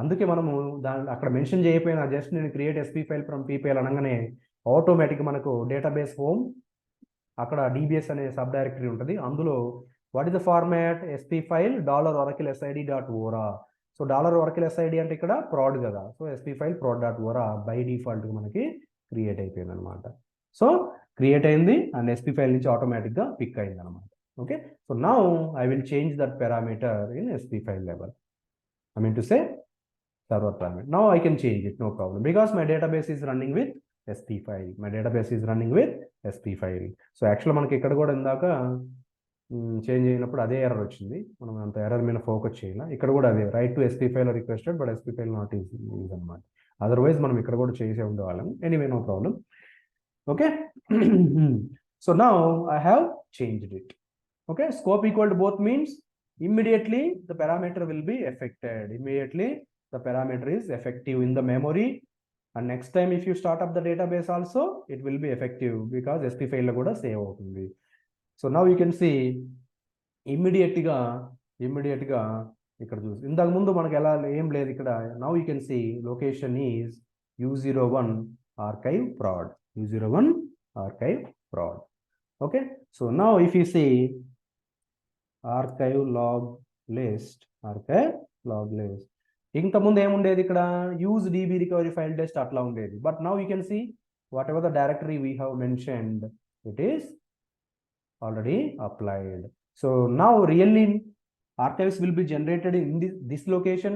[SPEAKER 1] అందుకే మనము దాని అక్కడ మెన్షన్ చేయకపోయినా జస్ట్ నేను create SP file from P file అనగానే ఆటోమేటిక్ మనకు డేటాబేస్ హోమ్, అక్కడ DBS అనే సబ్ డైరెక్టరీ ఉంటుంది. అందులో what is the format? SP file $oracle sid.ora. So $oracle sid అంటే ఇక్కడ ప్రాడ్ కదా. So SP file prod.ora by default మనకి క్రియేట్ అయిపోయింది అనమాట. సో క్రియేట్ అయింది అండ్ SP ఫైల్ నుంచి ఆటోమేటిక్గా పిక్ అయింది అనమాట. Okay. So now I will change that parameter in SP file level. I mean to say server parameter. Now I can change it, no problem, because my database is running with SP file. My database is running with SP file. So actually మనకి ఇక్కడ కూడా ఇందాక change అయినప్పుడు అదే error వచ్చింది. మనం అంత error మీద ఫోకస్ చేయాలి. ఇక్కడ కూడా అదే right to SP file requested but SP file not is అనమాట. అదర్వైజ్ మనం ఇక్కడ కూడా చేసే ఉండేవాళ్ళం. Anyway, no problem. Okay. So now I have changed it. Okay, scope equal to both means immediately the parameter will be affected. Immediately the parameter is effective in the memory, and next time if you start up the database also it will be effective because SP file lo kuda save avutundi. So now you can see immediate ga ikkada choose indaku mundu manaku ela em ledhu ikkada. Now you can see location is U01 archive prod. U01 archive prod. Okay, so now if you see archive log list, ఇంత ముందు ఏముండేది ఇక్కడ? Use DB recovery file test అట్లా ఉండేది. But now you can see whatever the directory we have mentioned it is already applied. So now really archives will be generated in this location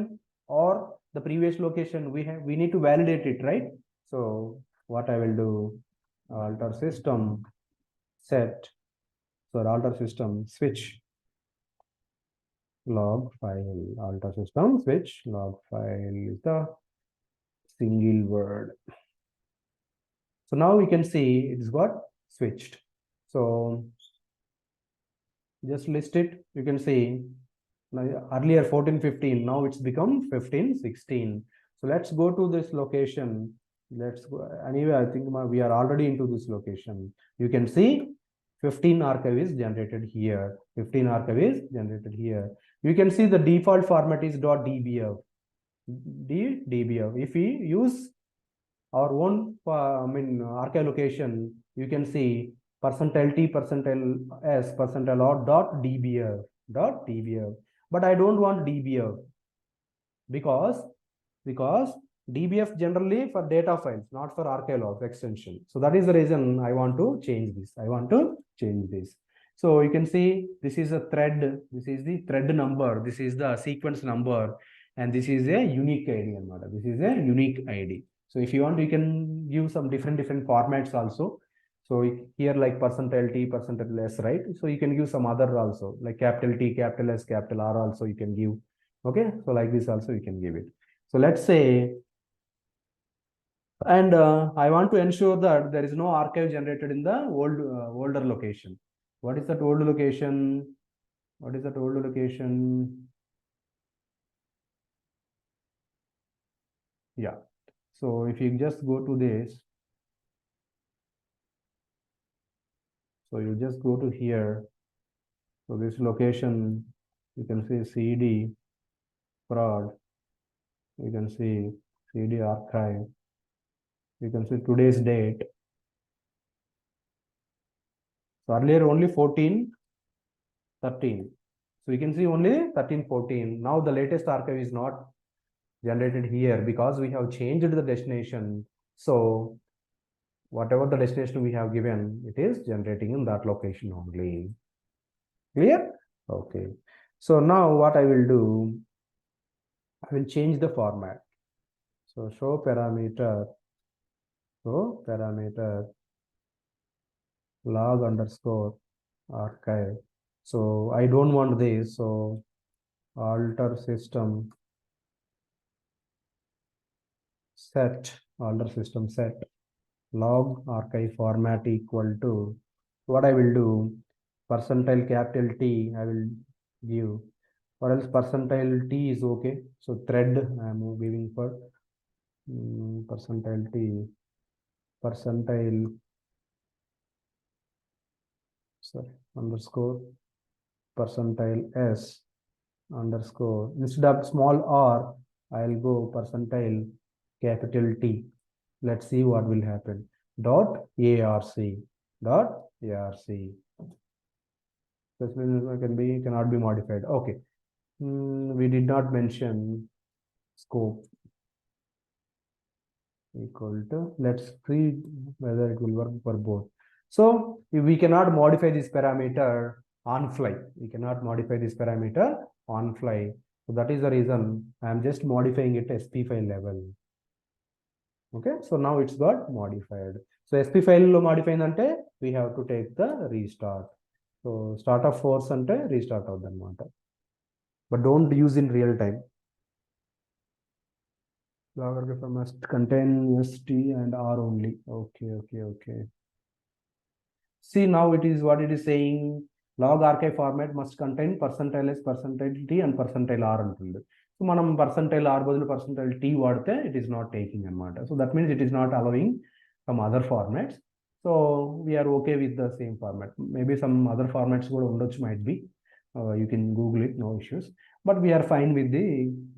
[SPEAKER 1] or the previous location. We need to validate it, right? So what I will do, alter system set, so alter system switch log file, alter system switch log file is the single word. So now we can see it's got switched. So just list it. You can see earlier 1415, now it's become 1516. So let's go to this location. Let's go. Anyway, I think we are already into this location. You can see 15 archive is generated here. 15 archive is generated here. You can see the default format is .dbf. .dbf. If we use our own archive location, you can see %t, %s, %r .dbf. But I don't want DBF because DBF generally for data files, not for Archivelog extension. So that is the reason I want to change this. So you can see this is a thread, this is the thread number, this is the sequence number, and this is a unique ID anamata. This is a unique ID. So if you want, you can give some different formats also. So here like percentile T, percentile S, right? So you can give some other also, like capital T, capital S, capital R also you can give. Okay, so like this also you can give it. So let's say, and I want to ensure that there is no archive generated in the older location. What is that old location? What is that old location? Yeah. So if you just go to this, so you just go to here. So this location, you can see CD prod, you can see CD archive, you can see today's date. So earlier only 14, 13. So you can see only 13, 14. Now the latest archive is not generated here because we have changed the destination. So whatever the destination we have given, it is generating in that location only. Clear? Okay. So now what I will do, I will change the format. So show parameter log underscore archive. So I don't want this. So alter system set log archive format equal to, what I will do, percentile capital T I will give, or else percentile T is okay. So thread I am giving for percentile T, percentile underscore percentile S underscore, instead of small r I'll go percentile capital T. Let's see what will happen. Dot ARC. This means cannot be modified. Okay. We did not mention scope equal to, let's see whether it will work for both. So if we cannot modify this parameter on fly, so that is the reason I am just modifying it SP file level. Okay, so now it's got modified. So SP file lo modified ante we have to take the restart. So start of force ante restart avudannamata, but don't use in real time. Log archive must contain ST and R only. Okay. See, now it is what it is saying. Log archive format must contain percentile S, percentile T and percentile R antundi. So manam percentile R బదులు percentile T వాడితే it is not taking anamata. So that means it is not allowing some other formats. So we are okay with the same format. Maybe some other formats కూడా ఉండొచ్చు, might be. You can Google it, no issues. But we are fine with the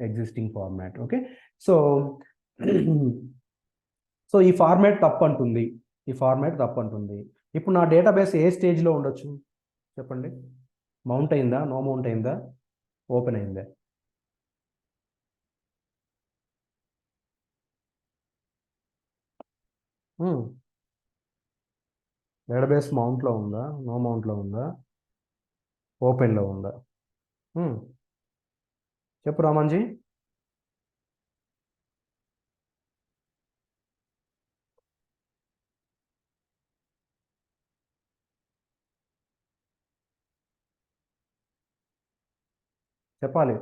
[SPEAKER 1] existing format. Okay. So so ఈ format తప్పు అంటుంది. ఇప్పుడు నా database ఏ స్టేజ్లో ఉండొచ్చు చెప్పండి? మౌంట్ అయిందా, నో మౌంట్ అయిందా, ఓపెన్ అయిందా? డేటాబేస్ మౌంట్లో ఉందా, నో మౌంట్లో ఉందా, ఓపెన్లో ఉందా? చెప్పు రామాంజీ. చెప్పాలి.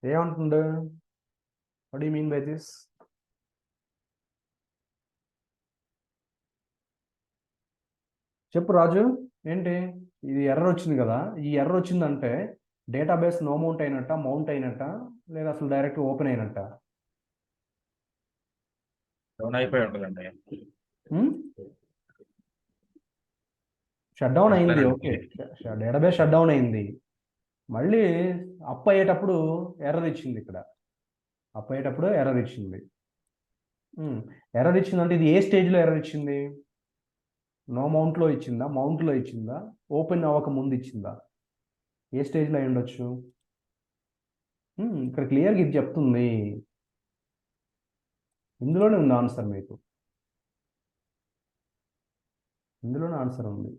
[SPEAKER 1] ఏమంటుండు? What do you mean by this? చెప్పు రాజు, ఏంటి ఇది ఎర్రర్ వచ్చింది కదా? ఈ ఎర్రర్ వచ్చిందంటే డేటాబేస్ నో మౌంట్ అయినట్ట, మౌంట్ అయినట్ట, లేదా అసలు డైరెక్ట్ ఓపెన్ అయినట్ట?
[SPEAKER 4] డౌన్ అయిపోయి ఉంటుందండి.
[SPEAKER 1] షట్ డౌన్ అయింది. ఓకే, డేటాబేస్ షట్ డౌన్ అయింది. మళ్ళీ అప్ అయ్యేటప్పుడు ఎర్రర్ ఇచ్చింది. ఇక్కడ అప్ అయ్యేటప్పుడు ఎర్రర్ ఇచ్చింది. ఎర్రర్ ఇచ్చిందంటే ఇది ఏ స్టేజ్లో ఎర్రర్ ఇచ్చింది? నో మౌంట్లో ఇచ్చిందా, మౌంట్లో ఇచ్చిందా, ఓపెన్ అవ్వక ముందు ఇచ్చిందా? ఏ స్టేజ్లో అయి ఉండొచ్చు? ఇక్కడ క్లియర్గా ఇది చెప్తుంది, ఇందులోనే ఉంది ఆన్సర్, మీకు ఇందులోనే ఆన్సర్ ఉంది.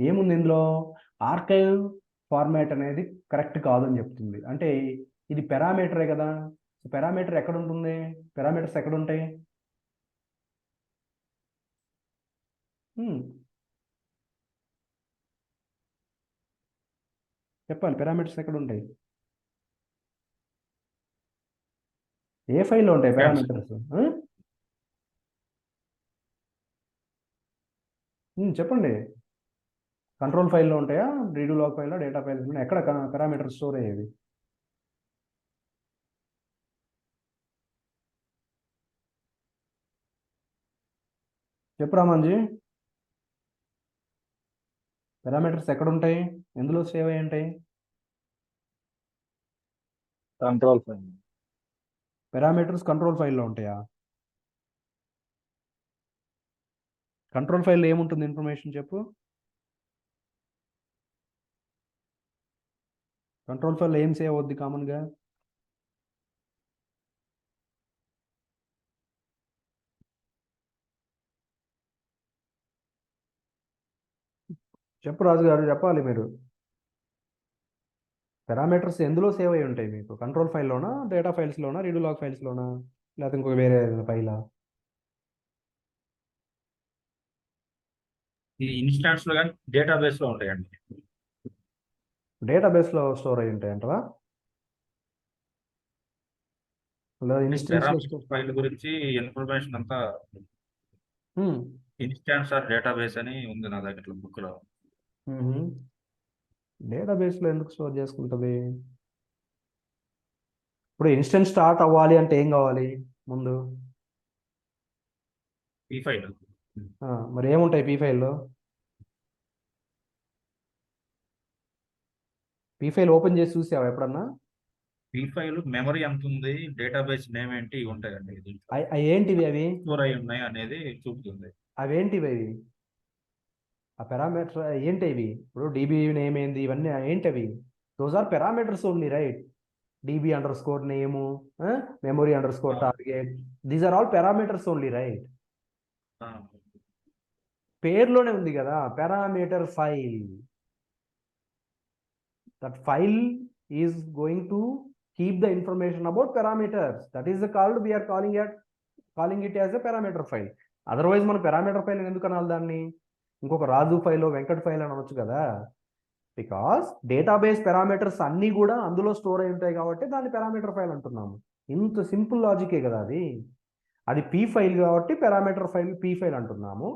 [SPEAKER 1] ఏముంది ఇందులో? ఆర్కైవ్ ఫార్మాట్ అనేది కరెక్ట్ కాదని చెప్తుంది. అంటే ఇది పారామీటరే కదా, పారామీటర్ ఎక్కడ ఉంటుంది? పారామీటర్స్ ఎక్కడ ఉంటాయి? చెప్పాలి, పారామీటర్స్ ఎక్కడ ఉంటాయి? ఏ ఫైల్లో ఉంటాయి పారామీటర్స్? చెప్పండి. కంట్రోల్ ఫైల్లో ఉంటాయా, రీడు లాగ్ ఫైల్లో, డేటా ఫైల్స్ ఉంటాయా? ఎక్కడ పారామీటర్స్ స్టోర్ అయ్యేది? చెప్పు రామాంజీ, పారామీటర్స్ ఎక్కడ ఉంటాయి, ఎందులో సేవ్ అయ్యి ఉంటాయి?
[SPEAKER 2] Control file.
[SPEAKER 1] పారామీటర్స్ కంట్రోల్ ఫైల్లో ఉంటాయా? కంట్రోల్ ఫైల్లో ఏముంటుంది ఇన్ఫర్మేషన్ చెప్పు? కంట్రోల్ ఫైల్లో ఏం సేవ్ అవుద్ది కామన్గా? చెప్పు రాజు గారు, చెప్పాలి మీరు. పారామీటర్స్ ఎందులో సేవ్ అయి ఉంటాయి మీకు? కంట్రోల్ ఫైల్లోనా, డేటా ఫైల్స్లోనా, రీడు లాగ్ ఫైల్స్లోనా, లేకపోతే ఇంకొక వేరే ఫైలా?
[SPEAKER 4] ఈ ఇన్స్టాన్స్లో కానీ డేటాబేస్లో ఉంటాయండి.
[SPEAKER 1] డేటాబేస్లో స్టోర్ అయి ఉంటాయి అంటారా? లేదా ఇన్స్టెన్స్లో
[SPEAKER 4] పారామీటర్ ఫైల్ గురించి ఇన్ఫర్మేషన్ అంతా
[SPEAKER 1] స్టోర్?
[SPEAKER 4] ఇన్స్టాన్స్ ఆర్ డేటాబేస్ అని ఉంది నా దగ్గర బుక్లో.
[SPEAKER 1] డేటాబేస్లో ఎందుకు స్టోర్ చేసుకుంటుంది? ఇప్పుడు ఇన్స్టెన్స్ స్టార్ట్ అవ్వాలి అంటే ఏం కావాలి ముందు?
[SPEAKER 4] ఈ ఫైల్
[SPEAKER 1] మరి ఏముంటాయి పీ ఫైల్లో? పీ ఫైల్ ఓపెన్ చేసి చూసావా ఎప్పుడన్నా?
[SPEAKER 4] ఈ ఫైల్ మెమరీ ఎంత ఉంది, డేటాబేస్ నేమ్ ఏంటి, ఇవి ఉంటాయండి.
[SPEAKER 1] అవి ఏంటివి? అవి
[SPEAKER 4] స్టోర్ అయి ఉన్నాయి అనేది చూపుతుంది.
[SPEAKER 1] అవేంటివి అవి? ఆ పారామీటర్ ఏంటి ఇవి? ఇప్పుడు డీబీ నేమ్ ఏంది, ఇవన్నీ ఏంటవి? Those are parameters only, right? DB underscore name, memory underscore target, these are all parameters only, right? పేర్లోనే ఉంది కదా parameter file. That file is going to keep the information about parameters. That is the called, we are calling it as a parameter file. Otherwise మనం parameter file ఎందుకు అనాలి దాన్ని? ఇంకొక రాజు file, Venkat file అని అనొచ్చు కదా. బికాస్ డేటాబేస్ పారామీటర్స్ అన్నీ కూడా అందులో స్టోర్ అయి ఉంటాయి కాబట్టి దాన్ని పారామీటర్ ఫైల్ అంటున్నాము. ఇంత సింపుల్ లాజికే కదా అది. అది పీ ఫైల్ కాబట్టి పారామీటర్ ఫైల్ పీ ఫైల్ అంటున్నాము.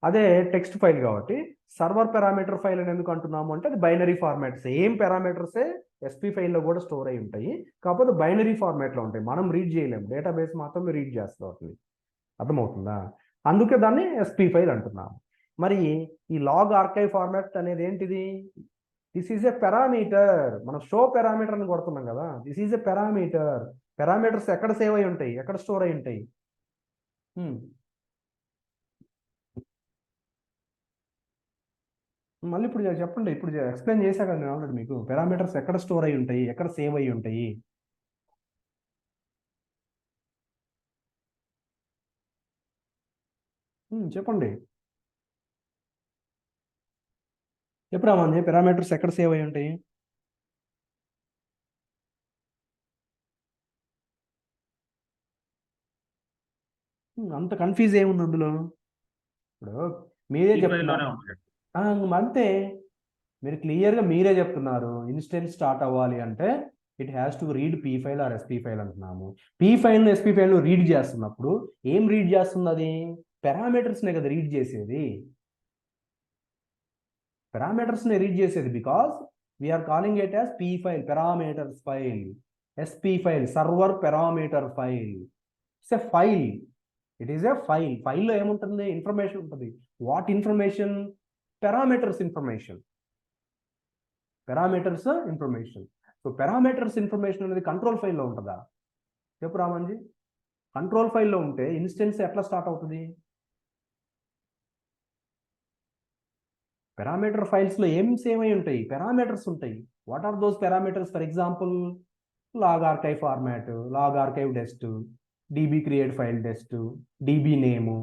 [SPEAKER 1] అదే టెక్స్ట్ ఫైల్ కాబట్టి సర్వర్ పారామీటర్ ఫైల్ అని ఎందుకు అంటున్నాము అంటే అది బైనరీ ఫార్మాట్. సేమ్ పారామీటర్సే ఎస్పీ ఫైల్లో కూడా స్టోర్ అయి ఉంటాయి, కాకపోతే బైనరీ ఫార్మాట్లో ఉంటాయి. మనం రీడ్ చేయలేము, డేటాబేస్ మాత్రమే రీడ్ చేస్తూ ఉంటుంది. అర్థమవుతుందా? అందుకే దాన్ని ఎస్పీ ఫైల్ అంటున్నాము. మరి ఈ లాగ్ ఆర్కైవ్ ఫార్మాట్ అనేది ఏంటిది? This is a parameter. మనం షో పారామీటర్ అని కొడుతున్నాం కదా, this is a parameter. Parameters ఎక్కడ సేవ్ అయి ఉంటాయి, ఎక్కడ స్టోర్ అయి ఉంటాయి? మళ్ళీ ఇప్పుడు చెప్పండి. ఇప్పుడు ఎక్స్ప్లెయిన్ చేశాక నేను ఆల్రెడీ మీకు పారామీటర్స్ ఎక్కడ స్టోర్ అయి ఉంటాయి, ఎక్కడ సేవ్ అయి ఉంటాయి. చెప్పండి. ఎప్పుడు రామంది పారామీటర్స్ ఎక్కడ సేవ్ అయి ఉంటాయి? అంత కన్ఫ్యూజ్ ఏముంది అందులో? ఇప్పుడు మీరే చెప్తున్నారు అంతే, మీరు క్లియర్గా మీరే చెప్తున్నారు ఇన్స్టెన్స్ స్టార్ట్ అవ్వాలి అంటే it has to read P file or SP file అంటున్నాము. P file SP file read చేస్తున్నప్పుడు ఏం రీడ్ చేస్తుంది? అది పారామీటర్స్నే కదా రీడ్ చేసేది. పారామీటర్స్నే రీడ్ చేసేది because we're calling it as P file, parameters file. SP file, server parameter file. It's a file, it is a file. ఫైల్లో ఏముంటుంది? ఇన్ఫర్మేషన్ ఉంటుంది. What information? Parameters information. Parameters information. So parameters information అనేది control ఫైల్లో ఉంటుందా? చెప్పు రామన్జీ. Control ఫైల్లో ఉంటే instance ఎట్లా స్టార్ట్ అవుతుంది? పారామీటర్ ఫైల్స్లో ఏం సేమ్ అయి ఉంటాయి? పారామీటర్స్ ఉంటాయి. What are those parameters? For example log archive format, log archive dest, DB create file dest, DB name,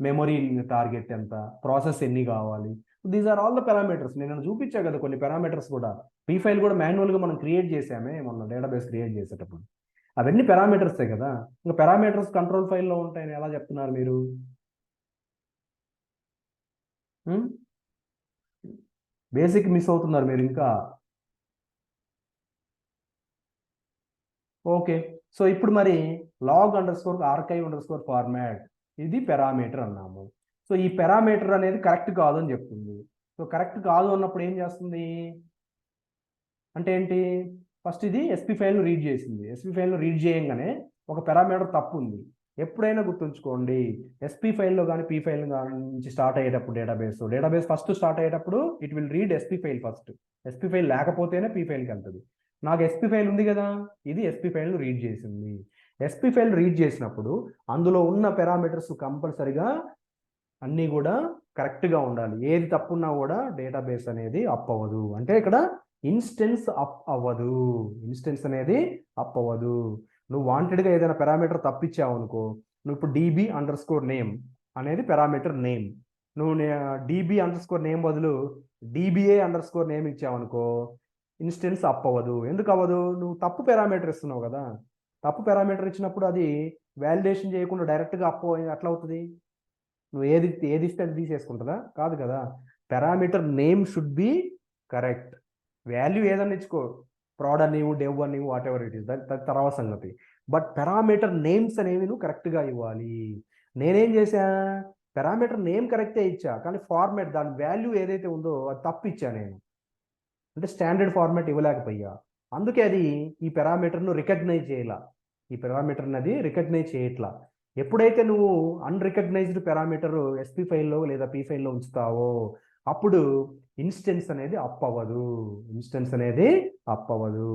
[SPEAKER 1] memory target ఎంత, ప్రాసెస్ ఎన్ని కావాలి. These are all the parameters. నేను చూపించా కదా కొన్ని పారామీటర్స్ కూడా. పీ ఫైల్ కూడా మాన్యువల్గా మనం క్రియేట్ చేసామే మొన్న డేటాబేస్ క్రియేట్ చేసేటప్పుడు. అవన్నీ పారామీటర్సే కదా. ఇంకా పారామీటర్స్ కంట్రోల్ ఫైల్లో ఉంటాయని ఎలా చెప్తున్నారు మీరు? బేసిక్ మిస్ అవుతున్నారు మీరు ఇంకా. ఓకే, సో ఇప్పుడు మరి log underscore archive underscore format ఇది పారామీటర్ అన్నాము. సో ఈ పారామీటర్ అనేది కరెక్ట్ కాదు అని చెప్తుంది. సో కరెక్ట్ కాదు అన్నప్పుడు ఏం చేస్తుంది అంటే ఏంటి? ఫస్ట్ ఇది ఎస్పీ ఫైల్ను రీడ్ చేసింది. ఎస్పీ ఫైల్ను రీడ్ చేయంగానే ఒక పారామీటర్ తప్పు ఉంది. ఎప్పుడైనా గుర్తుంచుకోండి, ఎస్పీ ఫైల్లో కానీ పీ ఫైల్ నుంచి స్టార్ట్ అయ్యేటప్పుడు డేటాబేస్ ఫస్ట్ స్టార్ట్ అయ్యేటప్పుడు it will read SP file first. SP file లేకపోతేనే పీ ఫైల్కి వెళ్తుంది. నాకు ఎస్పీ ఫైల్ ఉంది కదా, ఇది ఎస్పీ ఫైల్ను రీడ్ చేసింది. ఎస్పీ ఫైల్ రీడ్ చేసినప్పుడు అందులో ఉన్న పారామీటర్స్ కంపల్సరిగా అన్నీ కూడా కరెక్ట్గా ఉండాలి. ఏది తప్పున్నా కూడా డేటాబేస్ అనేది అప్ అవ్వదు. అంటే ఇక్కడ ఇన్స్టెన్స్ అప్ అవ్వదు. ఇన్స్టెన్స్ అనేది అప్ అవ్వదు. నువ్వు వాంటెడ్గా ఏదైనా పారామీటర్ తప్పించావు అనుకో, నువ్వు ఇప్పుడు డీబీ అండర్స్కోర్ నేమ్ అనేది పారామీటర్ నేమ్, నువ్వు డీబీ అండర్స్కోర్ నేమ్ బదులు డీబీఏ అండర్స్కోర్ నేమ్ ఇచ్చావు అనుకో, ఇన్స్టెన్స్ అప్ అవ్వదు. ఎందుకు అవ్వదు? నువ్వు తప్పు పారామీటర్ ఇస్తున్నావు కదా. తప్పు పారామీటర్ ఇచ్చినప్పుడు అది వ్యాలిడేషన్ చేయకుండా డైరెక్ట్గా అప్ ఎట్లా అవుతుంది? నువ్వు ఏది ఇస్తే అది తీసేసుకుంటుందా? కాదు కదా. Parameter name should be correct. Value ఏదన్నా ఇచ్చుకో, ప్రాడ్ నీవు, డెవ్ నీవు, వాట్ ఎవర్ ఇట్ ఈస్, తర్వాత సంగతి. బట్ పారామీటర్ నేమ్స్ అనేవి నువ్వు కరెక్ట్గా ఇవ్వాలి. నేనేం చేశా, పారామీటర్ నేమ్ కరెక్టే ఇచ్చా, కానీ ఫార్మాట్ దాని వాల్యూ ఏదైతే ఉందో అది తప్పు ఇచ్చా నేను. అంటే స్టాండర్డ్ ఫార్మాట్ ఇవ్వలేకపోయా. అందుకే అది ఈ పారామీటర్ను రికగ్నైజ్ చేయాల. ఈ పారామీటర్ని అది రికగ్నైజ్ చేయట్లా. ఎప్పుడైతే నువ్వు అన్రికగ్నైజ్డ్ పారామీటర్ ఎస్పీ ఫైల్లో లేదా పీ ఫైల్లో ఉంచుతావో అప్పుడు ఇన్స్టెన్స్ అనేది అప్ అవ్వదు. ఇన్స్టెన్స్ అనేది అప్ అవ్వదు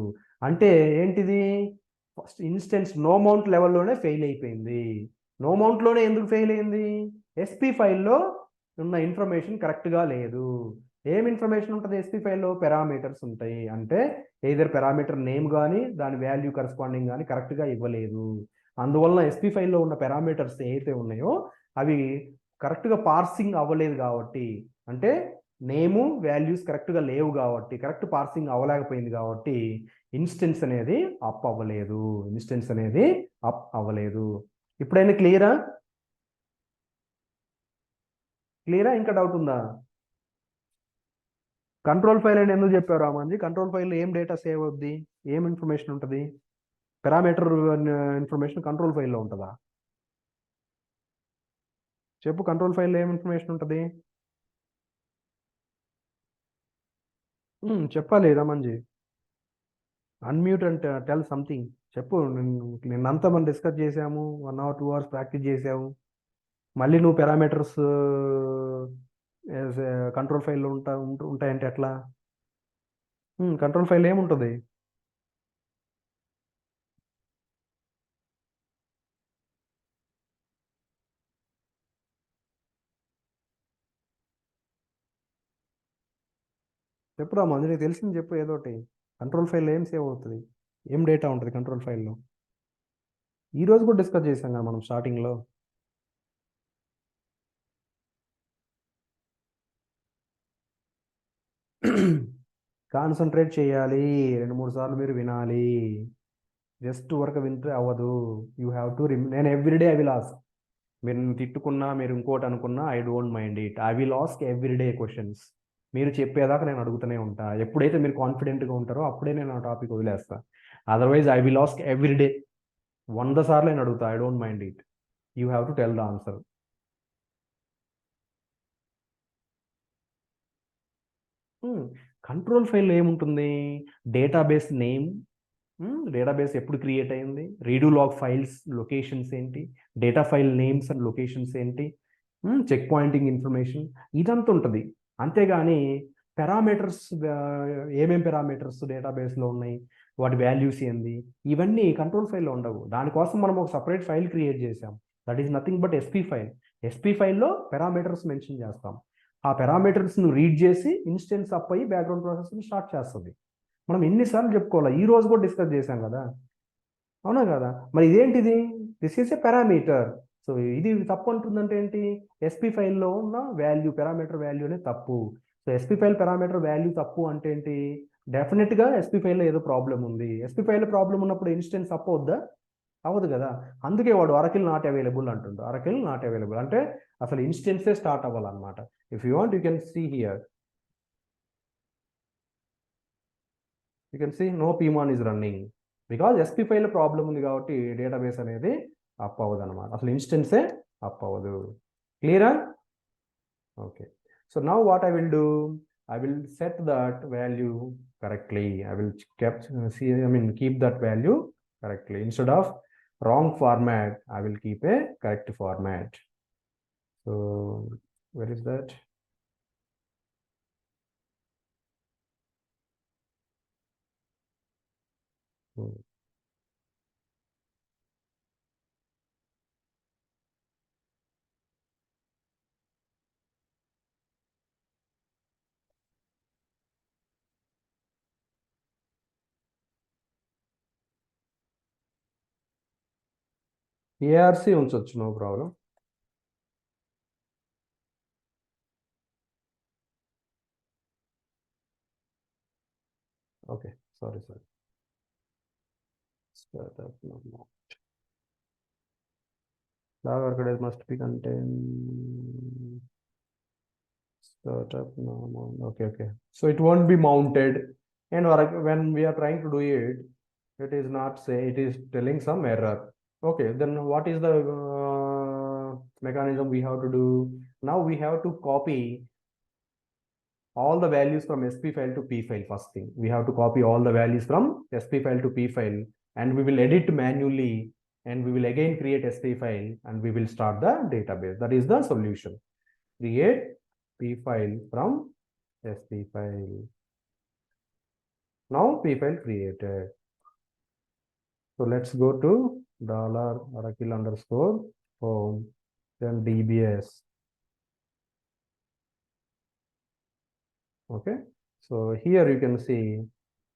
[SPEAKER 1] అంటే ఏంటిది? ఫస్ట్ ఇన్స్టెన్స్ నో మౌంట్ లెవెల్లోనే ఫెయిల్ అయిపోయింది. నో మౌంట్లోనే ఎందుకు ఫెయిల్ అయింది? ఎస్పీ ఫైల్లో ఉన్న ఇన్ఫర్మేషన్ కరెక్ట్గా లేదు. ఏం ఇన్ఫర్మేషన్ ఉంటుంది ఎస్పీ ఫైల్లో? పారామీటర్స్ ఉంటాయి. అంటే ఏదర్ పారామీటర్ నేమ్ కానీ దాని వాల్యూ కరస్పాండింగ్ కానీ కరెక్ట్గా ఇవ్వలేదు. అందువలన ఎస్పీ ఫైల్లో ఉన్న పారామీటర్స్ ఏవైతే ఉన్నాయో అవి కరెక్ట్గా పార్సింగ్ అవ్వలేదు కాబట్టి, అంటే నేము వాల్యూస్ కరెక్ట్గా లేవు కాబట్టి, కరెక్ట్ పార్సింగ్ అవ్వలేకపోయింది కాబట్టి ఇన్స్టెన్స్ అనేది అప్ అవ్వలేదు. ఇన్స్టెన్స్ అనేది అప్ అవ్వలేదు. ఇప్పుడైనా క్లియరా? ఇంకా డౌట్ ఉందా? కంట్రోల్ ఫైల్ అని ఎందుకు చెప్పారు రామాంజీ? కంట్రోల్ ఫైల్లో ఏం డేటా సేవ్ అవుద్ది? ఏం ఇన్ఫర్మేషన్ ఉంటుంది? పారామీటర్ ఇన్ఫర్మేషన్ కంట్రోల్ ఫైల్లో ఉంటుందా? చెప్పు, కంట్రోల్ ఫైల్లో ఏం ఇన్ఫర్మేషన్ ఉంటుంది? చెప్పాలి రామాంజీ. అన్మ్యూట్ అంటే టెల్ సంథింగ్. చెప్పు. నిన్నంతా మనం డిస్కస్ చేసాము, 1 hour 2 hours ప్రాక్టీస్ చేసాము. మళ్ళీ నువ్వు పారామీటర్స్ కంట్రోల్ ఫైల్లో ఉంటాయంటే ఎట్లా? కంట్రోల్ ఫైల్ ఏముంటుంది? చెప్పురా మంది, నీకు తెలిసింది చెప్పు ఏదోటి. కంట్రోల్ ఫైల్లో ఏం సేవ్ అవుతుంది? ఏం డేటా ఉంటుంది కంట్రోల్ ఫైల్లో? ఈరోజు కూడా డిస్కస్ చేసాం కదా మనం స్టార్టింగ్లో. కాన్సన్ట్రేట్ చేయాలి. 2-3 సార్లు మీరు వినాలి. జస్ట్ వరకు వింటే అవ్వదు. యూ హ్యావ్ టు నేను ఎవ్రీడే ఐ విల్ ఆస్క్. మీరు తిట్టుకున్నా, మీరు ఇంకోటి అనుకున్నా, I don't mind it. I will ask everyday questions. మీరు చెప్పేదాకా నేను అడుగుతూనే ఉంటా. ఎప్పుడైతే మీరు కాన్ఫిడెంట్గా ఉంటారో అప్పుడే నేను ఆ టాపిక్ వదిలేస్తా. Otherwise I will ask everyday. 100 సార్లు నేను అడుగుతా. I don't mind it. You have to tell the answer. Control ఫైల్లో ఏముంటుంది? డేటాబేస్ నేమ్, డేటాబేస్ ఎప్పుడు క్రియేట్ అయింది, రీడు లాగ్ ఫైల్స్ లొకేషన్స్ ఏంటి, data file names and locations ఏంటి, చెక్ పాయింటింగ్ ఇన్ఫర్మేషన్, ఇదంతా ఉంటుంది. అంతేగాని పారామీటర్స్, ఏమేం పారామీటర్స్ డేటాబేస్లో ఉన్నాయి, వాటి వాల్యూస్ ఏంది, ఇవన్నీ కంట్రోల్ ఫైల్లో ఉండవు. దానికోసం మనం ఒక సపరేట్ ఫైల్ క్రియేట్ చేసాం. That is nothing but SP file. SP ఫైల్లో పారామీటర్స్ మెన్షన్ చేస్తాం. ఆ పారామీటర్స్ను రీడ్ చేసి ఇన్స్టెన్స్ అప్ అయ్యి బ్యాక్గ్రౌండ్ ప్రాసెస్ని స్టార్ట్ చేస్తుంది. మనం ఎన్నిసార్లు చెప్పుకోవాలి, ఈ రోజు కూడా డిస్కస్ చేశాం కదా, అవునా కదా? మరి ఇదేంటిది? This is a parameter. So ఇది తప్పు అంటుందంటే ఏంటి? ఎస్పీ ఫైల్లో ఉన్న వాల్యూ, పారామీటర్ వాల్యూ అనేది తప్పు. So SP file parameter value తప్పు అంటే ఏంటి? డెఫినెట్గా ఎస్పీ ఫైల్లో ఏదో ప్రాబ్లం ఉంది. ఎస్పీ ఫైల్లో ప్రాబ్లం ఉన్నప్పుడు ఇన్స్టెన్స్ అప్ అవుద్దా? అవ్వదు కదా. అందుకే వాడు అరకిల్ నాట్ అవైలబుల్ అంటుండు. అరకిల్ నాట్ అవైలబుల్ అంటే అసలు ఇన్స్టెన్సే స్టార్ట్ అవ్వాలన్నమాట. If you want you can see here, you can see no PMON is running because SP file problem ఉంది కాబట్టి డేటాబేస్ అనేది అప్ అవ్వదు అనమాట. అసలు ఇన్స్టెన్సే అప్ అవ్వదు. క్లియరా? Okay. So now what I will do, I will set that value correctly. I will keep that value correctly. Instead of wrong format, I will keep a correct format. So where is that? ARC ఉంచొచ్చు, no problem. Okay, sorry. Startup no. Log archive must be contained. Startup no. Okay. So it won't be mounted, and when we are trying to do it, it is not say, it is telling some error. Okay, then what is the mechanism we have to do? Now we have to copy all the values from SP file to P file. First thing, we have to copy all the values from SP file to P file, and we will edit manually, and we will again create SP file, and we will start the database. That is the solution. Create P file from SP file. Now P file created. So let's go to $oracle_home, then DBS. Okay, so here you can see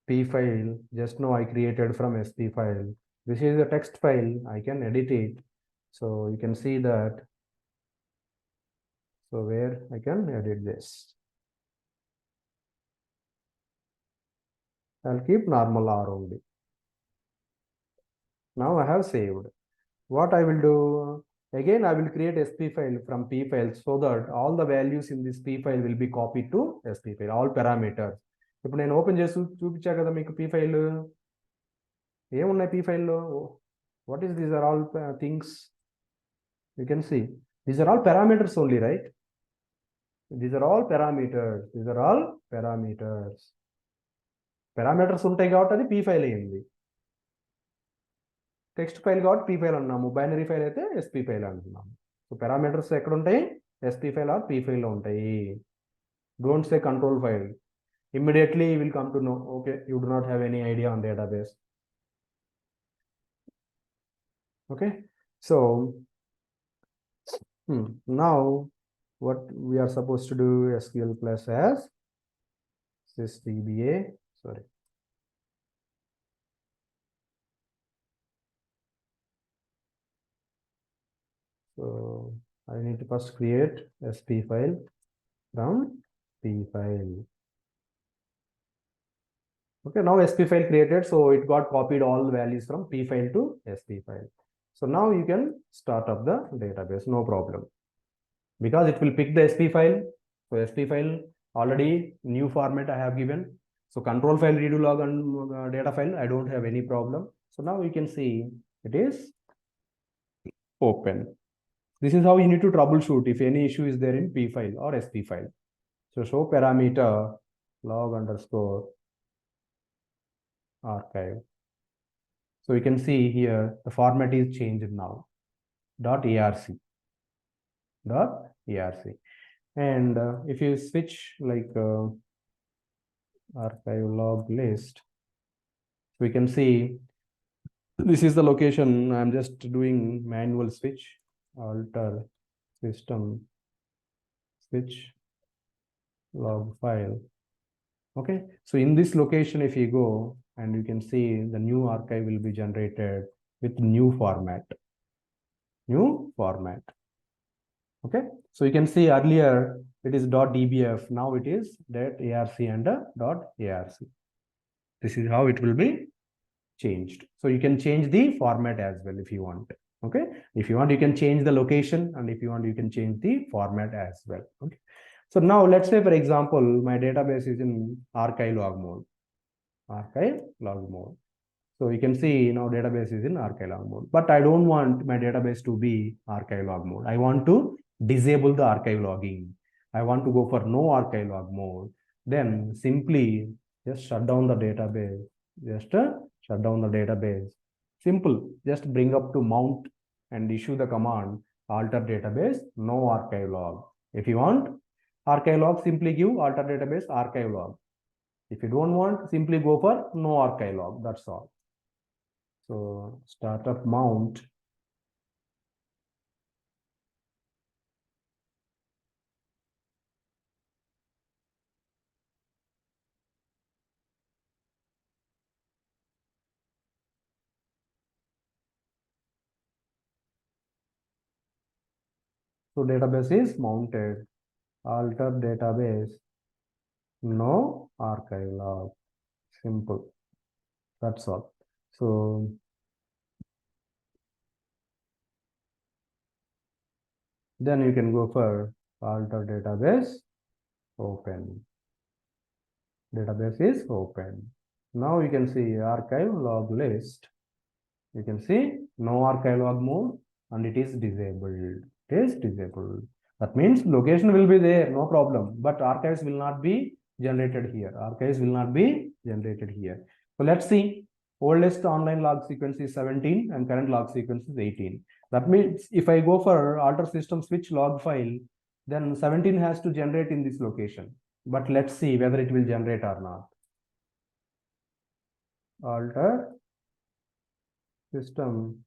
[SPEAKER 1] P file. Just now I created from SP file. This is a text file. I can edit it. So you can see that. So where I can edit this, I'll keep normal R only. Now I have saved. What I will do, again I will create SP file from P file, so that all the values in this P file will be copied to SP file, all parameters. ఇప్పుడు నేను open చేసి చూపించా కదా మీకు P file ఏమున్నాయి. P ఫైల్లో what is these are all things you can see. These are all parameters only, right? These are all parameters. Parameters ఉంటాయి కాబట్టి అది P ఫైల్ అయింది. టెక్స్ట్ ఫైల్ కాబట్టి P ఫైల్ అన్నాము, బైనరీ ఫైల్ అయితే SP file అంటున్నాము. So parameters ఎక్కడ ఉంటాయి? SP ఫైల్ ఆర్ P ఫైల్లో ఉంటాయి. Don't say control file. Immediately you will come to know, okay, you do not have any idea on database. Okay, so now what we are supposed to do, SQL plus as sysdba, sorry. So I need to first create SP file from P file. Okay, now SP file created, so it got copied all the values from P file to SP file. So now you can start up the database, no problem, because it will pick the SP file. So SP file already new format I have given. So control file, redo log, and data file, I don't have any problem. So now you can see it is open. This is how you need to troubleshoot if any issue is there in P file or SP file. So show parameter log_archive. So you can see here the format is changed now, .arc. And if you switch like archive log list, we can see this is the location. I'm just doing manual switch, alter system switch log file. Okay, so in this location, if you go and you can see the new archive will be generated with new format. Okay, so you can see earlier it is .dbf, now it is .arc and .arc. This is how it will be changed. So you can change the format as well if you want. Okay, if you want, you can change the location, and if you want, you can change the format as well. Okay, so now let's say, for example, my database is in Archivelog mode. So you can see now database is in Archivelog mode, but I don't want my database to be Archivelog mode. I want to disable the archive logging. I want to go for no Archivelog mode. Then simply just shut down the database. Shut down the database. Simple. Just bring up to mount and issue the command alter database no archive log. If you want archive log, simply give alter database archive log. If you don't want, simply go for no archive log. That's all. So startup mount. So database is mounted. Alter database no archive log. Simple. That's all. So then you can go for alter database open. Database is open. Now you can see archive log list. You can see no archive log mode, and it is disabled. It is disabled. That means location will be there, no problem, but archives will not be generated here. Archives will not be generated here. So let's see. Oldest online log sequence is 17 and current log sequence is 18. That means if I go for alter system switch log file, then 17 has to generate in this location. But let's see whether it will generate or not. Alter system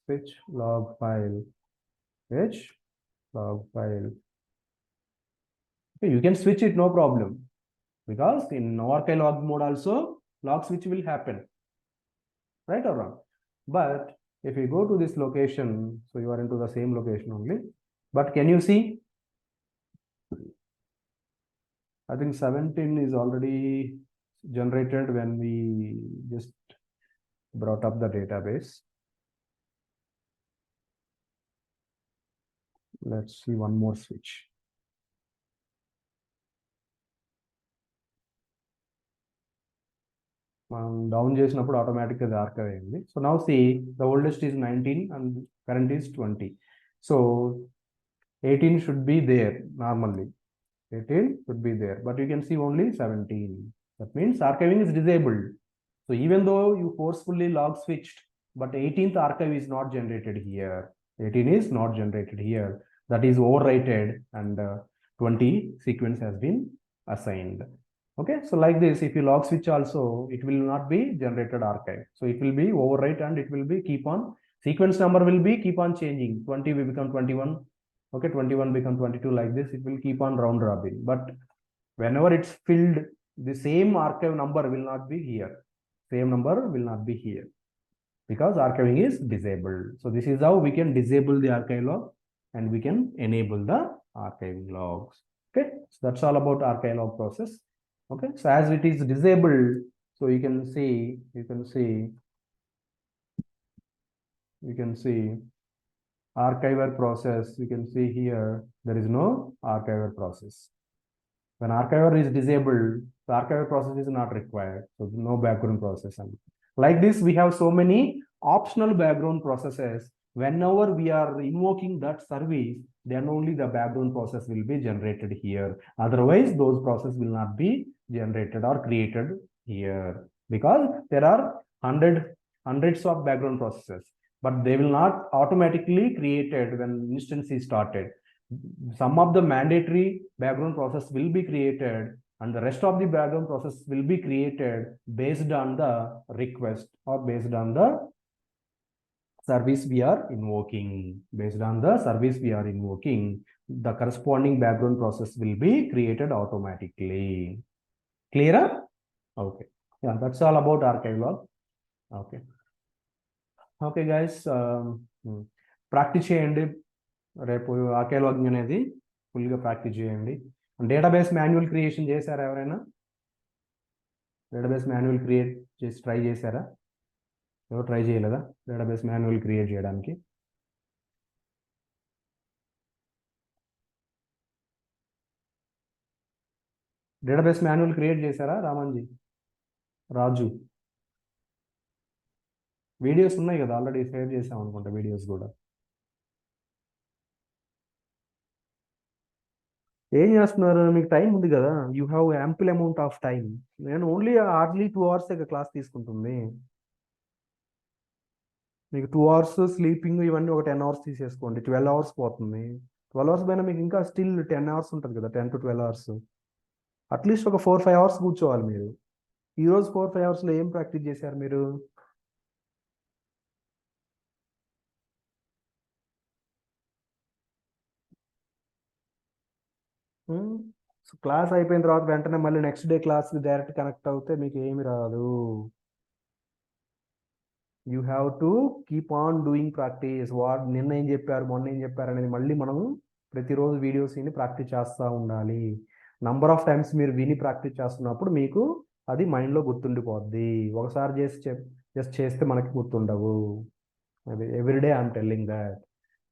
[SPEAKER 1] switch log file, which log file. Okay, you can switch it, no problem, because in no archive log mode also log switch will happen, right or wrong? But if you go to this location, so you are into the same location only, but can you see? I think 17 is already generated when we just brought up the database. Let's see one more switch. Down చేసినప్పుడు automatic గా archive అయింది. So now see, the oldest is 19 and current is 20. So 18 should be there normally. 18 should be there, but you can see only 17. That means archiving is disabled. So even though you forcefully log switched, but 18th archive is not generated here. 18 is not generated here. That is overwritten, and 20 sequence has been assigned. Okay, so like this, if you log switch also, it will not be generated archive. So it will be overwrite, and it will be keep on, sequence number will be keep on changing. 20 will become 21. Okay, 21 become 22, like this. It will keep on round robin. But whenever it's filled, the same archive number will not be here. Same number will not be here because archiving is disabled. So this is how we can disable the archive log and we can enable the archiving logs. Okay, so that's all about archive log process. Okay, so as it is disabled, so you can see archiver process. You can see here there is no archiver process. When archiver is disabled, the archiver process is not required. So no background process. Like this, we have so many optional background processes. Whenever we are invoking that service, then only the background process will be generated here. Otherwise, those processes will not be generated or created here, because there are hundreds of background processes, but they will not automatically created when instance is started. Some of the mandatory background process will be created, and the rest of the background process will be created based on the request or based on the service we are invoking. the corresponding background process will be created automatically. Clear? Okay. Yeah, that's all about Archivelog. Okay. Okay, guys. Practice చేయండి రేపు ఆర్కైలాగింగ్ అనేది ఫుల్గా practice చేయండి. Database manual creation చేశారా ఎవరైనా? Database manual create చేసి try చేశారా? ఎవరు ట్రై చేయలేదా డేటాబేస్ మాన్యువల్ క్రియేట్ చేయడానికి? డేటాబేస్ మాన్యువల్ క్రియేట్ చేశారా రామాంజీ, రాజు? వీడియోస్ ఉన్నాయి కదా, ఆల్రెడీ షేర్ చేసాం అనుకుంటా వీడియోస్ కూడా. ఏం చేస్తున్నారు? మీకు టైం ఉంది కదా, you have ample amount of time. నేను ఓన్లీ హార్డ్లీ 2 hours క్లాస్ తీసుకుంటుంది. మీకు 2 hours స్లీపింగ్ ఇవన్నీ ఒక 10 hours తీసేసుకోండి, 12 hours పోతుంది. 12 hours పైన మీకు ఇంకా స్టిల్ 10 hours ఉంటుంది కదా, 10 to 12 hours. అట్లీస్ట్ ఒక 4-5 hours కూర్చోవాలి మీరు. ఈరోజు 4-5 hours ఏం ప్రాక్టీస్ చేశారు మీరు? క్లాస్ అయిపోయిన తర్వాత వెంటనే మళ్ళీ నెక్స్ట్ డే క్లాస్కి డైరెక్ట్ కనెక్ట్ అవుతే మీకు ఏమి రాదు. You have to keep on doing practice. నిన్న ఏం చెప్పారు, మొన్న ఏం చెప్పారు అనేది మళ్ళీ మనం ప్రతిరోజు వీడియోస్ విని ప్రాక్టీస్ చేస్తూ ఉండాలి. నంబర్ ఆఫ్ టైమ్స్ మీరు విని ప్రాక్టీస్ చేస్తున్నప్పుడు మీకు అది మైండ్లో గుర్తుండిపోద్ది. ఒకసారి జస్ట్ చేస్తే మనకి గుర్తుండవు. అది everyday I'm telling that.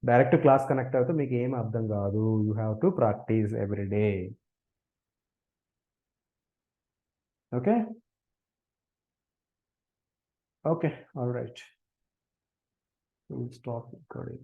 [SPEAKER 1] Direct class connect అయితే మీకు ఏమి అర్థం కాదు. You have to practice everyday. Okay okay, all right. We'll stop recording.